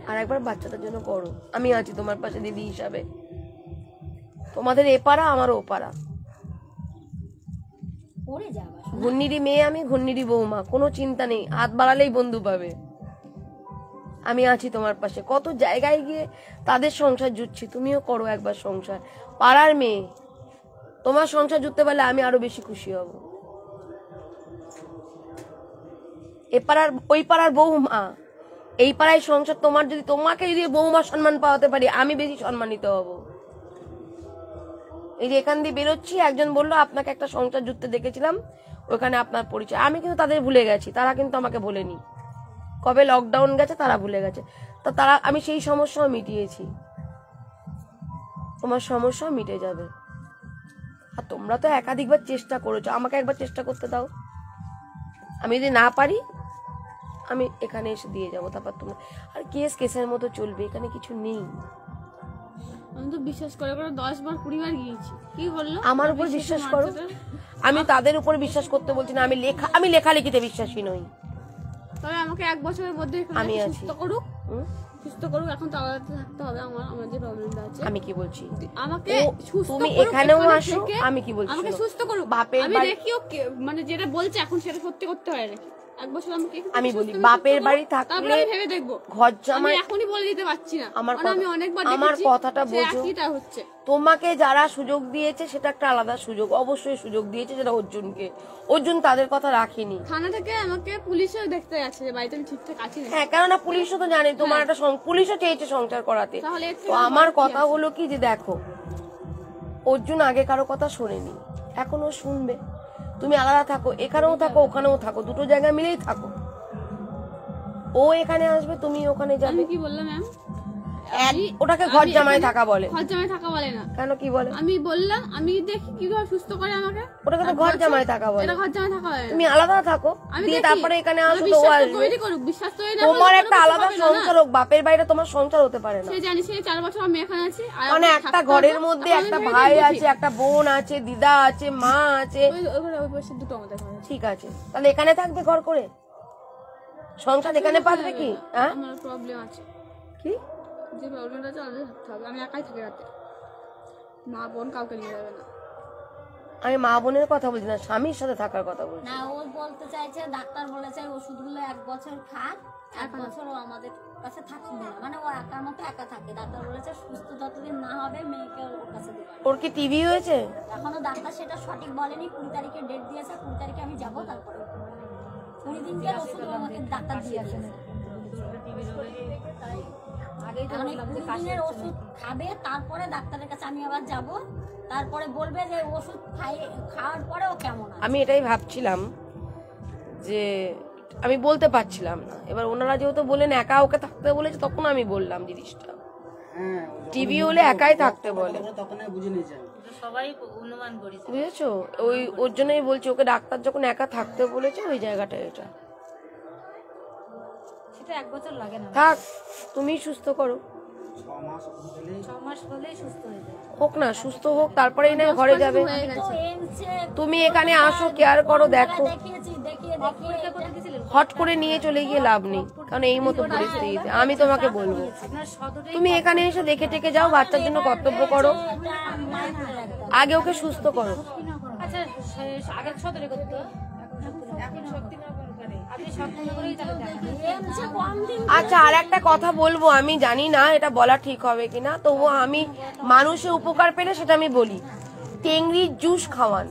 আর একবার বাচ্চাটার জন্য করো, আমি আছি তোমার পাশে দিদি হিসাবে। তোমাদের এপাড়া আমার ওপাড়া, ঘূর্ণিরই মেয়ে আমি, ঘূর্ণিরই বৌমা, কোনো চিন্তা নেই। হাত বাড়ালেই বন্ধু পাবে। আমি আছি তোমার পাশে। কত জায়গায় গিয়ে তাদের সংসার জুটছি, তুমিও করো একবার সংসার। পাড়ার মেয়ে, তোমার সংসার জুটতে পারলে আমি আরো বেশি খুশি হব। ওই পাড়ার বৌমা, এই পাড়ায় সংসার তোমার, যদি তোমাকে যদি বৌমা সম্মান পাওয়াতে পারি, আমি বেশি সম্মানিত হব। এই যে এখান দিয়ে বেরোচ্ছি, একজন বললো আপনাকে একটা সংসার জুটতে দেখেছিলাম, ওখানে আপনার পরিচয়। আমি কিন্তু তাদের ভুলে গেছি, তারা কিন্তু আমাকে ভোলেনি। কবে লকডাউন গেছে তারা ভুলে গেছে, তো তারা, আমি সেই সমস্যাও মিটিয়েছি, তোমার সমস্যাও মিটে যাবে। আর তোমরা তো একাধিকবার চেষ্টা করেছো, আমাকে একবার চেষ্টা করতে দাও। আমি যদি না পারি, আমি এখানে এসে দিয়ে যাবো, তারপর তোমরা। আর কেসের মতো চলবে, এখানে কিছু নেই। আমি তো বিশ্বাস করে 10 বার 20 বার গিয়েছি, কি বললো? আমার উপর বিশ্বাস করো, আমি তাদের উপর বিশ্বাস করতে বলছি না। আমি লেখালেখিতে বিশ্বাসী নই। তবে আমাকে 1 বছরের মধ্যে আমি সুস্থ করুক, এখন তো আলাদা থাকতে হবে। আমার যে প্রবলেমটা আছে, আমি কি বলছি, আমাকে সুস্থ তুমি করুক, এখানেও আসো। আমি কি বলছি, আমাকে সুস্থ করুক, বাপের আমি বাড়ি, দেখিও মানে যেটা বলছে এখন সেটা সত্যি করতে হয় নাকি। 1 বছর আমাকে একটু আমি সুস্থ বলি, করে বাপের থাকতে বাড়ি হবে, তারপরে থাকলে আমি ভেবে দেখবো। ঘর আমি জামাই, এখনই বলে দিতে পারছি না, আমার কারণ আমি কথা- অনেকবার আমার দেখেছি কথাটা সে বোঝো। একইটা হচ্ছে। তোমাকে যারা সুযোগ দিয়েছে সেটা একটা আলাদা সুযোগ, অবশ্যই সুযোগ দিয়েছে সেটা অর্জুনকে। অর্জুন তাদের কথা রাখেনি। থানা থেকে আমাকে পুলিশও দেখতে যাচ্ছে যে বাড়িতে আমি ঠিকঠাক আছি না। হ্যাঁ, কেননা পুলিশও তো জানে তোমার একটা পুলিশও চেয়েছে সংসার করাতে। তাহলে এর তো থেকে আমার বড় কি কথা আছে? হলো কি যে দেখো, অর্জুন আগে কারো কথা শোনেনি, এখন ও শুনবে। তুমি আলাদা থাকো, এখানেও থাকো ওখানেও থাকো, দুটো জায়গা মিলেই থাকো। ও এখানে আসবে, তুমি ওখানে যাবে। আমি কি বললাম ম্যাম? ওটাকে ঘর জামাই থাকা বলে। ঘর জামাই থাকা বলে না। কেন, কি বলে? আমি বললাম, আমি দেখি কিভাবে সুস্থ করে আমাকে। ওটাকে তো ঘর জামাই থাকা বলে। এটা ঘর জামাই থাকা বলে না। তুমি আলাদা থাকো, আমি দিয়ে দেখি, তারপরে এখানে আসো, তো ও বিশ্বাস তো আসবে। তৈরি করুক, বিশ্বাস তৈরি না তোমার করলে একটা কোনো আলাদা কিছু হবে না, সংসার হোক, বাপের বাইরে তোমার সংসার হতে পারে না। সে জানি, সে 4 বছর আমি এখানে আছি, আর মানে আমি একটা থাকতে ঘরের পারবো, মধ্যে তখন একটা আমি ভেবে ভাই দেখবো আছে, একটা বোন আছে, দিদা আছে, মা আছে। ওই পাশে দুটো আমাদের ঘর আছে। ঠিক আছে, তাহলে এখানে থাকবে ঘর করে, সংসার এখানে পাতবে কি? হ্যাঁ, আমার প্রবলেম আছে, কি যে প্রবলেমটা আছে আলাদা থাকতে হবে। আমি একাই থাকি রাতে, মা বোন কাউকে নিয়ে যাবে না। আমি মা বোনের কথা বলছি না, স্বামীর সাথে থাকার কথা বলছি। না, ও বলতে চাইছে ডাক্তার বলেছে ওষুধগুলো 1 বছর খাক, 1 বছর ও আমাদের কাছে থাকবে না, মানে ও একার মতো একা থাকে। ডাক্তার বলেছে সুস্থ যতদিন না হবে মেয়েকে ওর কাছে দেবে। ওর কি টিভি হয়েছে? এখনো ডাক্তার সেটা সঠিক বলেনি। 20 তারিখে ডেট দিয়েছে, 20 তারিখে আমি যাবো, তারপরে 20 দিনকার ওষুধ আমাকে ডাক্তার দিয়ে দিয়েছে। এখন এই 20 দিনের ওষুধ খাবে, তারপরে ডাক্তারের কাছে আমি আবার যাব, তারপরে বলবে যে ওষুধ খাওয়ার পরে ও কেমন আছে। আমি এটাই ভাবছিলাম যে আমি বলতে পারছিলাম না, এবার ওনারা যেহেতু বলেন একা ওকে থাকতে বলেছে, তখন আমি বললাম জিনিসটা। হ্যাঁ, টিভি হলে একাই থাকতে বলে, তখন আমি বুঝে নিয়েছি আমি। সবাই অনুমান করেছে। বুঝেছো? ওর জন্যই বলছি, ওকে ডাক্তার যখন একা থাকতে বলেছে, ওই জায়গাটা এটা সেটা 1 বছর লাগে না, থাক, তুমি সুস্থ করো, 6 মাস হলেই 6 মাস হলেই সুস্থ হয়ে যায়। হোক না, সুস্থ হোক, তারপরেই না ঘরে যাবে। তুমি এখানে আসো, কেয়ার করো, দেখো। দেখিয়েছি, দেখিয়ে হট করে নিয়ে চলে গিয়ে লাভ নেই, কারণ এই মতো পরিস্থিতিতে আমি তোমাকে বলবো, তুমি এখানে এসে দেখে টেকে যাও, বাচ্চার জন্য কর্তব্য করো, আগে ওকে সুস্থ করো। আচ্ছা, আগে সতরে করতে, এখন শক্তি না করে, আপনি শক্তি করেই তাহলে দেখেন। আচ্ছা, আর একটা কথা বলবো, আমি জানি না এটা বলা ঠিক হবে কিনা, তবুও আমি মানুষের উপকার পেলে সেটা আমি বলি। টেংরির জুস খাওয়ান,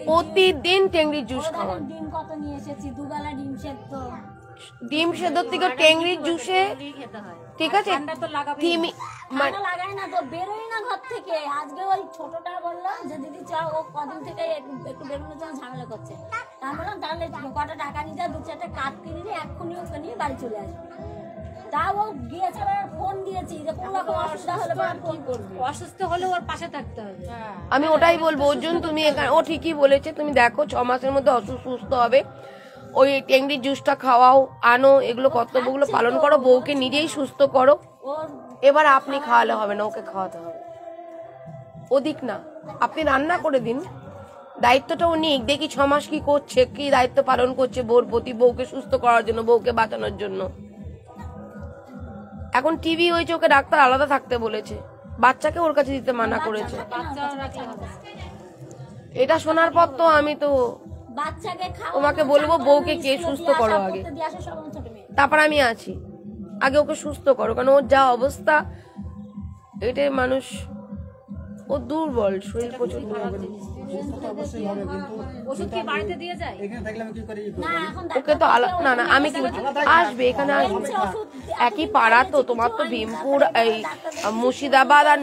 প্রতিদিন টেংরির জুস খাওয়ান। ডিম কত নিয়ে এসেছি, 2 বেলা ডিম সেদ্ধ। ডিম সেদ্ধ থেকে টেংরির জুসে, খেতে হয়। ঠিক আছে, ঠান্ডা লাগায় না তো, বেরোই না ঘর থেকে। আজকে ওই ছোটটা বললো যে দিদি চ, ও কদিন থেকে একটু বেরোনোর জন্য ঝামেলা করছে। তা আমি বললাম তাহলে কটা টাকা নিয়ে যা, 2-4টা কাঠ কিনে নিয়ে এক্ষুনি ওকে নিয়ে বাড়ি চলে আসবে। তা ও গিয়েছে, ফোন দিয়েছি যে কোনো রকম অসুবিধা হলে ফোন করবি। অসুস্থ হলে ওর পাশে থাকতে হবে। আমি ওটাই বলবো, অর্জুন তুমি এখানে, ও ঠিকই বলেছে, তুমি দেখো 6 মাসের মধ্যে সুস্থ হবে, ওই টেংরির জুসটা খাওয়াও, আনো, এগুলো কর্তব্যগুলো পালন করো, বউকে নিজেই সুস্থ করো। এবার আপনি খাওয়ালে হবে না, ওকে খাওয়াতে হবে। ওদিক না, আপনি রান্না করে দিন, দায়িত্বটা ও নিক, দেখি 6 মাস কি করছে, কি দায়িত্ব পালন করছে বউর প্রতি, বউকে সুস্থ করার জন্য, বউকে বাঁচানোর জন্য। এখন টিভি হয়েছে, ওকে ডাক্তার আলাদা থাকতে বলেছে, বাচ্চাকে ওর কাছে দিতে মানা করেছে। এটা শোনার পর তো আমি তো বাচ্চাকে খাওয়া, তোমাকে বলবো, বউকে কে সুস্থ করো আগে, দিয়ে আসে সব ছোট মেয়ে। তারপর আমি আছি, আগে ওকে সুস্থ করো, কারণ ওর যা অবস্থা, এটাই মানুষ, ও দুর্বল, শরীর প্রচুর দুর্বল। ওষুধ কি বাড়িতে দিয়ে যায়? এখানে থাকলে আমি কি করি? না, এখন ওকে তো আলাদা, না না, আমি কি বলছি, আসবে এখানে, আসবে, একই পাড়া তো তোমার, তো ভীমপুর, এই মুর্শিদাবাদ আর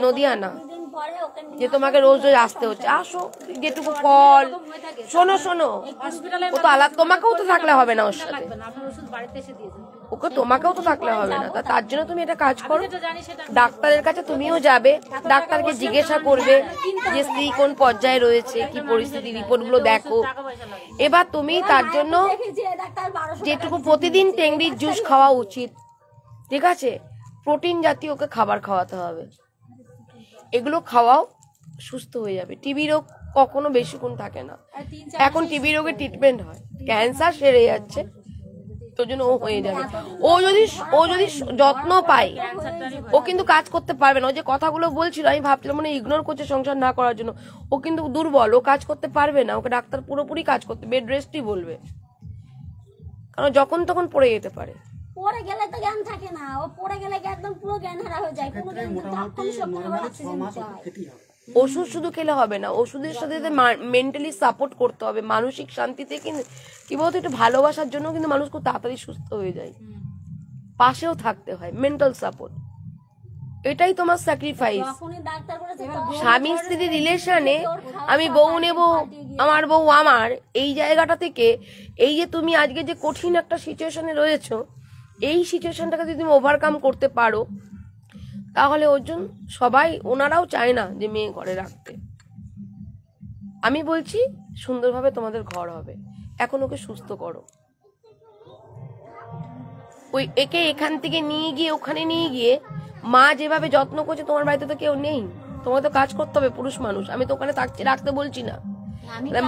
নদিয়ানা, দিন পরে ওকে যে তোমাকে রোজ রোজ আসতে হচ্ছে, আসো, যেটুকু ফল, শোনো শোনো, ও তো আলাদা, তোমাকেও তো থাকলে হবে না ওর সাথে, আপনার ওষুধ বাড়িতে এসে দিয়ে যাবে। ওকে তোমাকেও তো থাকলে হবে না, তার জন্য তুমি এটা কাজ করো, ডাক্তারের কাছে তুমিও যাবে, ডাক্তারকে জিজ্ঞাসা করবে যে স্ত্রী কোন পর্যায়ে রয়েছে, কি পরিস্থিতি, রিপোর্ট গুলো দেখো। এবার তুমি তার জন্য যেটুকু প্রতিদিন টেংরির জুস খাওয়া উচিত, ঠিক আছে, প্রোটিন জাতীয় ওকে খাবার খাওয়াতে হবে, এগুলো খাওয়াও, সুস্থ হয়ে যাবে। টিবি রোগ কখনো বেশিক্ষণ থাকে না, এখন টিবি রোগের ট্রিটমেন্ট হয়, ক্যান্সার সেরে যাচ্ছে, ওর জন্য ও হয়ে যাবে। ও যদি যত্ন পায় ও কিন্তু কাজ করতে পারবে না। ও যে কথাগুলো বলছিল আমি ভাবছিলাম মানে ইগনোর করছে সংসার না করার জন্য, ও কিন্তু দুর্বল, ও কাজ করতে পারবে না। ওকে ডাক্তার পুরোপুরি কাজ করতে, বেড রেস্টই বলবে, কারণ যখন তখন পড়ে যেতে পারে। পড়ে গেলে তো জ্ঞান থাকে না, ও পড়ে গেলে একদম পুরো জ্ঞান হারা হয়ে যায়। কোনো জ্ঞান মোটামুটি নর্মালি 6 মাস ওষুধ খেতেই হবে। ওষুধ শুধু খেলে হবে না, ওষুধের সাথে মেন্টালি সাপোর্ট করতে হবে, মানসিক শান্তিতে। কিন্তু কি বলতো, একটু ভালোবাসার জন্য কিন্তু মানুষ খুব তাড়াতাড়ি সুস্থ হয়ে যায়। পাশেও থাকতে হয়, মেন্টাল সাপোর্ট, এটাই তোমার স্যাক্রিফাইস। স্বামী স্ত্রী রিলেশনে আমি বউ নেব, আমার বউ আমার, এই জায়গাটা থেকে এই যে তুমি আজকে যে কঠিন একটা সিচুয়েশনে রয়েছো, এই সিচুয়েশনটাকে যদি তুমি ওভারকাম করতে পারো, তাহলে ওজন সবাই, ওনারাও চায় না যে মেয়ে ঘরে রাখতে। আমি বলছি সুন্দরভাবে তোমাদের ঘর হবে। এখন ওকে সুস্থ করো, ওই একে এখান থেকে নিয়ে গিয়ে ওখানে নিয়ে গিয়ে মা যেভাবে যত্ন করছে, তোমার বাড়িতে তো কেউ নেই, তোমাকে তো কাজ করতে হবে, পুরুষ মানুষ। আমি তো ওখানে রাখতে বলছি না,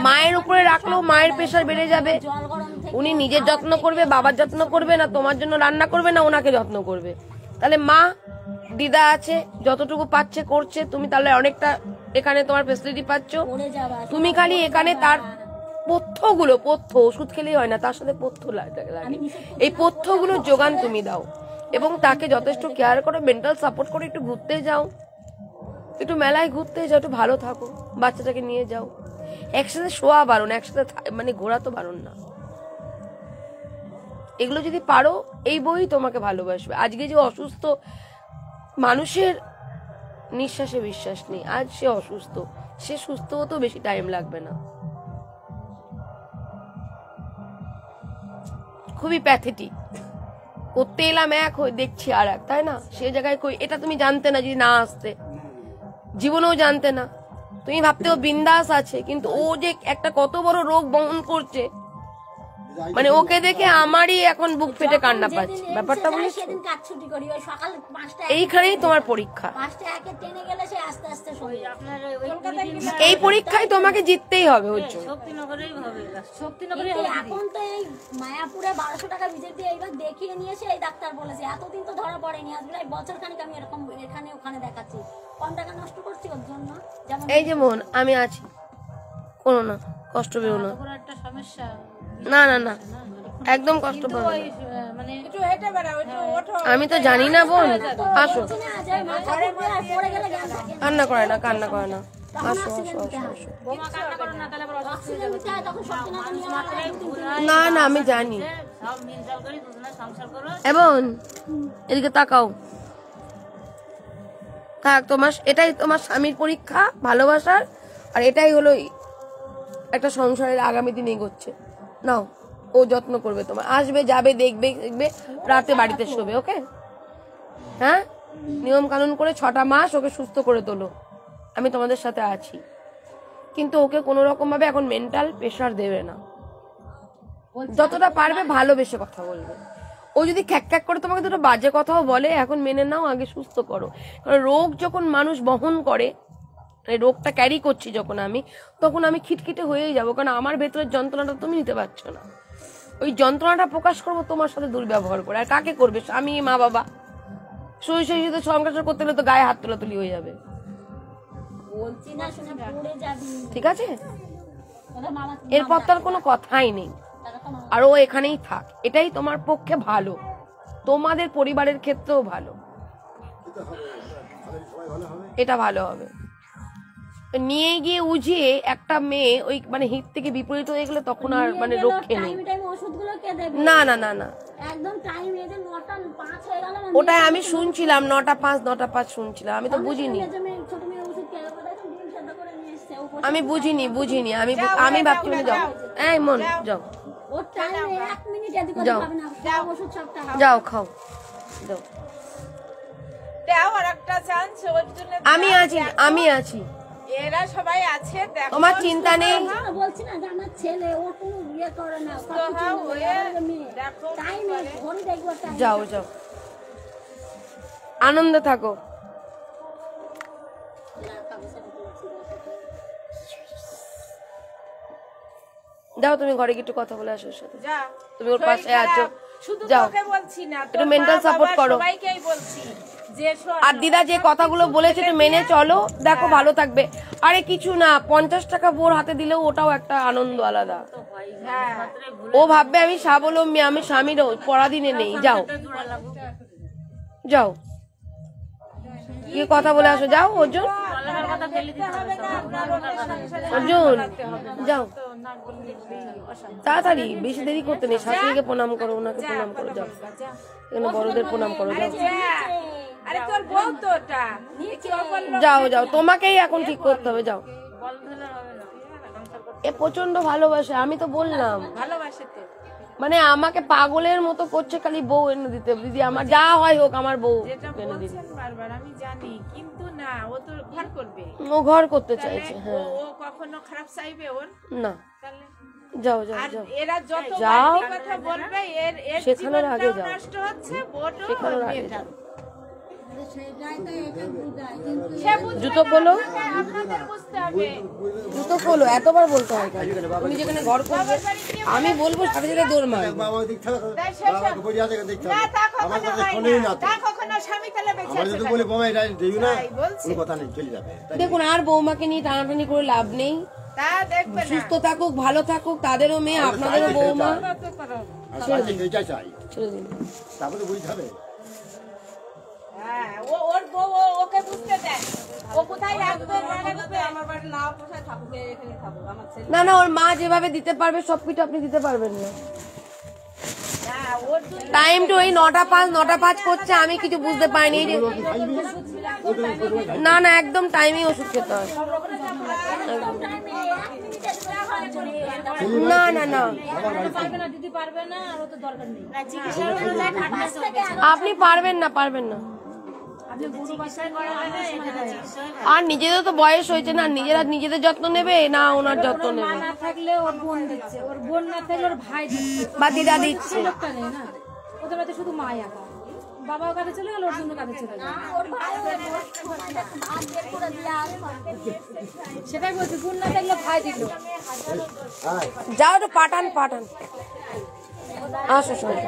মায়ের উপরে রাখলেও মায়ের প্রেশার বেড়ে যাবে। উনি নিজের যত্ন করবে, বাবার যত্ন করবে না, তোমার জন্য রান্না করবে না, ওনাকে যত্ন করবে। তাহলে মা দিদা আছে, যতটুকু পাচ্ছে করছে, তুমি তাহলে অনেকটা এখানে তোমার ফেসিলিটি পাচ্ছ। তুমি খালি এখানে তার পথ্য ওষুধ খেলেই হয় না, তার সাথে পথ্য লাগে। এই পথ্যগুলো যোগান তুমি দাও এবং তাকে যথেষ্ট কেয়ার করো, মেন্টাল সাপোর্ট করে। একটু ঘুরতে যাও, একটু মেলায় ঘুরতে যাও, একটু ভালো থাকো, বাচ্চাটাকে নিয়ে যাও। একসাথে শোয়া বারণ, একসাথে মানে ঘোরা তো বারণ না। এগুলো যদি পারো, এই বই তোমাকে ভালোবাসবে। আজকে যে অসুস্থ মানুষের নিঃশ্বাসে বিশ্বাস নেই, আজ সে অসুস্থ, সে সুস্থ হতেও বেশি টাইম লাগবে না। খুবই প্যাথেটিক। করতে এলাম এক, হয়ে দেখছি আর এক, তাই না? সে জায়গায় কই এটা তুমি জানতে না, যদি না আসতে জীবনেও জানতে না। তুমি ভাবতে ও বিন্দাস আছে, কিন্তু ও যে একটা কত বড় রোগ বহন করছে, মানে ওকে দেখে আমারই এখন বুক ফেটে কান্না পাচ্ছে। ব্যাপারটা বলি, এইখানেই তোমার পরীক্ষা। এই পরীক্ষায় তোমাকে জিততেই হবে। এখন তো এই মায়াপুরে 1200 টাকা ভিজিট দিয়ে এইবার দেখিয়ে নিয়েছে, এই ডাক্তার বলেছে এতদিন তো ধরা পড়েনি, আজকে বছর খানিক আমি এরকম এখানে ওখানে দেখাচ্ছি, কম টাকা নষ্ট করছি ওর জন্য। এই যে মন, আমি আছি, কোনো না কষ্ট পেও না। একটা সমস্যা না না না, একদম কষ্ট পাবে না। আমি তো জানি না বোন, আসো। কান্না করে না, কান্না করে না, আসো আসো আসো আসো। না না, আমি জানি। এবং এদিকে তাকাও, থাক। তোমার এটাই তোমার স্বামীর পরীক্ষা, ভালোবাসার। আর এটাই হলো একটা সংসারের আগামী দিন এগোচ্ছে। নাও, ও যত্ন করবে তোমার, আসবে যাবে, দেখবে দেখবে, রাতে বাড়িতে শোবে। ওকে, হ্যাঁ, নিয়ম কানুন করে 6টা মাস ওকে সুস্থ করে তোলো। আমি তোমাদের সাথে আছি, কিন্তু ওকে কোনো রকম ভাবে এখন মেন্টাল প্রেশার দেবে না। যতটা পারবে ভালোবেসে কথা বলবে। ও যদি খ্যাক খ্যাক করে তোমাকে দুটো বাজে কথাও বলে, এখন মেনে নাও, আগে সুস্থ করো। কারণ রোগ যখন মানুষ বহন করে, রোগটা ক্যারি করছি যখন আমি, তখন আমি খিটখিটে হয়েই যাবো। কারণ আমার ভেতরের যন্ত্রণাটা তুমি নিতে পারছো না। ওই যন্ত্রণাটা প্রকাশ করবো তোমার সাথে দুর্ব্যবহার করে। আর কাকে করবে? স্বামী, মা, বাবা। শরীর সাথে সংসার করতে হলে তো গায়ে হাত তোলাতুলি হয়ে যাবে। ঠিক আছে, এরপর তার কোনো কথাই নেই। আর ও এখানেই থাক, এটাই তোমার পক্ষে ভালো, তোমাদের পরিবারের ক্ষেত্রেও ভালো, এটা ভালো হবে। নিয়ে গিয়ে উজিয়ে একটা মেয়ে ওই মানে হিত থেকে বিপরীত হয়ে গেলে তখন আর মানে রক্ষে নেই। না না না না, ওটাই আমি শুনছিলাম, 9টা 5 শুনছিলাম। আমি তো বুঝিনি, আমি বুঝিনি আমি ভাবছি মানে যাও, এই মন যাও, যাও যাও, খাও যাও। আমি আছি, এরা সবাই আছে, তোমার চিন্তা নেই। বলছি না যে আমার ছেলে ও কোনো ইয়ে করে না, যাও যাও, আনন্দে থাকো। যাও তুমি ঘরে গিয়ে একটু কথা বলে আসো ওর সাথে, যা তুমি ওর পাশে আছো, শুধু যাও তোকে বলছি না, একটু মেন্টাল সাপোর্ট করো। সবাইকেই বলছি যে শোন, আর দিদা যে কথাগুলো বলেছে একটু মেনে চলো, দেখো ভালো থাকবে। আরে কিছু না, 50 টাকা বোর হাতে দিলেও ওটাও একটা আনন্দ আলাদা। হ্যাঁ ও ভাববে আমি স্বাবলম্বী, আমি স্বামীর পরাধীনে নেই। যাও যাও কি কথা বলে আসো, যাও অর্জুন, অর্জুন যাও তাড়াতাড়ি, বেশি দেরি করতে নেই। শাশুড়িকে প্রণাম করো, ওনাকে প্রণাম করো, যাও এখানে বড়দের প্রণাম করো, যাও আরে তোর বউ তো ওটা কি বললো, যাও যাও, তোমাকেই এখন ঠিক করতে হবে, যাও। এ প্রচন্ড ভালোবাসে, আমি তো বললাম, ভালোবাসে তো। মানে আমাকে পাগলের মতো করছে খালি বউ এনে দিতে। দিদি আমার যা হয় হোক, আমার বউ যেটা এনে দিতে। বলছেন বারবার আমি জানি, কিন্তু না, ও তো ঘর করবে, ও ঘর করতে চাইছে, হ্যাঁ। ও কখনো খারাপ চাইবে ওর? না, তাহলে যাও যাও আর যাও, এরা যত যাও। বাড়তি কথা বলবে, এর শেখানোর আগে জীবনটাও যাও, নষ্ট হচ্ছে, বোটও শেখানোর আগে মেয়েটার। যাও। সেটাই তো একে বুঝায়, কিন্তু সে বুঝবে জুতো না, খোলো, আপনাদের বুঝতে হবে। জুতো খোলো, এতবার বলতে হয় কেন? তুমি যেখানে ঘর করবে আমি বলবো সাথে সাথে দৌড় মারবে। বাবা দেখতে হবে, তাই শেষ হয়। বাবাকে বলি আছে দেখতে না, হবে, তা আমার কখনো কথা হয় শোনেই না, না তো। তা কখনো স্বামী তাহলে বেঁচে আমার আছে যদি কেন? বলি বাবা এটা দিই না, তাই বলছি। কোনো কথা নেই, চলে যাবে। তাই দেখুন, আর বৌমাকে নিয়ে টানাটানি করে লাভ নেই। তা দেখবে না। সুস্থ থাকুক, ভালো থাকুক, তাদেরও মেয়ে, আপনাদেরও বৌমা। আর চাইছে, এইটাই চাই, ছেড়ে দিন। তারপরে বুঝতে হবে। হ্যাঁ, ওর বউ ওকে বুঝতে দেয়, ও কোথায় রাখবে না রাখবে। আমার বাড়ি নাও কোথায় থাকুক, এখানে থাকুক, আমার ছেলে। না না, ওর মা যেভাবে দিতে পারবে সবকিছু আপনি দিতে পারবেন না। না, ওর জন্য টাইম তো এই 9টা 5 করছে, আমি কিছু বুঝতে পারিনি। এই যে না না, একদম টাইমে ওষুধ খেতে হয়। না না না, দিদি পারবে না, আর ও তো দরকার নেই। আপনি পারবেন না, পারবেন না। আর নিজেদের তো বয়স হয়েছে না, নিজেরা নিজেদের যত্ন নেবে না ওনার যত্ন মা নেবে, না থাকলে ওর বোন দিচ্ছে, ওর বোন না থাকলে ওর ভাই দিচ্ছে, বা দিদা দিচ্ছে। লোকটা নেই না, ওদের বাড়িতে শুধু মা একা। বাবাও কাছে চলে গেল, ওর জন্য কাছে চলে গেল। সেটাই বলছি, বোন না থাকলে ভাই দিল। যাও একটু পাঠান পাঠান, আসো শোনো,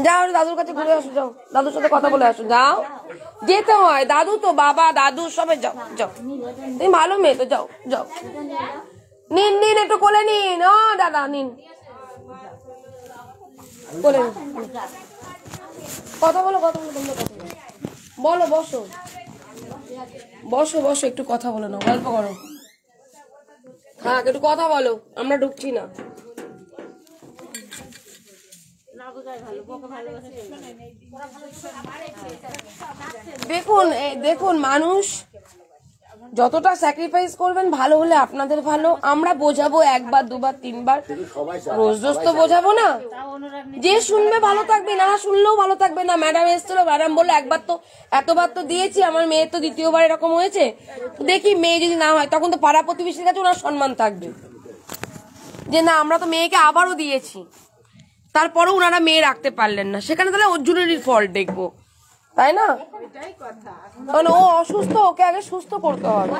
যাও একটু দাদুর কাছে ঘুরে আসো, যাও দাদুর সাথে কথা বলে আসো, যাও যেতে হয়, দাদু তো বাবা দাদু সবাই, যাও যাও, তুমি ভালো মেয়ে তো, যাও যাও, নিন নিন একটু কোলে নিন, ও দাদা নিন কোলে নিন। কথা বলো, কথা বলো, তোমরা কথা বলো, বলো, বসো বসো বসো, একটু কথা বলো না, গল্প করো, হ্যাঁ একটু কথা বলো, আমরা ঢুকছি না। দেখুন দেখুন, মানুষ যতটা স্যাক্রিফাইস করবেন ভালো হলে আপনাদের ভালো। আমরা বোঝাবো 1বার 2বার 3বার, রোজ রোজ তো বোঝাবো না। যে শুনবে ভালো থাকবে, না শুনলেও ভালো থাকবে না। ম্যাডাম এসেছিল, ম্যাডাম বললো একবার তো এতবার তো দিয়েছি, আমার মেয়ের তো দ্বিতীয়বার এরকম হয়েছে, দেখি মেয়ে যদি না হয় তখন তো পাড়া প্রতিবেশীর কাছে ওনার সম্মান থাকবে যে না আমরা তো মেয়েকে আবারও দিয়েছি, তারপরেও ওনারা মেয়ে রাখতে পারলেন না, সেখানে তাহলে অর্জুনেরই ফল্ট দেখবো, তাই না? কারণ ও অসুস্থ, ওকে আগে সুস্থ করতে হবে,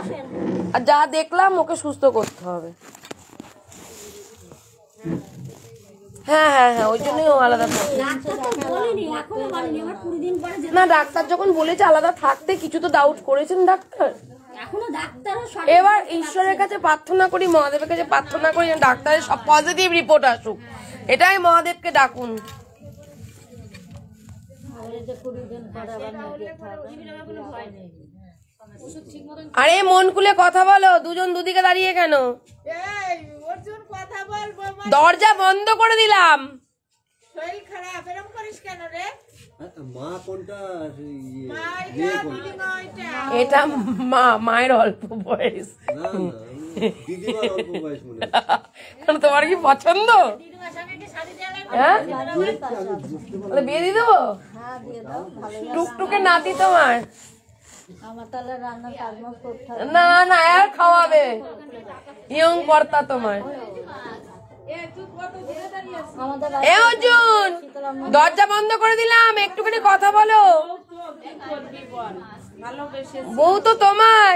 আর যা দেখলাম ওকে সুস্থ করতে হবে। হ্যাঁ হ্যাঁ হ্যাঁ, ওই জন্যই ও আলাদা থাকে না। ডাক্তার যখন বলেছে আলাদা থাকতে, কিছু তো ডাউট করেছেন ডাক্তার। এবার ঈশ্বরের কাছে প্রার্থনা করি, মহাদেবের কাছে প্রার্থনা করি ডাক্তারের সব পজিটিভ রিপোর্ট আসুক, এটাই মহাদেবকে ডাকুন। আরে মন খুলে কথা বলো, দুজন দুদিকে দাঁড়িয়ে কেন? এই অর্জুন কথা বলবো, দরজা বন্ধ করে দিলাম। শরীর খারাপ, এরকম করিস কেন রে? মা কোনটা, মা এটা, দিদিমা ওইটা। এটা মায়ের অল্প বয়স, না না, দিদিমার অল্প বয়স মনে হয়। কারণ তোমার কি পছন্দ? হ্যাঁ, তাহলে বিয়ে দিয়ে দেবো। হ্যাঁ দিয়ে দাও, ভালো। টুকটুকে নাতি তোমার। আমার তাহলে রান্না কাজবাজ করতে হবে। না না, আর খাওয়াবে, ইয়ং কর্তা তোমার। আমাদের এ অর্জুন, দরজা বন্ধ করে দিলাম, একটুখানি কথা বলো। বউ তো তোমার,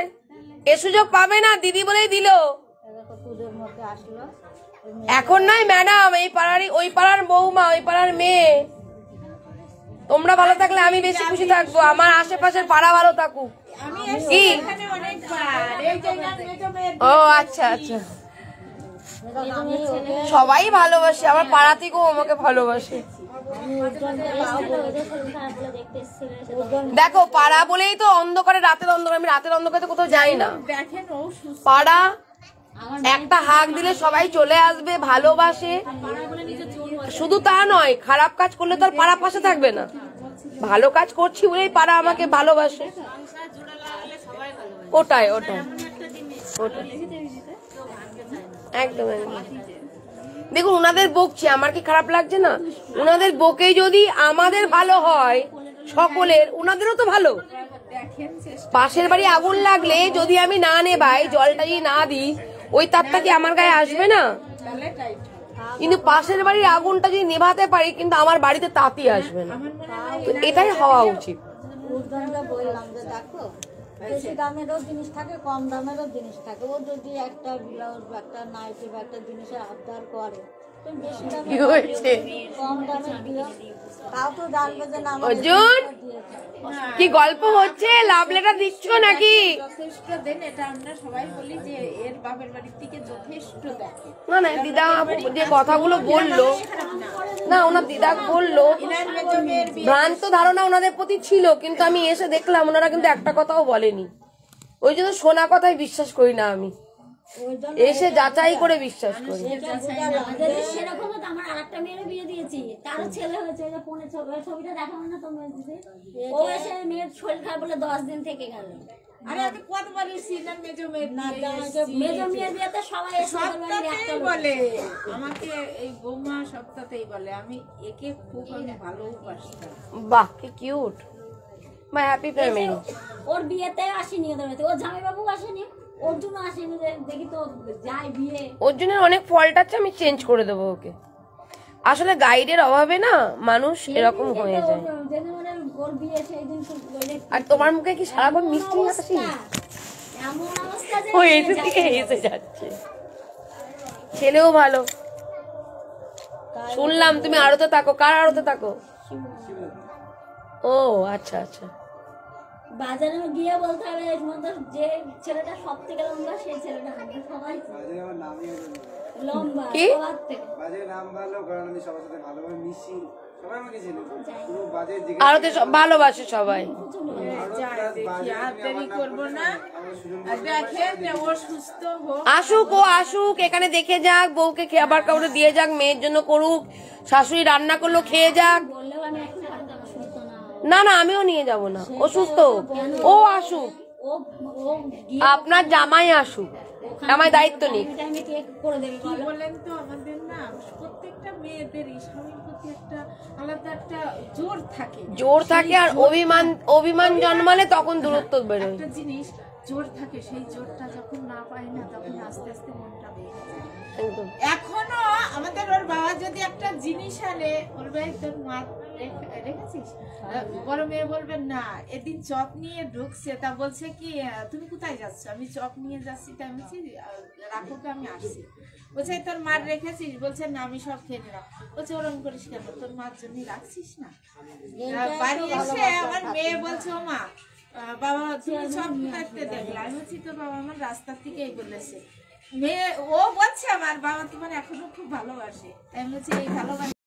এ সুযোগ পাবে না, দিদি বলেই দিল। পুজোর মতো আসলো। এখন নাই ম্যাডাম, এই পাড়ারই, ওই পাড়ার বৌমা, ওই পাড়ার মেয়ে। তোমরা ভালো থাকলে আমি বেশি খুশি থাকবো, আমার আশেপাশের পাড়া ভালো থাকুক। কি? ও আচ্ছা আচ্ছা, সবাই ভালোবাসে, আমার পাড়া থেকেও আমাকে ভালোবাসে। দেখো পাড়া বলেই তো অন্ধকারে, রাতের অন্ধকারে, আমি রাতের অন্ধকারে কোথাও যাই না। পাড়া একটা হাঁক দিলে সবাই চলে আসবে, ভালোবাসে। শুধু তা নয়, খারাপ কাজ করলে তো আর পাড়া পাশে থাকবে না। ভালো কাজ করছি বলেই পাড়া আমাকে ভালোবাসে। ওটাই ওটাই ওটাই, একদম একদম। দেখুন উনাদের বকছি, আমার কি খারাপ লাগছে না? উনাদের বকে যদি আমাদের ভালো হয় সকলের, উনাদেরও তো ভালো। পাশের বাড়ি আগুন লাগলে যদি আমি না নেবাই, জলটা যদি না দিই, ওই তাপটা কি আমার গায়ে আসবে না? কিন্তু পাশের বাড়ির আগুনটা যদি নেভাতে পারি, কিন্তু আমার বাড়িতে তাঁতি আসবে না। তো এটাই হওয়া উচিত। বললাম যে দেখো, বেশি দামেরও জিনিস থাকে, কম দামেরও জিনিস থাকে। ও যদি একটা ব্লাউজ বা একটা নাইটি বা একটা জিনিসের আবদার করে, তুমি বেশি দামে কম দামে দিও, তাও তো জানবে যে না আমার অর্জুন কি গল্প হচ্ছে, লাভ লেটার দিচ্ছ নাকি? যথেষ্ট দেন, এটা আমরা সবাই বলি যে এর বাপের বাড়ির থেকে যথেষ্ট দেখে। না না, দিদা যে কথাগুলো বললো, না ওনার দিদা বললো, ভ্রান্ত ধারণা ওনাদের প্রতি ছিল, কিন্তু আমি এসে দেখলাম ওনারা কিন্তু একটা কথাও বলেনি। ওই জন্য শোনা কথাই বিশ্বাস করি না আমি, এসে যাচাই করে বিশ্বাস করি। সেরকম আমার আরেকটা মেয়ের বিয়ে দিয়েছি, তারও ছেলে হয়েছে, ছবিটা দেখাবো না তো? ও এসে মেয়ের শরীর খারাপ বলে 10 দিন থেকে গেল। আরে আমি কতবার ছিলাম মেজো মেয়ের বিয়েতে সবাই সপ্তাহতেই বলে আমাকে, এই বৌমা সপ্তাহতেই বলে আমি একে খুব আমি ভালোবাসতাম। বাহ কি কিউট, মাই হ্যাপি ফ্যামিলি। ওর বিয়েতে আসেনি, ওদের বাড়িতে ওর জামাইবাবু আসেনি, ওর জন্য আসেনি। দেখি তো যাই বিয়ে, অর্জুনের অনেক ফল্ট আছে, আমি চেঞ্জ করে দেবো ওকে। আসলে গাইডের অভাবে না মানুষ এরকম হয়ে যায়। ওর বিয়ে সেই দিন আর তোমার মুখে কি সারাক্ষণ মিষ্টি হাসি? এমন অবস্থা যে ও এসে থেকে এসে যাচ্ছে। ছেলেও ভালো। শুনলাম তুমি আড়তে থাকো, কার আড়তে থাকো? ও আচ্ছা আচ্ছা। বাজারে গিয়ে বলতে হবে এর মধ্যে যে ছেলেটা সব থেকে লম্বা সেই ছেলেটা হবে, সবাই লম্বা সবার থেকে। বাজে নাম ভালো, কারণ আমি সবার সাথে ভালোভাবে মিশি, সবাই আমাকে চেনে। পুরো বাজে আড়তে ভালোবাসে সবাই। দেরি করবো না, দেখেন ও সুস্থ হোক। আসুক, ও আসুক, এখানে দেখে যাক, বউকে খাবার কাউরে দিয়ে যাক, মেয়ের জন্য করুক, শাশুড়ি রান্না করলো খেয়ে যাক। বললেও আমি এখন পারতাম না, সুস্থ না। না না, আমিও নিয়ে যাব না, ও সুস্থ হোক, ও আসুক, আপনার জামাই আসুক, জামাই দায়িত্ব নিক। বলেন তো আমাদের না প্রত্যেকটা মেয়েদেরই স্বামীর প্রতি একটা আলাদা একটা জোর থাকে, জোর থাকে, আর অভিমান জন্মালে তখন দূরত্ব বেরোয়। একটা জিনিস জোর থাকে, সেই জোরটা যখন না পাই না, তখন আস্তে আস্তে মনটা ভেঙে যায়। এখনো আমাদের ওর বাবা যদি একটা জিনিস আনে, বলবে তোর মা রেখেছিস, বড় মেয়ে বলবেন না, এদিন চপ নিয়ে ঢুকছে, তা বলছে কি তুমি কোথায় যাচ্ছ? আমি চপ নিয়ে যাচ্ছি, তাই বলছি রাখো, আমি আসছি। বলছে তোর মার রেখেছিস? বলছে না, আমি সব খেয়ে নিলাম। বলছে ওরকম করিস কেন, তোর মার জন্য রাখছিস না? বাড়ি এসে আমার মেয়ে বলছে ও মা, বাবা তুমি সব থাকতে দেখলে। আমি বলছি তোর বাবা আমার রাস্তার থেকেই বলেছে। মেয়ে ও বলছে আমার বাবা তোমার এখনো খুব ভালোবাসে। আমি বলছি এই ভালোবাসে